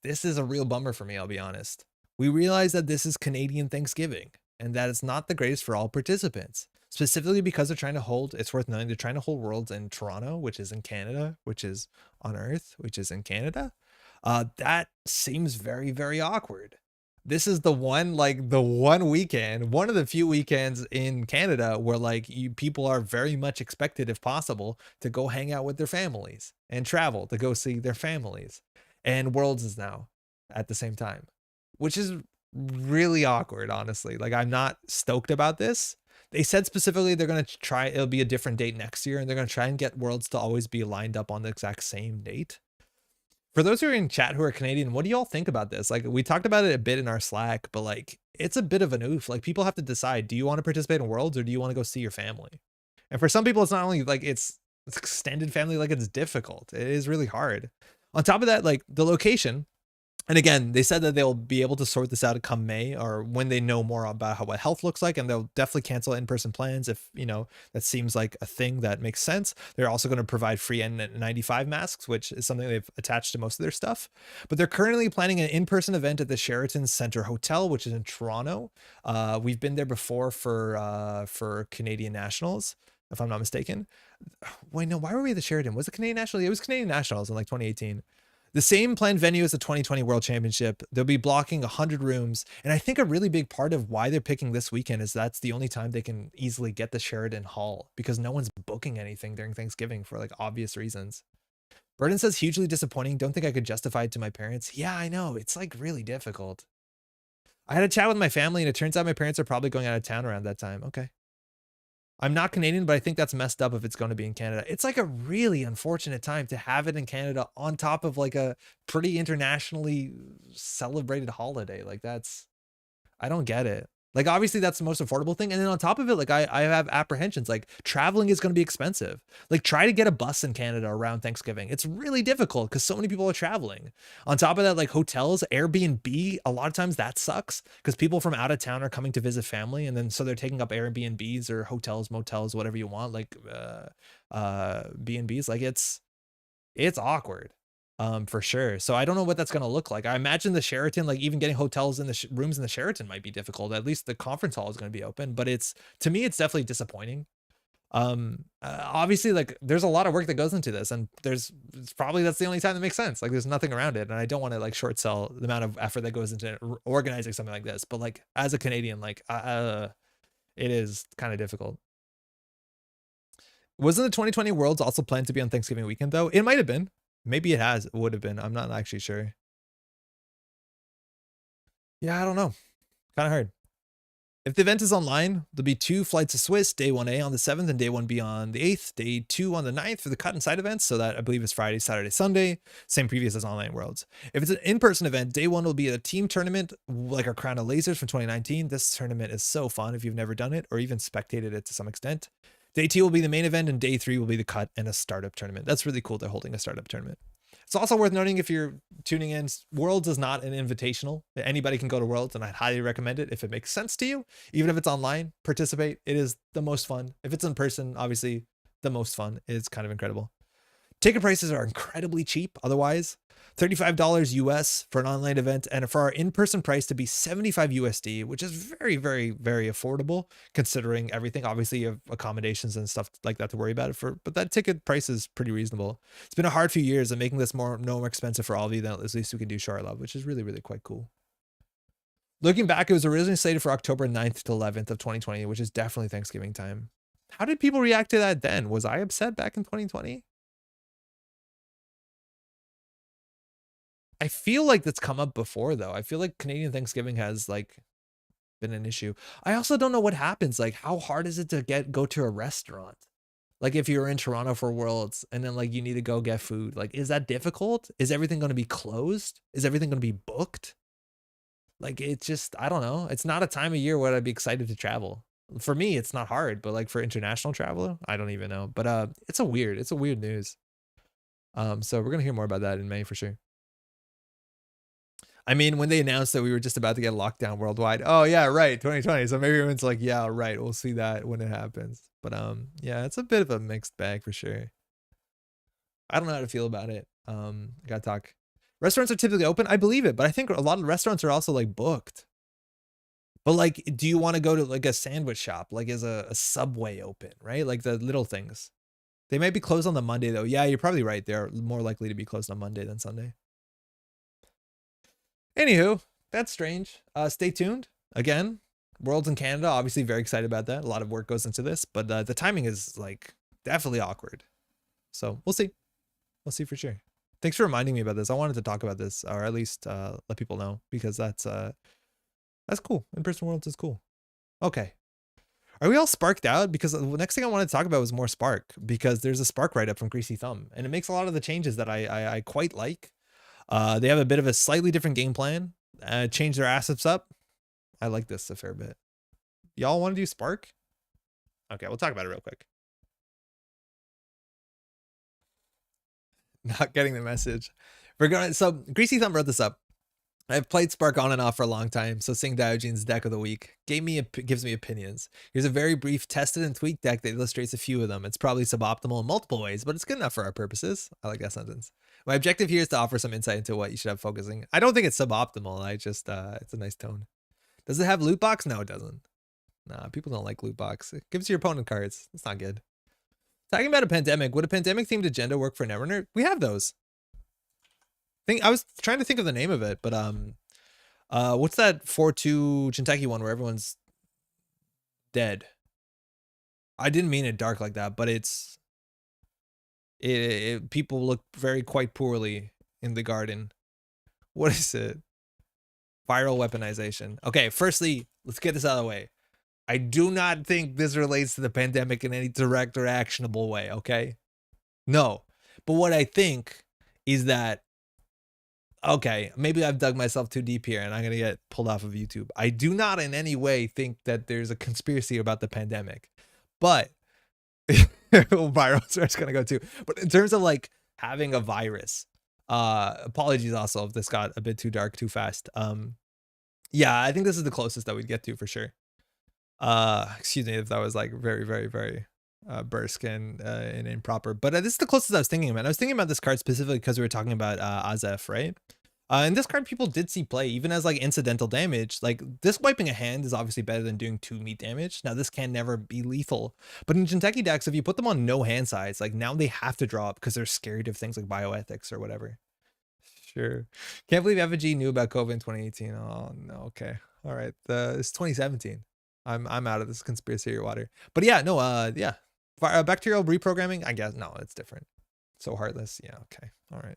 this is a real bummer for me, I'll be honest. We realize that this is Canadian Thanksgiving and that it's not the greatest for all participants, specifically because they're trying to hold, it's worth knowing, they're trying to hold Worlds in Toronto, which is in Canada, which is on Earth, which is in Canada. That seems very, very awkward. This is the one weekend, one of the few weekends in Canada where like people are very much expected, if possible, to go hang out with their families and travel to go see their families. and Worlds is now at the same time, which is really awkward, honestly. Like, I'm not stoked about this. They said specifically they're going to try, it'll be a different date next year, and they're going to try and get Worlds to always be lined up on the exact same date. For those who are in chat who are Canadian, what do y'all think about this? Like, we talked about it a bit in our Slack, but like, it's a bit of an oof. Like, people have to decide, do you want to participate in Worlds or do you want to go see your family? And for some people, it's not only like it's extended family, like it's difficult. It is really hard. On top of that, like the location, and again, they said that they'll be able to sort this out come May or when they know more about what health looks like, and they'll definitely cancel in-person plans if, you know, that seems like a thing that makes sense. They're also going to provide free N95 masks, which is something they've attached to most of their stuff. But they're currently planning an in-person event at the Sheraton Centre Hotel, which is in Toronto. We've been there before for Canadian Nationals, if I'm not mistaken. Wait, no, why were we at the Sheraton? Was it Canadian Nationals? It was Canadian Nationals in like 2018. The same planned venue as the 2020 World Championship. They'll be blocking 100 rooms. And I think a really big part of why they're picking this weekend is that's the only time they can easily get the Sheraton Hall, because no one's booking anything during Thanksgiving for like obvious reasons. Burden says hugely disappointing. Don't think I could justify it to my parents. Yeah, I know. It's like really difficult. I had a chat with my family and it turns out my parents are probably going out of town around that time. Okay. I'm not Canadian, but I think that's messed up if it's going to be in Canada. It's like a really unfortunate time to have it in Canada on top of like a pretty internationally celebrated holiday. Like that's, I don't get it. Like, obviously that's the most affordable thing. And then on top of it, like I have apprehensions, like traveling is going to be expensive. Like try to get a bus in Canada around Thanksgiving. It's really difficult because so many people are traveling. On top of that, like hotels, Airbnb, a lot of times that sucks because people from out of town are coming to visit family. And then so they're taking up Airbnbs or hotels, motels, whatever you want, like B&Bs. Like it's awkward. For sure. So I don't know what that's going to look like. I imagine the Sheraton, like even getting hotels in the rooms in the Sheraton might be difficult. At least the conference hall is going to be open, but to me, it's definitely disappointing. Obviously like there's a lot of work that goes into this and it's probably that's the only time that makes sense. Like there's nothing around it. And I don't want to like short sell the amount of effort that goes into organizing something like this, but like as a Canadian, like, it is kind of difficult. Wasn't the 2020 Worlds also planned to be on Thanksgiving weekend though? It might've been. Maybe it would have been. I'm not actually sure. Yeah, I don't know. Kind of hard. If the event is online, there'll be 2 flights to Swiss, day 1A on the 7th and day 1B on the 8th, day 2 on the 9th for the cut and side events. So that I believe is Friday, Saturday, Sunday, same previous as online Worlds. If it's an in-person event, day 1 will be a team tournament, like our Crown of Lasers from 2019. This tournament is so fun if you've never done it or even spectated it to some extent. Day 2 will be the main event and day 3 will be the cut and a startup tournament. That's really cool. They're holding a startup tournament. It's also worth noting if you're tuning in, Worlds is not an invitational. Anybody can go to Worlds and I'd highly recommend it if it makes sense to you. Even if it's online, participate. It is the most fun. If it's in person, obviously the most fun. It's kind of incredible. Ticket prices are incredibly cheap. Otherwise, $35 US for an online event, and for our in-person price to be 75 USD, which is very, very, very affordable considering everything. Obviously, you have accommodations and stuff like that to worry about but that ticket price is pretty reasonable. It's been a hard few years, and making this no more expensive for all of you than at least we can do show our love, which is really, really quite cool. Looking back, it was originally slated for October 9th to 11th of 2020, which is definitely Thanksgiving time. How did people react to that then? Was I upset back in 2020? I feel like that's come up before though. I feel like Canadian Thanksgiving has like been an issue. I also don't know what happens. Like how hard is it to go to a restaurant? Like if you're in Toronto for Worlds and then like you need to go get food, like is that difficult? Is everything going to be closed? Is everything going to be booked? Like it's just, I don't know. It's not a time of year where I'd be excited to travel. For me, it's not hard, but like for international travel, I don't even know. But it's a weird news. So we're going to hear more about that in May for sure. I mean, when they announced that we were just about to get lockdown worldwide, oh yeah, right, 2020. So maybe everyone's like, yeah, right, we'll see that when it happens. But yeah, it's a bit of a mixed bag for sure. I don't know how to feel about it. Gotta talk. Restaurants are typically open. I believe it, but I think a lot of restaurants are also like booked. But like, do you want to go to like a sandwich shop? Like, is a Subway open, right? Like the little things. They might be closed on the Monday though. Yeah, you're probably right. They're more likely to be closed on Monday than Sunday. Anywho, that's strange. Stay tuned. Again, Worlds in Canada, obviously very excited about that. A lot of work goes into this, but the timing is like definitely awkward. So we'll see. We'll see for sure. Thanks for reminding me about this. I wanted to talk about this, or at least let people know, because that's cool. In-person worlds is cool. Okay. Are we all sparked out? Because the next thing I wanted to talk about was more Spark, because there's a Spark write-up from Greasy Thumb, and it makes a lot of the changes that I quite like. They have a bit of a slightly different game plan, change their assets up. I like this a fair bit. Y'all want to do Spark? Okay, we'll talk about it real quick. Not getting the message. So Greasy Thumb wrote this up. I've played Spark on and off for a long time, so seeing Diogene's deck of the week gives me opinions. Here's a very brief tested and tweaked deck that illustrates a few of them. It's probably suboptimal in multiple ways, but it's good enough for our purposes. I like that sentence. My objective here is to offer some insight into what you should have focusing. I don't think it's suboptimal. I just, it's a nice tone. Does it have loot box? No, it doesn't. Nah, people don't like loot box. It gives your opponent cards. It's not good. Talking about a pandemic, would a pandemic themed agenda work for Netrunner? We have those. I was trying to think of the name of it, but what's that 4-2 Jinteki one where everyone's dead? I didn't mean it dark like that, but people look quite poorly in the garden. What is it? Viral weaponization. Okay, firstly, let's get this out of the way. I do not think this relates to the pandemic in any direct or actionable way, okay? No. But what I think is that, okay, maybe I've dug myself too deep here and I'm going to get pulled off of YouTube. I do not in any way think that there's a conspiracy about the pandemic. But, viral is going to go too. But in terms of like having a virus, apologies also if this got a bit too dark too fast. Yeah, I think this is the closest that we'd get to for sure. Excuse me if that was like very, very, very bursk and improper, but this is the closest I was thinking about. I was thinking about this card specifically because we were talking about Azef, right? And this card people did see play even as like incidental damage. Like this wiping a hand is obviously better than doing 2 meat damage. Now this can never be lethal, but in Jinteki decks, if you put them on no hand size, like now they have to draw up because they're scared of things like bioethics or whatever. Sure. Can't believe Effigy knew about COVID in 2018. Oh no. Okay. All right. It's 2017. I'm out of this conspiracy water. But yeah, no, yeah. Bacterial reprogramming, I guess. No, it's different. So heartless. Yeah, okay. All right.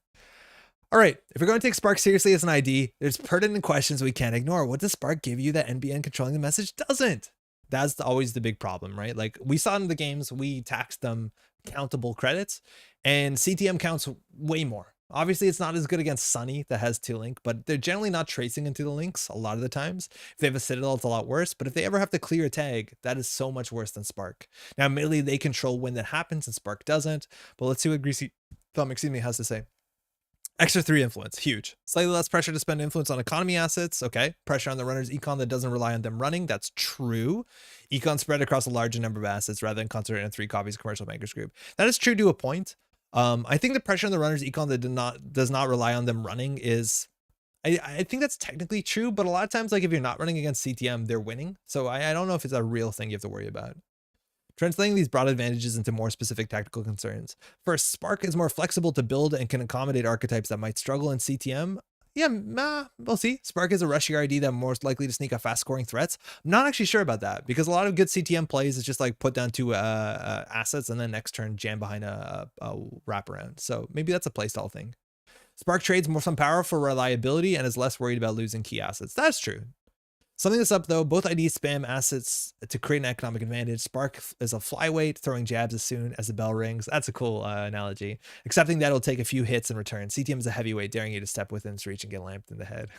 All right. If we're going to take Spark seriously as an ID, there's pertinent questions we can't ignore. What does Spark give you that NBN controlling the message doesn't? That's always the big problem, right? Like we saw in the games, we taxed them countable credits, and CTM counts way more. Obviously, it's not as good against Sunny that has 2 link, but they're generally not tracing into the links a lot of the times. If they have a Citadel, it's a lot worse, but if they ever have to clear a tag, that is so much worse than Spark. Now, admittedly, they control when that happens and Spark doesn't, but let's see what Greasy Thumb, has to say. Extra 3 influence, huge. Slightly less pressure to spend influence on economy assets, okay. Pressure on the runner's econ that doesn't rely on them running, that's true. Econ spread across a larger number of assets rather than concentrated in 3 copies of Commercial Bankers Group. That is true to a point. I think the pressure on the runner's econ that does not rely on them running is, I think that's technically true, but a lot of times, like if you're not running against CTM, they're winning. So I don't know if it's a real thing you have to worry about. Translating these broad advantages into more specific tactical concerns. First, Spark is more flexible to build and can accommodate archetypes that might struggle in CTM. Yeah, we'll see. Spark is a rushier ID that most likely to sneak up fast scoring threats. I'm not actually sure about that because a lot of good CTM plays is just like put down 2 assets and then next turn jam behind a wraparound. So maybe that's a playstyle thing. Spark trades more some power for reliability and is less worried about losing key assets. That's true. Summing this up though, both IDs spam assets to create an economic advantage. Spark is a flyweight, throwing jabs as soon as the bell rings. That's a cool analogy. Accepting that it'll take a few hits in return. CTM is a heavyweight, daring you to step within its reach and get lamped in the head.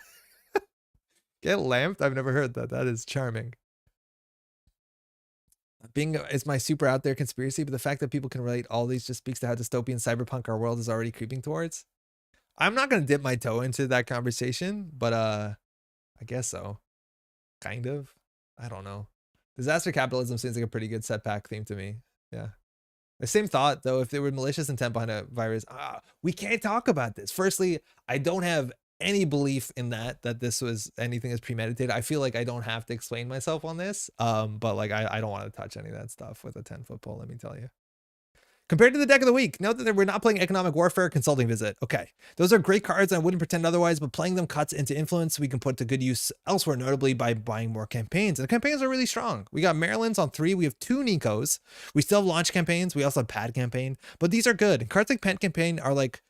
Get lamped? I've never heard that. That is charming. Being is my super out there conspiracy, but the fact that people can relate all these just speaks to how dystopian cyberpunk our world is already creeping towards. I'm not going to dip my toe into that conversation, but I guess so. Kind of. I don't know. Disaster capitalism seems like a pretty good setback theme to me. Yeah. The same thought, though, if there were malicious intent behind a virus, we can't talk about this. Firstly, I don't have any belief in that this was anything as premeditated. I feel like I don't have to explain myself on this. But like I don't want to touch any of that stuff with a 10-foot pole, let me tell you. Compared to the deck of the week, note that we're not playing Economic Warfare, Consulting Visit. Okay, those are great cards and I wouldn't pretend otherwise, but playing them cuts into influence we can put to good use elsewhere, notably by buying more campaigns. And the campaigns are really strong. We got Maryland's on 3, we have 2 Nikos, we still have launch campaigns, we also have pad campaign, but these are good. And cards like Pent campaign are like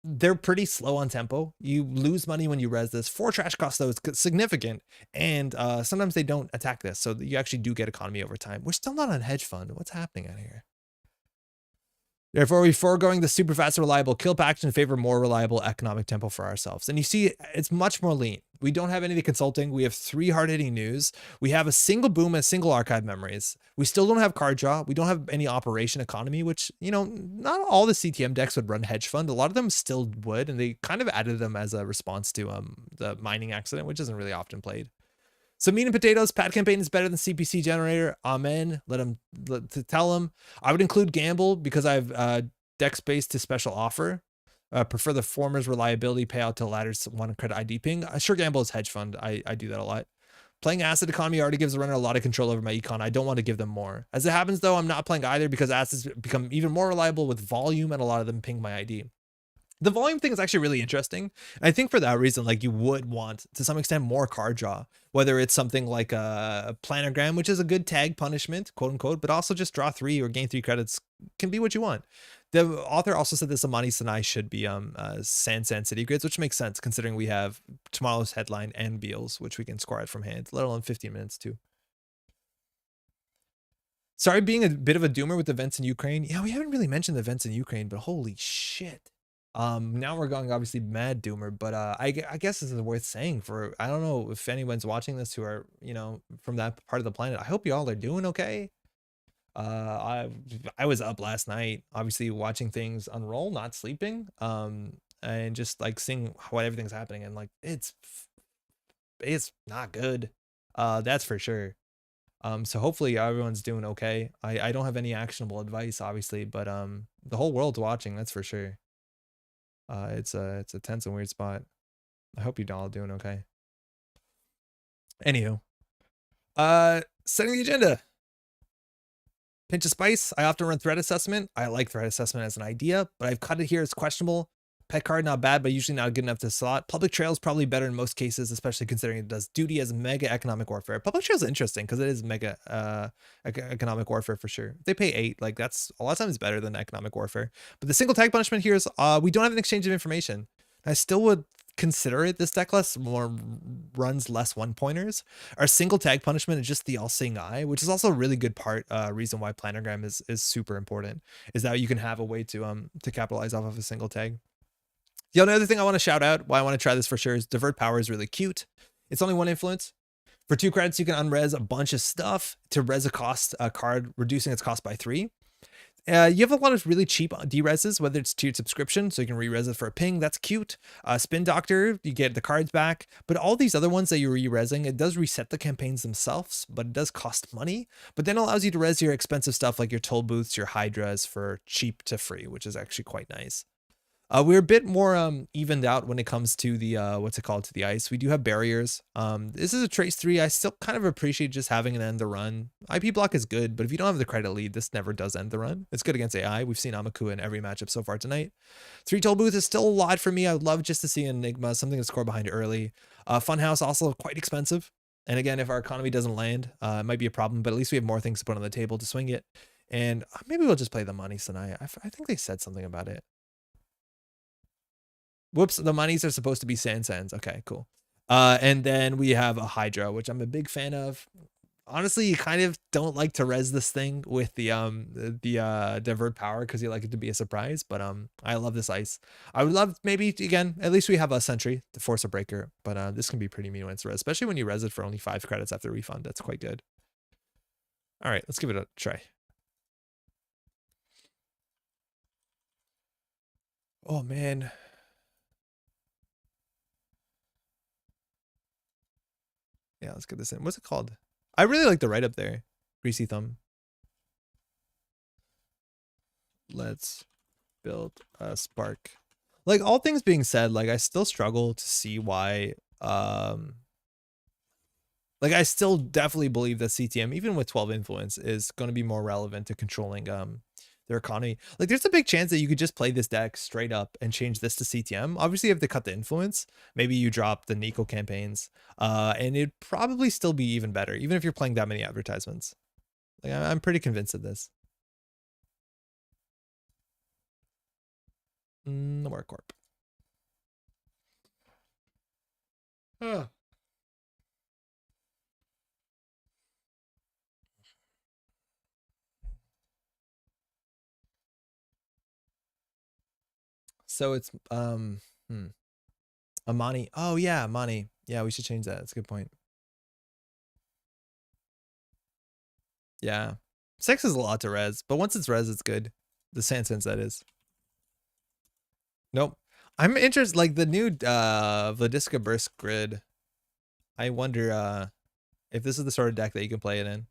they're pretty slow on tempo. You lose money when you res this. 4 trash cost though is significant, and sometimes they don't attack this, so you actually do get economy over time. We're still not on hedge fund. What's happening out here? Therefore, we're foregoing the super fast and reliable kill package in favor of more reliable economic tempo for ourselves. And you see, it's much more lean. We don't have any of the consulting. We have 3 hard-hitting news. We have a single boom and single archive memories. We still don't have card draw. We don't have any operation economy, which, you know, not all the CTM decks would run hedge fund. A lot of them still would, and they kind of added them as a response to the mining accident, which isn't really often played. So meat and potatoes, pad campaign is better than CPC generator. Amen. Tell them. I would include gamble because I have deck space to special offer. Prefer the former's reliability payout to the latter's 1 credit ID ping. Sure, gamble is hedge fund. I do that a lot. Playing asset economy already gives the runner a lot of control over my econ. I don't want to give them more. As it happens though, I'm not playing either because assets become even more reliable with volume and a lot of them ping my ID. The volume thing is actually really interesting. And I think for that reason, like you would want to some extent more card draw, whether it's something like a planogram, which is a good tag punishment, quote unquote, but also just draw 3 or gain 3 credits can be what you want. The author also said this Amani Sanai should be San City grids, which makes sense considering we have tomorrow's headline and Beals, which we can score out from hand, let alone 15 minutes too. Sorry being a bit of a doomer with events in Ukraine. Yeah, we haven't really mentioned the events in Ukraine, but holy shit. Now we're going obviously mad doomer, but I guess this is worth saying for, I don't know if anyone's watching this who are, you know, from that part of the planet. I hope y'all are doing okay. I was up last night, obviously watching things unroll, not sleeping, and just like seeing what everything's happening, and like it's not good, that's for sure. So hopefully everyone's doing okay. I don't have any actionable advice obviously, but the whole world's watching, that's for sure. It's a tense and weird spot. I hope you're all doing okay. Anywho, setting the agenda. Pinch of spice. I often run threat assessment. I like threat assessment as an idea, but I've cut it here as questionable. Pet card, not bad, but usually not good enough to slot. Public trail is probably better in most cases, especially considering it does duty as mega economic warfare. Public trail is interesting because it is mega economic warfare for sure. If they pay 8, like that's a lot of times better than economic warfare. But the single tag punishment here is we don't have an exchange of information. I still would consider it this deck list more runs less 1-pointers. Our single tag punishment is just the all-seeing eye, which is also a really good part reason why planogram is super important, is that you can have a way to capitalize off of a single tag. The only other thing I want to shout out, why I want to try this for sure, is Divert Power is really cute. It's only 1 influence. For 2 credits, you can unres a bunch of stuff to res a card, reducing its cost by 3. You have a lot of really cheap dereses, whether it's tiered subscription, so you can re-res it for a ping. That's cute. Spin Doctor, you get the cards back. But all these other ones that you're re-resing, it does reset the campaigns themselves, but it does cost money. But then it allows you to res your expensive stuff like your toll booths, your hydras for cheap to free, which is actually quite nice. We're a bit more evened out when it comes to the to the ice. We do have barriers. This is a trace 3. I still kind of appreciate just having an end the run. IP block is good, but if you don't have the credit lead, this never does end the run. It's good against AI. We've seen Amaku in every matchup so far tonight. 3 toll booth is still a lot for me. I would love just to see Enigma, something to score behind early. Funhouse also quite expensive. And again, if our economy doesn't land, it might be a problem, but at least we have more things to put on the table to swing it. And maybe we'll just play the money tonight. I think they said something about it. Whoops, the monies are supposed to be Sans. Okay, cool. And then we have a Hydra, which I'm a big fan of. Honestly, you kind of don't like to res this thing with the divert power because you like it to be a surprise, but I love this ice. I would love maybe again, at least we have a sentry to force a breaker, but this can be pretty mean when it's res, especially when you res it for only 5 credits after refund. That's quite good. All right, let's give it a try. Oh man. Yeah, let's get this in. What's it called? I really like the write up there. Greasy thumb. Let's build a spark. Like all things being said, like I still struggle to see why like I still definitely believe that CTM, even with 12 influence, is going to be more relevant to controlling their economy. Like there's a big chance that you could just play this deck straight up and change this to CTM. Obviously you have to cut the influence. Maybe you drop the Nico campaigns and it'd probably still be even better, even if you're playing that many advertisements. Like I'm pretty convinced of this. No more corp. Huh. So it's Amani. Oh yeah, Amani. Yeah, we should change that. That's a good point. Yeah. 6 is a lot to res, but once it's res, it's good. The sand sense, that is. Nope. I'm interested, like the new Vladiska Burst grid. I wonder if this is the sort of deck that you can play it in.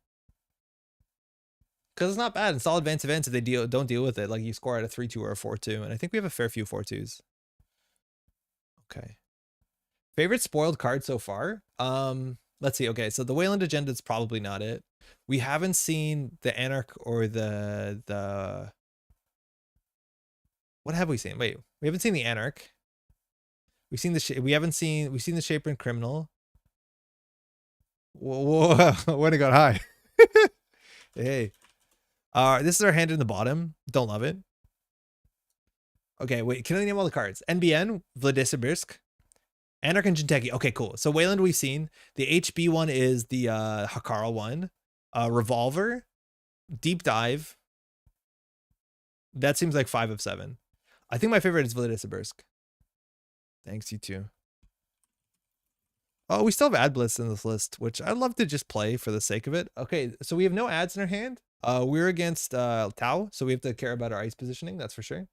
Because it's not bad. Install advanced events if they don't deal with it. Like you score at a 3-2 or a 4-2. And I think we have a fair few 4-2s. Okay. Favorite spoiled card so far? Let's see. Okay, so the Weyland agenda is probably not it. We haven't seen the Anarch or the what have we seen? Wait, we haven't seen the Anarch. We've seen the we've seen the Shaper and Criminal. Whoa, when it got high. Hey. This is our hand in the bottom. Don't love it. Okay, wait, can I name all the cards? NBN, Vladisibirsk, Anarch and Jinteki. Okay, cool. So Weyland we've seen. The HB one is the Hakara one. Revolver, Deep Dive. That seems like 5 of 7. I think my favorite is Vladisibirsk. Thanks, you too. Oh, we still have ad blitz in this list, which I'd love to just play for the sake of it. Okay, so we have no ads in our hand. We're against Tau, so we have to care about our ice positioning, that's for sure.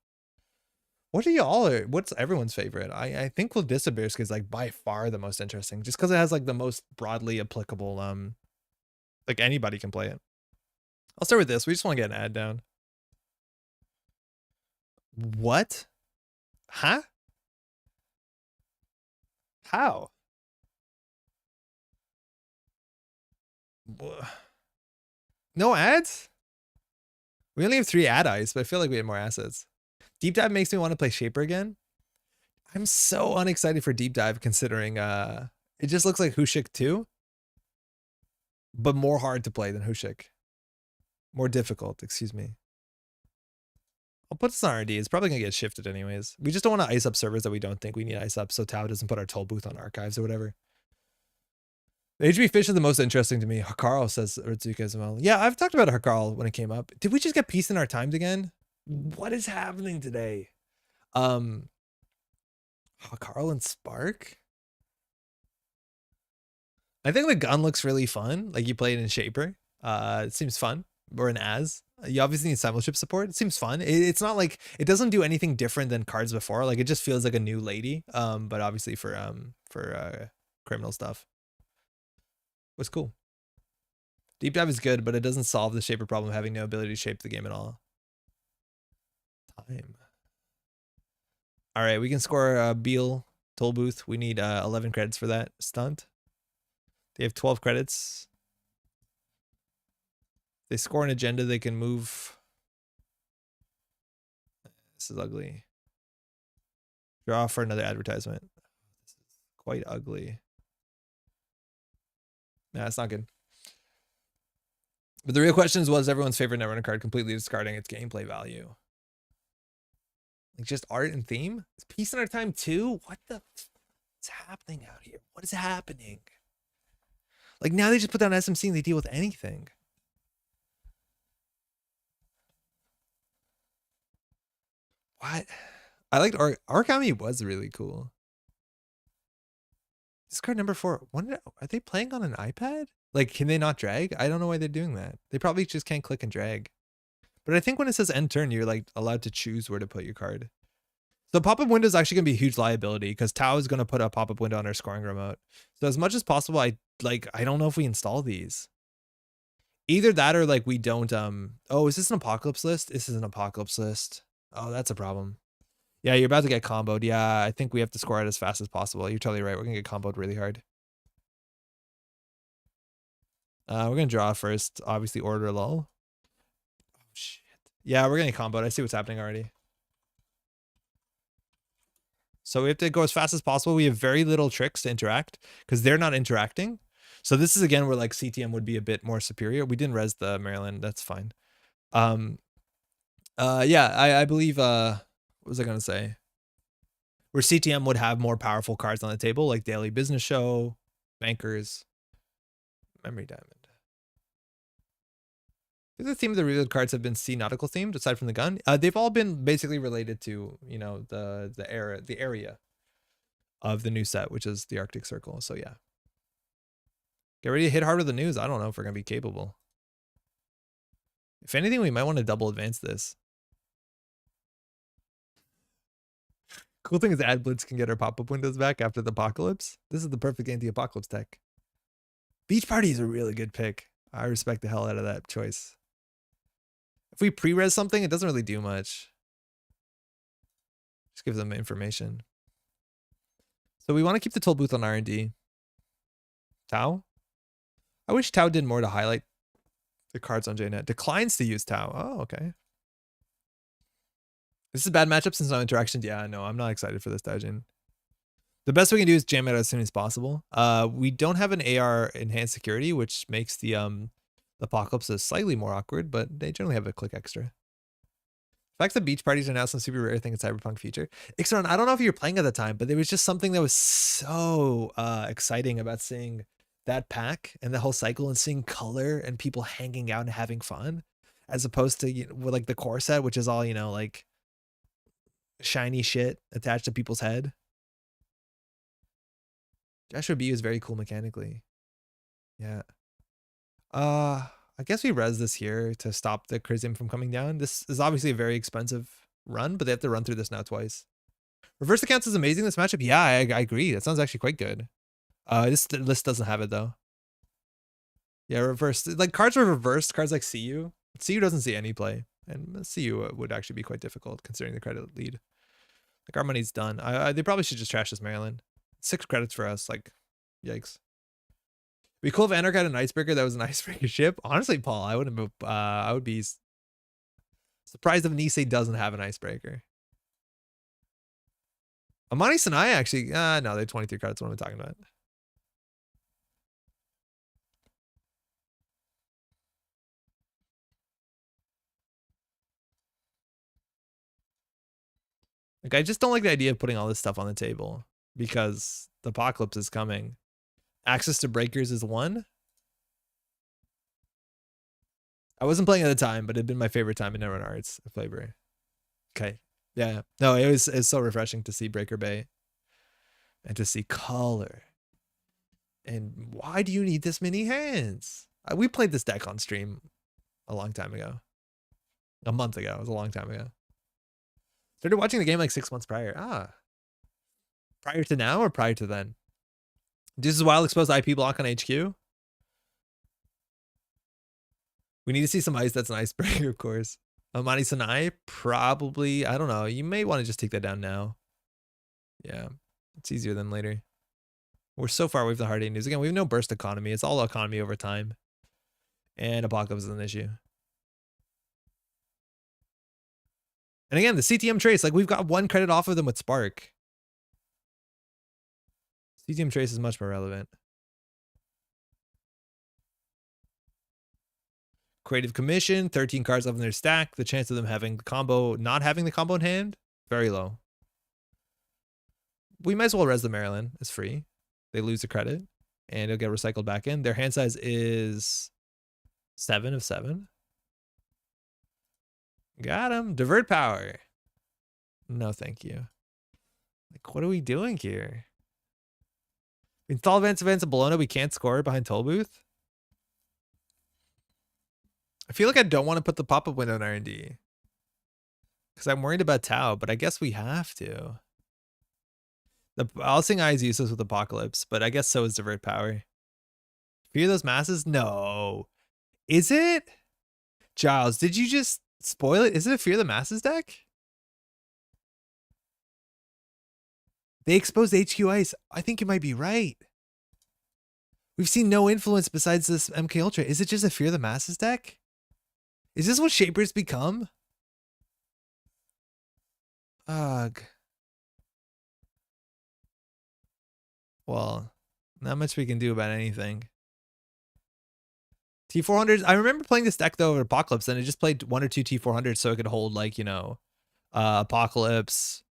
What are y'all? What's everyone's favorite? I think Vladisibirsk is like by far the most interesting, just because it has like the most broadly applicable. Like anybody can play it. I'll start with this. We just want to get an ad down. What? Huh? How? No ads? We only have 3 ad eyes, but I feel like we have more assets. Deep Dive makes me want to play Shaper again. I'm so unexcited for Deep Dive considering it just looks like Hushik 2, but more hard to play than Hushik. More difficult, excuse me. I'll put this on RD. It's probably going to get shifted anyways. We just don't want to ice up servers that we don't think we need ice up so Tau doesn't put our toll booth on archives or whatever. The HB fish is the most interesting to me. Hakarl says Ritsuka as well. Yeah, I've talked about Hakarl when it came up. Did we just get peace in our times again? What is happening today? Hakarl and Spark? I think the gun looks really fun. Like you play it in Shaper. It seems fun. Or in Az. You obviously need simulship support. It seems fun. It's not like it doesn't do anything different than cards before. Like it just feels like a new lady. But obviously for criminal stuff. Was cool. Deep Dive is good, but it doesn't solve the Shaper problem having no ability to shape the game at all. Time. All right, we can score Beal toll booth. We need 11 credits for that stunt. They have 12 credits. They score an agenda, they can move. This is ugly. Draw for another advertisement. This is quite ugly. Nah, it's not good. But the real question is, what is everyone's favorite Netrunner card, completely discarding its gameplay value? Like just art and theme? It's Peace in Our Time too? What's happening out here? What is happening? Like now they just put down SMC and they deal with anything. What? I liked Origami was really cool. This card number 4. Are they playing on an iPad? Like, can they not drag? I don't know why they're doing that. They probably just can't click and drag. But I think when it says end turn, you're like allowed to choose where to put your card. So pop-up window is actually going to be a huge liability because Tau is going to put a pop-up window on our scoring remote. So as much as possible, I don't know if we install these. Either that or like we don't, oh, is this an apocalypse list? This is an apocalypse list. Oh, that's a problem. Yeah, you're about to get comboed. Yeah, I think we have to score it as fast as possible. You're totally right. We're going to get comboed really hard. We're going to draw first. Obviously, order lull. Oh, shit. Yeah, we're going to get comboed. I see what's happening already. So we have to go as fast as possible. We have very little tricks to interact because they're not interacting. So this is, again, where like CTM would be a bit more superior. We didn't res the Maryland. That's fine. Yeah, I believe... what was I going to say? Where CTM would have more powerful cards on the table, like Daily Business Show, Bankers, Memory Diamond. The theme of the revealed cards have been sea nautical themed, aside from the gun. They've all been basically related to, you know, the area of the new set, which is the Arctic Circle. So yeah. Get ready to hit hard with the news. I don't know if we're gonna be capable. If anything, we might want to double advance this. Cool thing is Ad Blitz can get our pop-up windows back after the apocalypse. This is the perfect anti-apocalypse tech. Beach Party is a really good pick. I respect the hell out of that choice. If we pre-res something, it doesn't really do much. Just give them information. So we want to keep the toll booth on R&D. Tau? I wish Tau did more to highlight the cards on JNet. Declines to use Tau. Oh, okay. This is a bad matchup since no interactions. Yeah, no, I'm not excited for this Daijin. The best we can do is jam it as soon as possible. We don't have an AR enhanced security, which makes the apocalypse slightly more awkward, but they generally have a click extra. The fact that beach parties are now some super rare thing in Cyberpunk feature. Ixaron, I don't know if you were playing at the time, but there was just something that was so exciting about seeing that pack and the whole cycle and seeing color and people hanging out and having fun, as opposed to, you know, like the core set, which is all, you know, like shiny shit attached to people's head. Joshua B is very cool mechanically. Yeah. I guess we res this here to stop the Chrism from coming down. This is obviously a very expensive run, but they have to run through this now twice. Reverse accounts is amazing this matchup. Yeah, I agree. That sounds actually quite good. This list doesn't have it though. Yeah, reverse. Like cards were reversed. Cards like CU. CU doesn't see any play, and CU would actually be quite difficult considering the credit lead. Like our money's done. They probably should just trash this Maryland. 6 credits for us. Like, yikes. It'd be cool if Anarch had an icebreaker that was an icebreaker ship. Honestly, Paul, I would be surprised if Nisei doesn't have an icebreaker. Amani Sanai actually, no, they have 23 credits. What am I talking about? Like, I just don't like the idea of putting all this stuff on the table because the apocalypse is coming. Access to breakers is 1. I wasn't playing at the time, but it'd been my favorite time in Netrunner Arts flavor. Okay. Yeah. No, it's so refreshing to see Breaker Bay and to see color. And why do you need this many hands? We played this deck on stream a long time ago. A month ago. It was a long time ago. Started watching the game like 6 months prior. Prior to now or prior to then? This is Wild exposed IP block on HQ. We need to see some ice. That's an icebreaker, of course. Amani Sanai, probably. I don't know. You may want to just take that down now. Yeah, it's easier than later. We're so far away from the hard 8 news. Again, we have no burst economy. It's all economy over time. And Apocalypse is an issue. And again, the CTM trace, like we've got 1 credit off of them with Spark. CTM trace is much more relevant. Creative Commission, 13 cards up in their stack. The chance of them having the combo, not having the combo in hand, very low. We might as well res the Maryland. It's free. They lose the credit and it'll get recycled back in. Their hand size is 7 of 7. Got him. Divert power. No, thank you. Like, what are we doing here? Install events of Bologna. We can't score behind Toll Booth. I feel like I don't want to put the pop-up window in R&D because I'm worried about Tau, but I guess we have to. The Alsing Eye is useless with Apocalypse, but I guess so is Divert Power. Fear those masses? No. Is it? Giles, did you just spoil it? Is it a Fear the Masses deck? They exposed HQ Ice. I think you might be right. We've seen no influence besides this MK Ultra. Is it just a Fear the Masses deck? Is this what Shapers become? Ugh. Well, not much we can do about anything. T400s. I remember playing this deck though at Apocalypse, and it just played 1 or 2 T400s so it could hold like, you know, Apocalypse,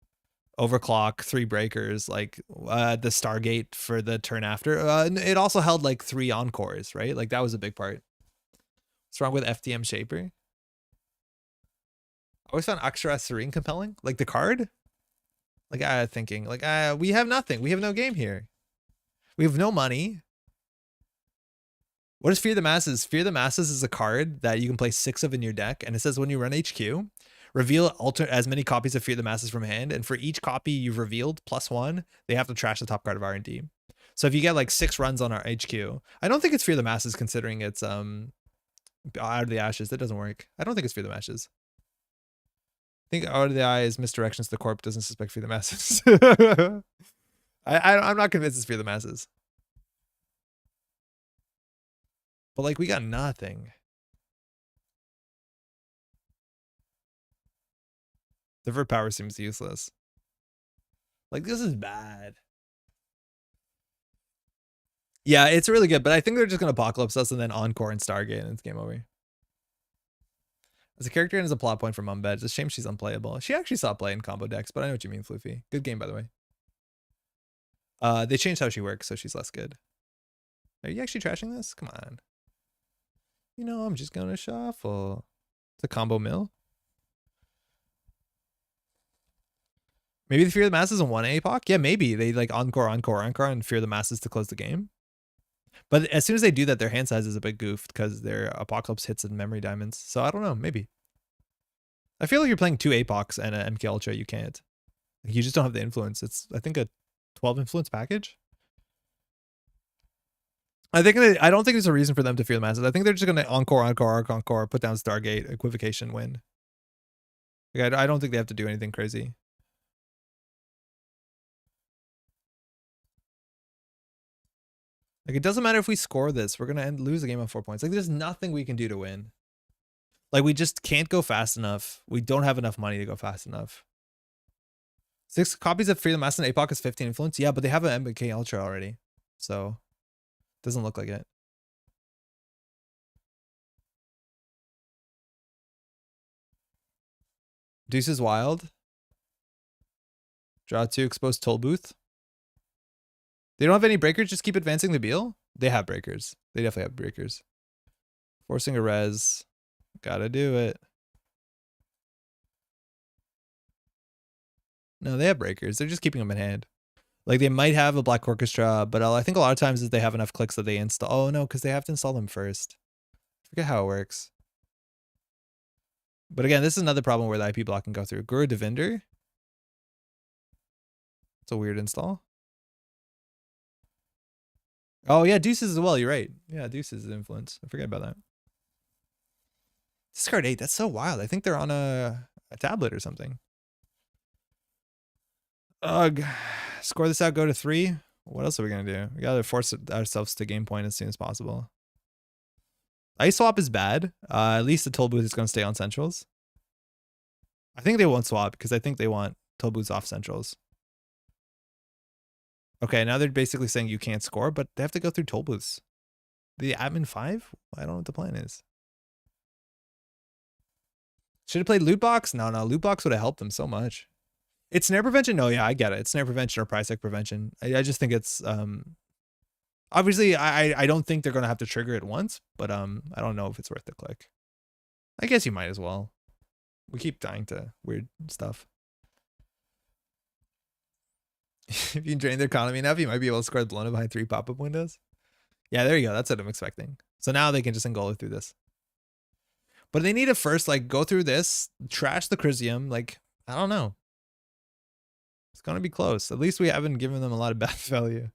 overclock, 3 breakers, like the Stargate for the turn after. It also held like 3 encores, right? Like that was a big part. What's wrong with FTM Shaper? I always found Akshara Serene compelling. Like the card? Like thinking, like we have nothing. We have no game here. We have no money. What is Fear the Masses? Fear the Masses is a card that you can play 6 of in your deck, and it says when you run HQ, reveal as many copies of Fear the Masses from hand, and for each copy you've revealed +1, they have to trash the top card of R&D. So if you get like 6 runs on our HQ, I don't think it's Fear the Masses considering it's Out of the Ashes. That doesn't work. I don't think it's Fear the Masses. I think Out of the Eye is misdirections. The corp doesn't suspect Fear the Masses. I'm not convinced it's Fear the Masses. But like we got nothing. Divert power seems useless. Like this is bad. Yeah, it's really good, but I think they're just gonna apocalypse us and then encore and Stargate and it's game over. As a character and as a plot point for Mumbed, it's a shame she's unplayable. She actually saw play in combo decks, but I know what you mean, Floofy. Good game, by the way. They changed how she works, so she's less good. Are you actually trashing this? Come on. You know, I'm just gonna shuffle. It's a combo mill. Maybe the Fear the Masses in 1 APOC? Yeah, maybe. They like encore and Fear the Masses to close the game. But as soon as they do that, their hand size is a bit goofed because their Apocalypse hits and Memory Diamonds. So I don't know, maybe. I feel like you're playing 2 APOCs and an MK Ultra. You can't. You just don't have the influence. It's, I think, a 12 influence package. I don't think there's a reason for them to Fear the Masses. I think they're just going to encore, put down Stargate, Equivocation, win. Like, I don't think they have to do anything crazy. Like, it doesn't matter if we score this. We're going to lose the game on 4 points. Like, there's nothing we can do to win. Like, we just can't go fast enough. We don't have enough money to go fast enough. 6 copies of Fear the Masses and APOC is 15 influence. Yeah, but they have an MK Ultra already. So, doesn't look like it. Deuce is wild. Draw 2, expose Toll Booth. They don't have any breakers, just keep advancing the Beal? They have breakers. They definitely have breakers. Forcing a res. Gotta do it. No, they have breakers. They're just keeping them in hand. Like, they might have a Black Orchestra, but I think a lot of times is they have enough clicks that they install. Oh, no, because they have to install them first. I forget how it works. But again, this is another problem where the IP block can go through. Guru Devinder. It's a weird install. Oh, yeah, Deuces as well. You're right. Yeah, Deuces is influence. I forget about that. Discard 8. That's so wild. I think they're on a tablet or something. Ugh. Score this out, go to 3. What else are we going to do? We got to force ourselves to game point as soon as possible. Ice swap is bad. At least the Toll Booth is going to stay on centrals. I think they won't swap because I think they want Toll Booths off centrals. Okay, now they're basically saying you can't score, but they have to go through Toll Booths. The admin 5? I don't know what the plan is. Should have played Loot Box? No, Loot Box would have helped them so much. It's snare prevention? No, yeah, I get it. It's snare prevention or price tag prevention. I just think it's obviously I don't think they're gonna have to trigger it once, but I don't know if it's worth the click. I guess you might as well. We keep dying to weird stuff. If you drain their economy enough, you might be able to score the blown behind 3 pop-up windows. Yeah, there you go. That's what I'm expecting. So now they can just Angola through this. But they need to first like go through this, trash the Chrysium. Like, I don't know. It's gonna be close. At least we haven't given them a lot of bad value.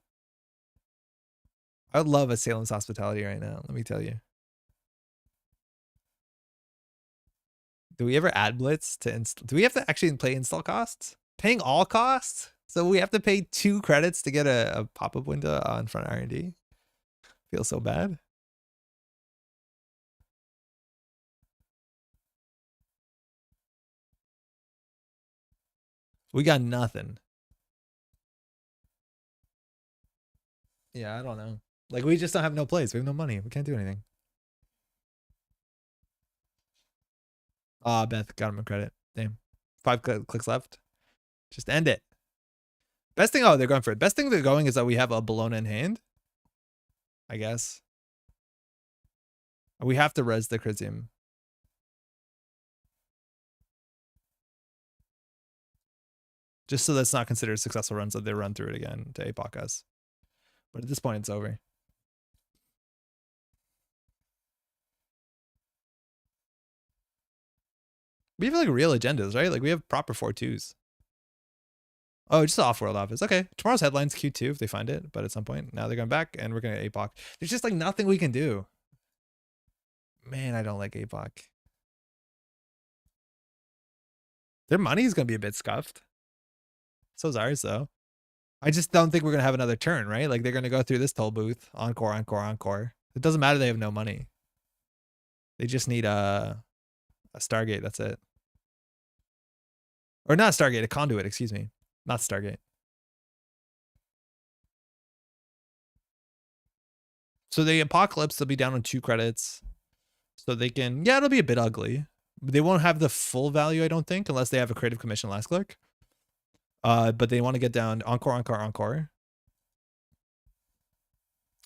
I would love a Salem's Hospitality right now, let me tell you. Do we ever add Blitz to install? Do we have to actually play install costs? Paying all costs? So we have to pay 2 credits to get a pop-up window on front R&D? Feels so bad. We got nothing. Yeah, I don't know. Like, we just don't have no plays. We have no money. We can't do anything. Ah, Beth got him a credit. Damn. 5 clicks left. Just end it. Best thing, oh, they're going for it. Best thing they're going is that we have a Bologna in hand, I guess. We have to res the Critium. Just so that's not considered successful runs that they run through it again to APOC us. But at this point, it's over. We have like real agendas, right? Like we have proper 4-2s. Oh, just the off-world office. Okay. Tomorrow's headline's Q2 if they find it, but at some point now they're going back and we're going to APOC. There's just like nothing we can do. Man, I don't like APOC. Their money is going to be a bit scuffed. So's ours though. I just don't think we're going to have another turn, right? Like they're going to go through this toll booth. Encore, encore, encore. It doesn't matter they have no money. They just need a Stargate. That's it. Or not Stargate, a conduit, excuse me. Not Stargate. So the Apocalypse, they'll be down on 2 credits. So they can, yeah, it'll be a bit ugly. But they won't have the full value, I don't think, unless they have a creative commission last click. But they want to get down encore, encore, encore.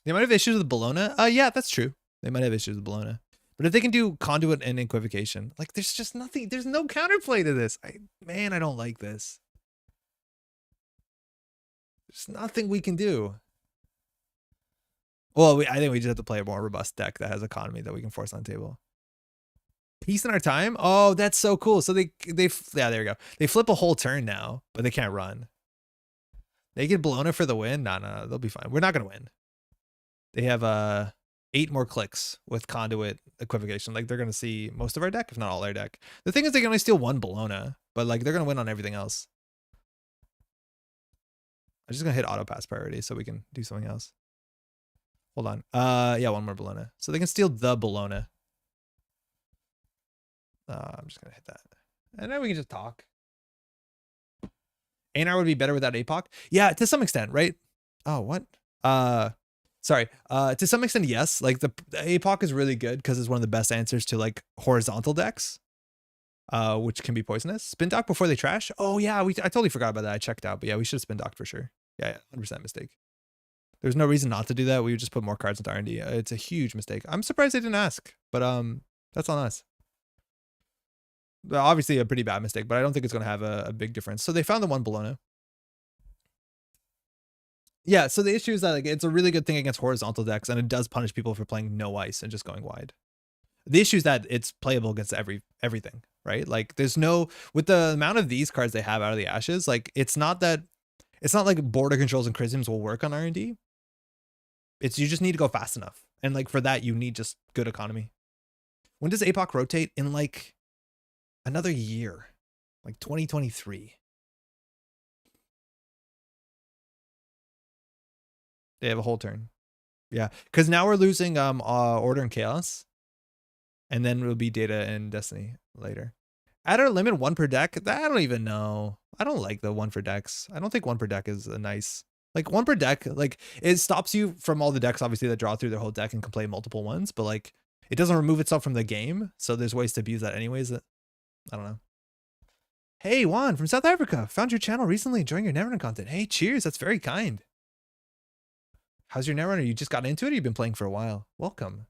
They might have issues with Bologna. Yeah, that's true. They might have issues with Bologna. But if they can do conduit and equivocation, like there's just nothing, there's no counterplay to this. Man, I don't like this. There's nothing we can do. Well, I think we just have to play a more robust deck that has economy that we can force on the table. Peace in our time? Oh, that's so cool. So they yeah, there we go. They flip a whole turn now, but they can't run. They get Bologna for the win? No, they'll be fine. We're not going to win. They have 8 more clicks with conduit equivocation. Like they're going to see most of our deck, if not all our deck. The thing is they can only steal 1 Bologna, but like they're going to win on everything else. I'm just going to hit auto pass priority so we can do something else. Hold on. Yeah, 1 more Bologna. So they can steal the Bologna. I'm just going to hit that. And then we can just talk. Anar would be better without APOC? Yeah, to some extent, right? Oh, what? Sorry. To some extent, yes. Like the APOC is really good because it's one of the best answers to like horizontal decks, which can be poisonous. Spin dock before they trash? Oh, yeah. I totally forgot about that. I checked out, but yeah, we should have spin docked for sure. Yeah, 100% mistake. There's no reason not to do that. We would just put more cards into R&D. It's a huge mistake. I'm surprised they didn't ask, but that's on us. Obviously a pretty bad mistake, but I don't think it's going to have a big difference. So they found the 1 Bologna. Yeah, so the issue is that like it's a really good thing against horizontal decks, and it does punish people for playing no ice and just going wide. The issue is that it's playable against everything, right? Like there's no, with the amount of these cards they have out of the ashes, like it's not like border controls and Chrisms will work on R&D. It's you just need to go fast enough. And like for that, you need just good economy. When does APOC rotate? In like another year, like 2023. They have a whole turn. Yeah, because now we're losing Order and Chaos. And then it'll be Data and Destiny later. At our limit, 1 per deck? I don't even know. I don't like the 1 for decks. I don't think 1 per deck is a nice... Like 1 per deck, like it stops you from all the decks obviously that draw through their whole deck and can play multiple ones, but like it doesn't remove itself from the game. So there's ways to abuse that anyways. I don't know. Hey, Juan from South Africa. Found your channel recently, enjoying your Netrunner content. Hey, cheers. That's very kind. How's your Netrunner? You just got into it or you've been playing for a while? Welcome.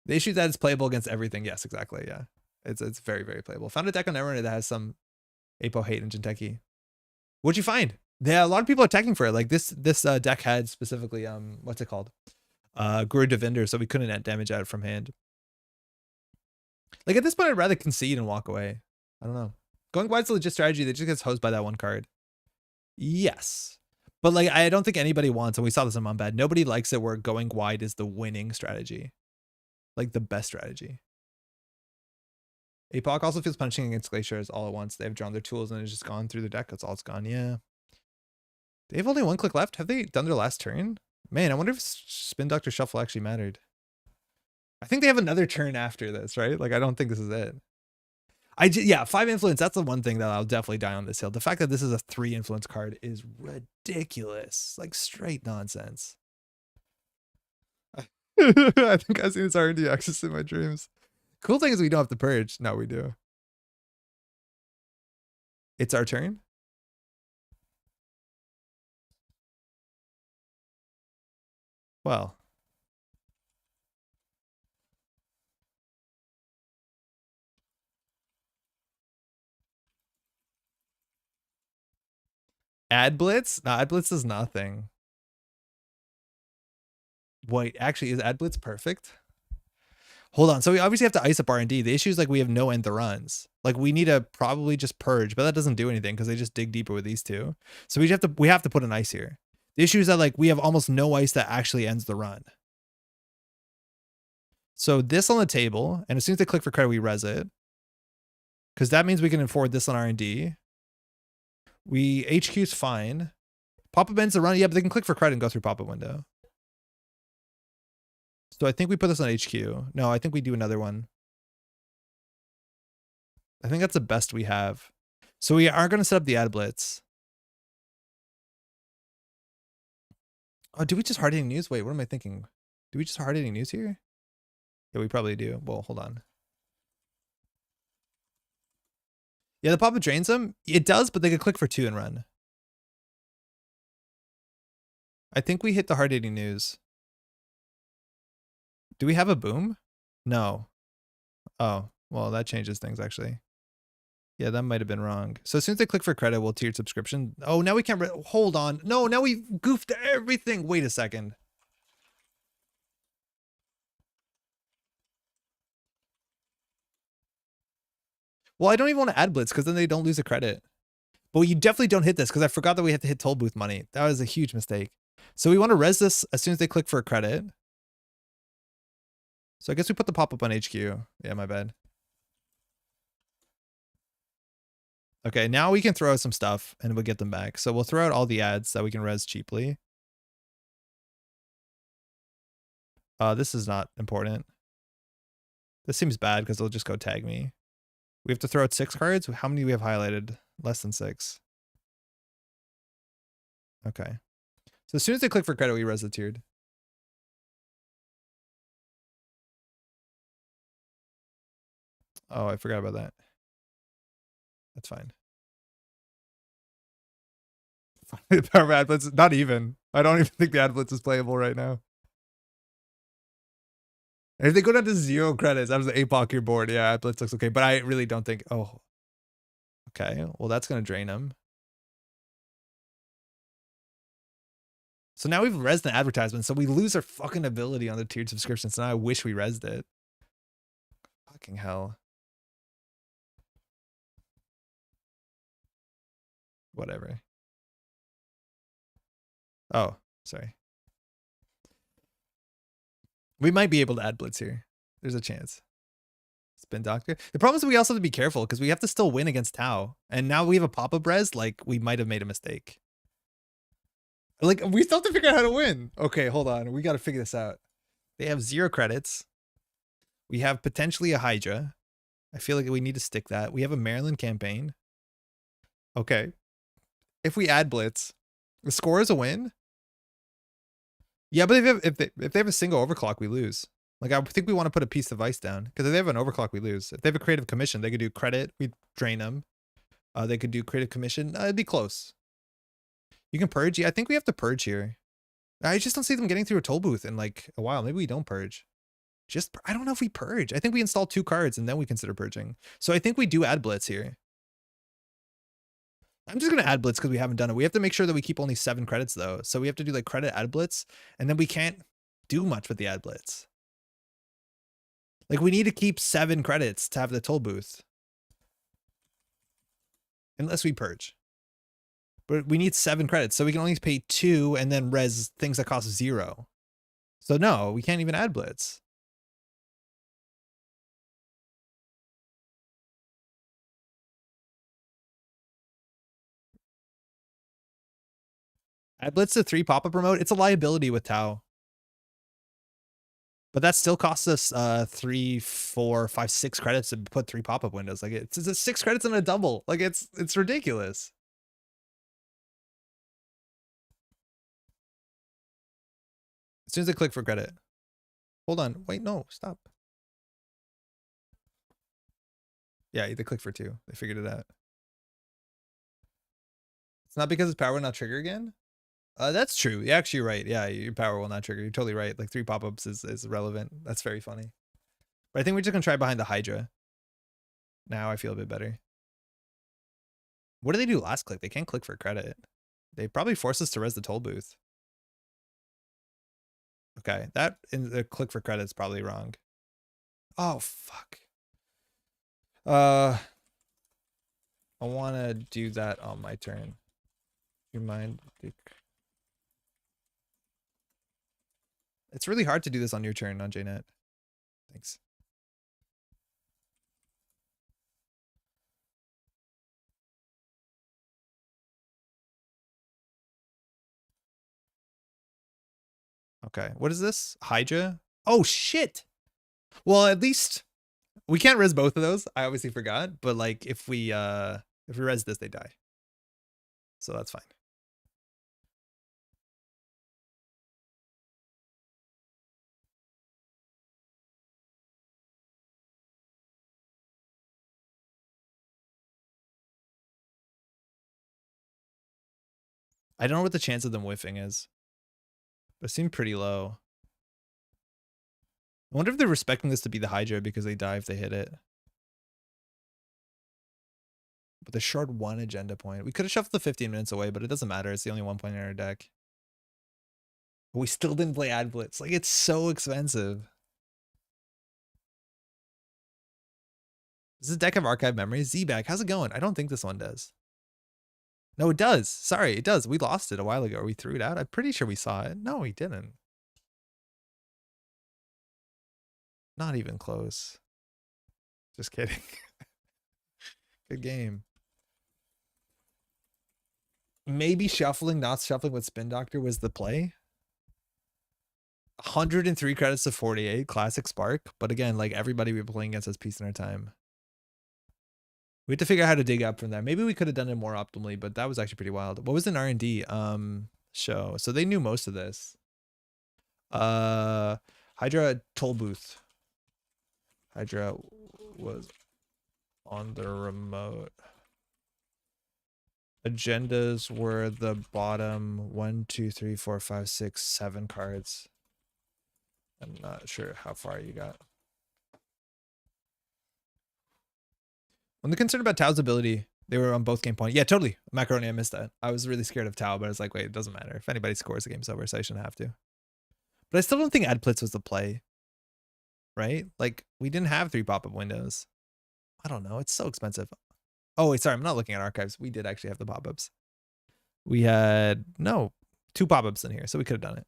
The issue is that it's playable against everything. Yes, exactly. Yeah. It's very, very playable. Found a deck on Netrunner that has some Apo hate and Jinteki. What'd you find? Yeah, a lot of people are attacking for it. Like this deck had specifically what's it called? Guru Devinder, so we couldn't net damage out from hand. Like at this point, I'd rather concede and walk away. I don't know. Going wide's a legit strategy that just gets hosed by that 1 card. Yes. But like I don't think anybody wants, and we saw this in Mombad, nobody likes it where going wide is the winning strategy. Like the best strategy. APOC also feels punishing against Glaciers all at once. They've drawn their tools and it's just gone through the deck. That's all it's gone. Yeah. They have only 1 click left. Have they done their last turn? Man, I wonder if Spin Doctor Shuffle actually mattered. I think they have another turn after this, right? Like, I don't think this is it. Yeah, 5 influence. That's the one thing that I'll definitely die on this hill. The fact that this is a 3 influence card is ridiculous. Like, straight nonsense. I think I've seen this R&D access in my dreams. Cool thing is we don't have to purge. No, we do. It's our turn. Well. Ad blitz? No, ad blitz is nothing. Wait, actually, is ad blitz perfect? Hold on. So we obviously have to ice up R&D. The issue is like we have no end the runs. Like we need to probably just purge, but that doesn't do anything because they just dig deeper with these two. So we have to put an ice here. The issue is that like we have almost no ice that actually ends the run. So this on the table, and as soon as they click for credit, we res it. Because that means we can forward this on R&D. We HQ's fine. Pop-up ends the run. Yeah, but they can click for credit and go through pop-up window. So I think we put this on HQ. No, I think we do another one. I think that's the best we have. So we are going to set up the ad blitz. Oh, do we just hard hitting news? Wait, what am I thinking? Do we just hard hitting news here? Yeah, we probably do. Well, hold on. Yeah, the pop-up drains them. It does, but they could click for 2 and run. I think we hit the hard hitting news. Do we have a boom? No. Oh, well, that changes things actually. Yeah, that might have been wrong. So as soon as they click for credit, we'll tiered subscription. Oh, now we can't. Hold on. No, now we goofed everything. Wait a second. Well, I don't even want to add blitz because then they don't lose a credit. But you definitely don't hit this because I forgot that we have to hit toll booth money. That was a huge mistake. So we want to res this as soon as they click for a credit. So I guess we put the pop-up on HQ. Yeah, my bad. Okay, now we can throw out some stuff and we'll get them back. So we'll throw out all the ads that we can res cheaply. This is not important. This seems bad because they'll just go tag me. We have to throw out 6 cards. How many do we have highlighted? Less than 6. Okay. So as soon as they click for credit, we res the tiered. Oh, I forgot about that. That's fine. Power ad blitz, not even. I don't even think the ad blitz is playable right now. And if they go down to 0 credits, that was the APOC your board. Yeah, ad blitz looks okay, but I really don't think. Oh, okay. Well, that's gonna drain them. So now we've resed an advertisement, so we lose our fucking ability on the tiered subscription. So now I wish we resed it. Fucking hell. Whatever. Oh, sorry. We might be able to add blitz here. There's a chance. Spin doctor. The problem is we also have to be careful because we have to still win against Tau. And now we have a pop-up res, like we might have made a mistake. Like we still have to figure out how to win. Okay, hold on. We got to figure this out. They have 0 credits. We have potentially a Hydra. I feel like we need to stick that. We have a Maryland campaign. Okay. If we add blitz, the score is a win. Yeah, but if they have a single overclock, we lose. Like I think we want to put a piece of ice down because if they have an overclock, we lose. If they have a creative commission, they could do credit. We drain them. They could do creative commission. It'd be close. You can purge. Yeah, I think we have to purge here. I just don't see them getting through a toll booth in like a while. Maybe we don't purge. I don't know if we purge. I think we install 2 cards and then we consider purging. So I think we do add blitz here. I'm just going to add blitz because we haven't done it. We have to make sure that we keep only 7 credits though. So we have to do like credit add blitz and then we can't do much with the ad blitz. Like we need to keep 7 credits to have the toll booth. Unless we purge. But we need 7 credits. So we can only pay 2 and then res things that cost 0. So no, we can't even add blitz. Add blitz to 3 pop-up remote. It's a liability with Tau. But that still costs us 3, 4, 5, 6 credits to put 3 pop-up windows. Like it's 6 credits and a double. Like it's ridiculous. As soon as I click for credit. Hold on. Wait, no, stop. Yeah, they click for 2. They figured it out. It's not because it's power not trigger again. That's true. You're actually right. Yeah, your power will not trigger. You're totally right. Like 3 pop-ups is relevant. That's very funny. But I think we're just gonna try behind the Hydra. Now I feel a bit better. What do they do last click? They can't click for credit. They probably force us to res the toll booth. Okay, that in the click for credit is probably wrong. Oh fuck. I want to do that on my turn. You mind? It's really hard to do this on your turn on JNet. Thanks. Okay, what is this? Hydra? Oh shit! Well, at least we can't res both of those. I obviously forgot, but like if we res this, they die. So that's fine. I don't know what the chance of them whiffing is, but it seemed pretty low. I wonder if they're respecting this to be the Hydra because they die if they hit it. But they shard 1 agenda point. We could have shuffled the 15 minutes away, but it doesn't matter. It's the only 1 point in our deck. But we still didn't play Ad Blitz. Like, it's so expensive. Does this deck have archive memories? Z-Back, how's it going? I don't think this one does. No, it does. Sorry, it does. We lost it a while ago. Or we threw it out. I'm pretty sure we saw it. No, we didn't. Not even close. Just kidding. Good game. Maybe shuffling, not shuffling with Spin Doctor was the play. 103 credits to 48, classic Spark. But again, like everybody we were playing against has Peace in our time. We have to figure out how to dig up from there. Maybe we could have done it more optimally, but that was actually pretty wild. What was an R&D show? So they knew most of this. Hydra toll booth. Hydra was on the remote. Agendas were the bottom 1, 2, 3, 4, 5, 6, 7 cards. I'm not sure how far you got. When they're concerned about Tao's ability, they were on both game point. Yeah, totally. Macaroni, I missed that. I was really scared of Tao, but I was like, wait, it doesn't matter. If anybody scores, the game's over, so I shouldn't have to. But I still don't think Adplitz was the play. Right? Like, we didn't have 3 pop-up windows. I don't know. It's so expensive. Oh, wait, sorry. I'm not looking at archives. We did actually have the pop-ups. We had, no, 2 pop-ups in here, so we could have done it.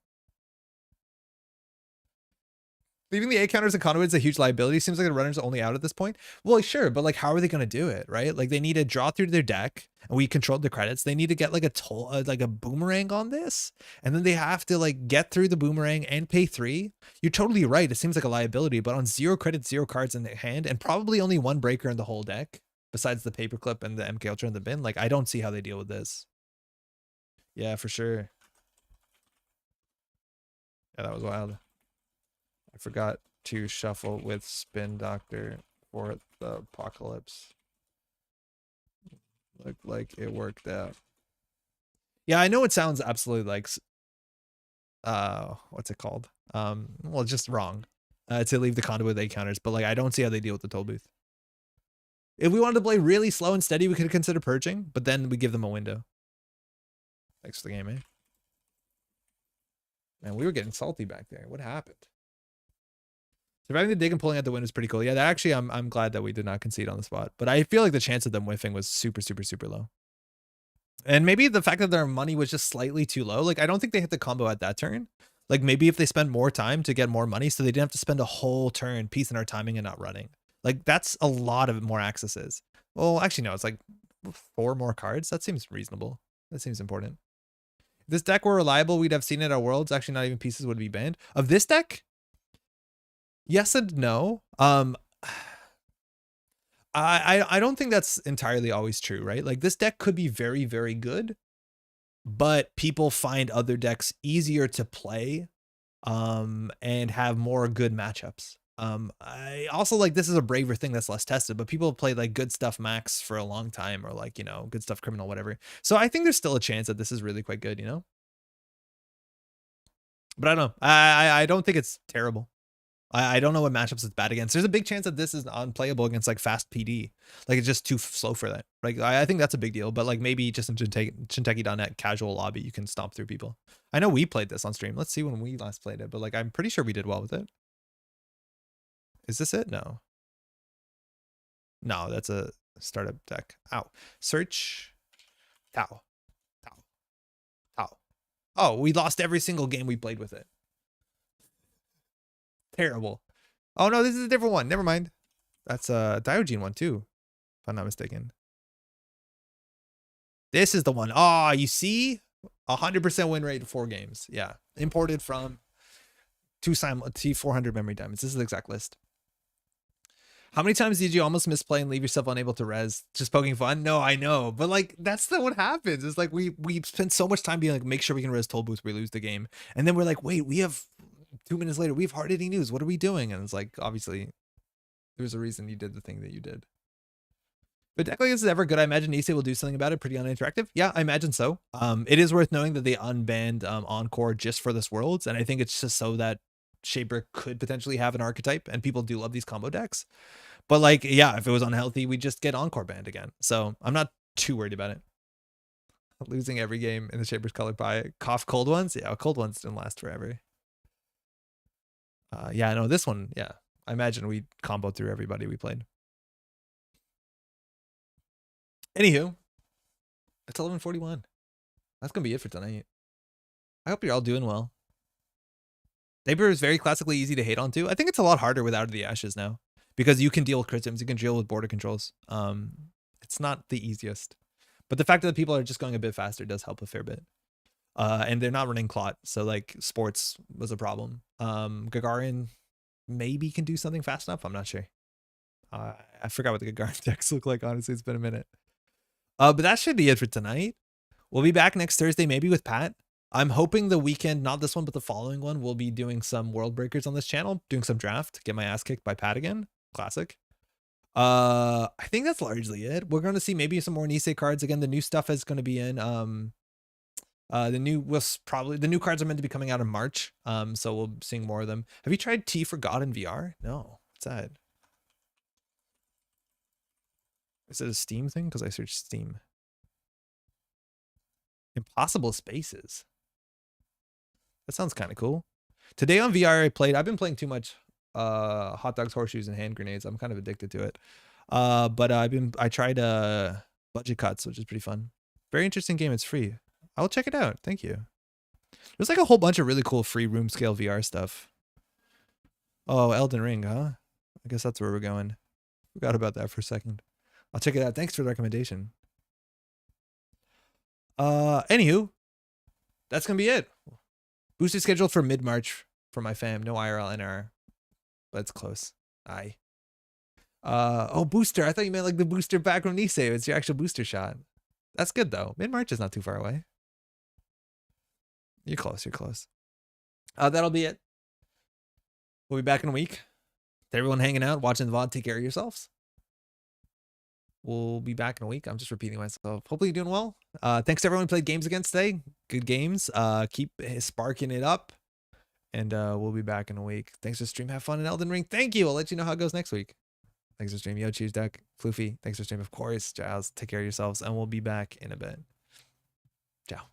Leaving the A counters and conduits a huge liability. Seems like the runner's only out at this point. Well, sure, but like, how are they going to do it, right? Like, they need to draw through their deck, and we controlled the credits. They need to get like a boomerang on this, and then they have to like get through the boomerang and pay 3. You're totally right. It seems like a liability, but on 0 credits, 0 cards in the hand, and probably only 1 breaker in the whole deck, besides the paperclip and the MK Ultra in the bin. Like, I don't see how they deal with this. Yeah, for sure. Yeah, that was wild. I forgot to shuffle with Spin Doctor for the apocalypse. Looked like it worked out. Yeah, I know it sounds absolutely like what's it called? Well, just wrong. To leave the conduit with 8 counters, but like I don't see how they deal with the toll booth. If we wanted to play really slow and steady, we could consider purging, but then we give them a window. Thanks for the game, eh? Man, we were getting salty back there. What happened? Surviving the dig and pulling out the win is pretty cool. Yeah, that actually, I'm glad that we did not concede on the spot. But I feel like the chance of them whiffing was super, super, super low. And maybe the fact that their money was just slightly too low. Like, I don't think they hit the combo at that turn. Like, maybe if they spend more time to get more money, so they didn't have to spend a whole turn piecing our timing and not running. Like, that's a lot of more accesses. Well, actually, no, it's like 4 more cards. That seems reasonable. That seems important. If this deck were reliable, we'd have seen it at Worlds. Actually, not even pieces would be banned. Of this deck? Yes and no. I don't think that's entirely always true, right? Like, this deck could be very, very good, but people find other decks easier to play and have more good matchups. I also, like, this is a braver thing that's less tested, but people play like good stuff max for a long time, or like, you know, good stuff criminal, whatever. So I think there's still a chance that this is really quite good, you know? But I don't know. I don't think it's terrible. I don't know what matchups it's bad against. There's a big chance that this is unplayable against like fast PD. Like it's just too slow for that. Like I think that's a big deal. But like maybe just in Shinteki.net casual lobby, you can stomp through people. I know we played this on stream. Let's see when we last played it. But like I'm pretty sure we did well with it. Is this it? No. No, that's a startup deck. Ow. Search. Tau. Tau. Tau. Oh, we lost every single game we played with it. Terrible. Oh no, this is a different one. Never mind. That's a Diogene one too, if I'm not mistaken. This is the one. Oh, you see? 100% win rate in 4 games. Yeah. Imported from T400 memory diamonds. This is the exact list. How many times did you almost misplay and leave yourself unable to res? Just poking fun? No, I know. But like that's what happens. It's like we spend so much time being like, make sure we can res toll booth, we lose the game. And then we're like, wait, we have 2 minutes later, we have hard hitting news. What are we doing? And it's like, obviously, there's a reason you did the thing that you did. But DECKLISTS is ever good. I imagine Nisei will do something about it. Pretty uninteractive. Yeah, I imagine so. It is worth knowing that they unbanned Encore just for this Worlds. And I think it's just so that Shaper could potentially have an archetype. And people do love these combo decks. But like, yeah, if it was unhealthy, we'd just get Encore banned again. So I'm not too worried about it. Losing every game in the Shaper's color pie. Cough cold ones? Yeah, cold ones didn't last forever. Yeah, no, this one, yeah. I imagine we comboed through everybody we played. Anywho, it's 11:41. That's going to be it for tonight. I hope you're all doing well. Saber is very classically easy to hate on too. I think it's a lot harder with Out of the Ashes now because you can deal with critims, you can deal with border controls. It's not the easiest. But the fact that people are just going a bit faster does help a fair bit. And they're not running clot, so like sports was a problem. Gagarin maybe can do something fast enough. I'm not sure. I forgot what the Gagarin decks look like. Honestly, it's been a minute. But that should be it for tonight. We'll be back next Thursday, maybe with Pat. I'm hoping the weekend, not this one, but the following one, we'll be doing some world breakers on this channel, doing some draft, get my ass kicked by Pat again. Classic. I think that's largely it. We're going to see maybe some more Nisei cards. Again, the new stuff is going to be in, the new cards are meant to be coming out in March. So we'll be seeing more of them. Have you tried T for God in VR? No. What's that? Is it a Steam thing? Because I searched Steam. Impossible Spaces. That sounds kind of cool. Today on VR, I've been playing too much hot dogs, horseshoes, and hand grenades. I'm kind of addicted to it. But I tried Budget Cuts, which is pretty fun. Very interesting game. It's free. I'll check it out. Thank you. There's like a whole bunch of really cool free room scale VR stuff. Oh, Elden Ring, huh? I guess that's where we're going. Forgot about that for a second. I'll check it out. Thanks for the recommendation. Anywho, that's gonna be it. Booster scheduled for mid-March for my fam. No IRL NR, but it's close. Aye. Oh, booster. I thought you meant like the booster back from Nisei. It's your actual booster shot. That's good though. Mid-March is not too far away. You're close. You're close. That'll be it. We'll be back in a week. To everyone hanging out, watching the VOD, take care of yourselves. We'll be back in a week. I'm just repeating myself. Hopefully you're doing well. Thanks to everyone who played games against today. Good games. Keep sparking it up. And we'll be back in a week. Thanks for stream. Have fun in Elden Ring. Thank you. I'll let you know how it goes next week. Thanks for stream. Yo, Cheese Duck. Floofy. Thanks for stream. Of course. Giles. Take care of yourselves. And we'll be back in a bit. Ciao.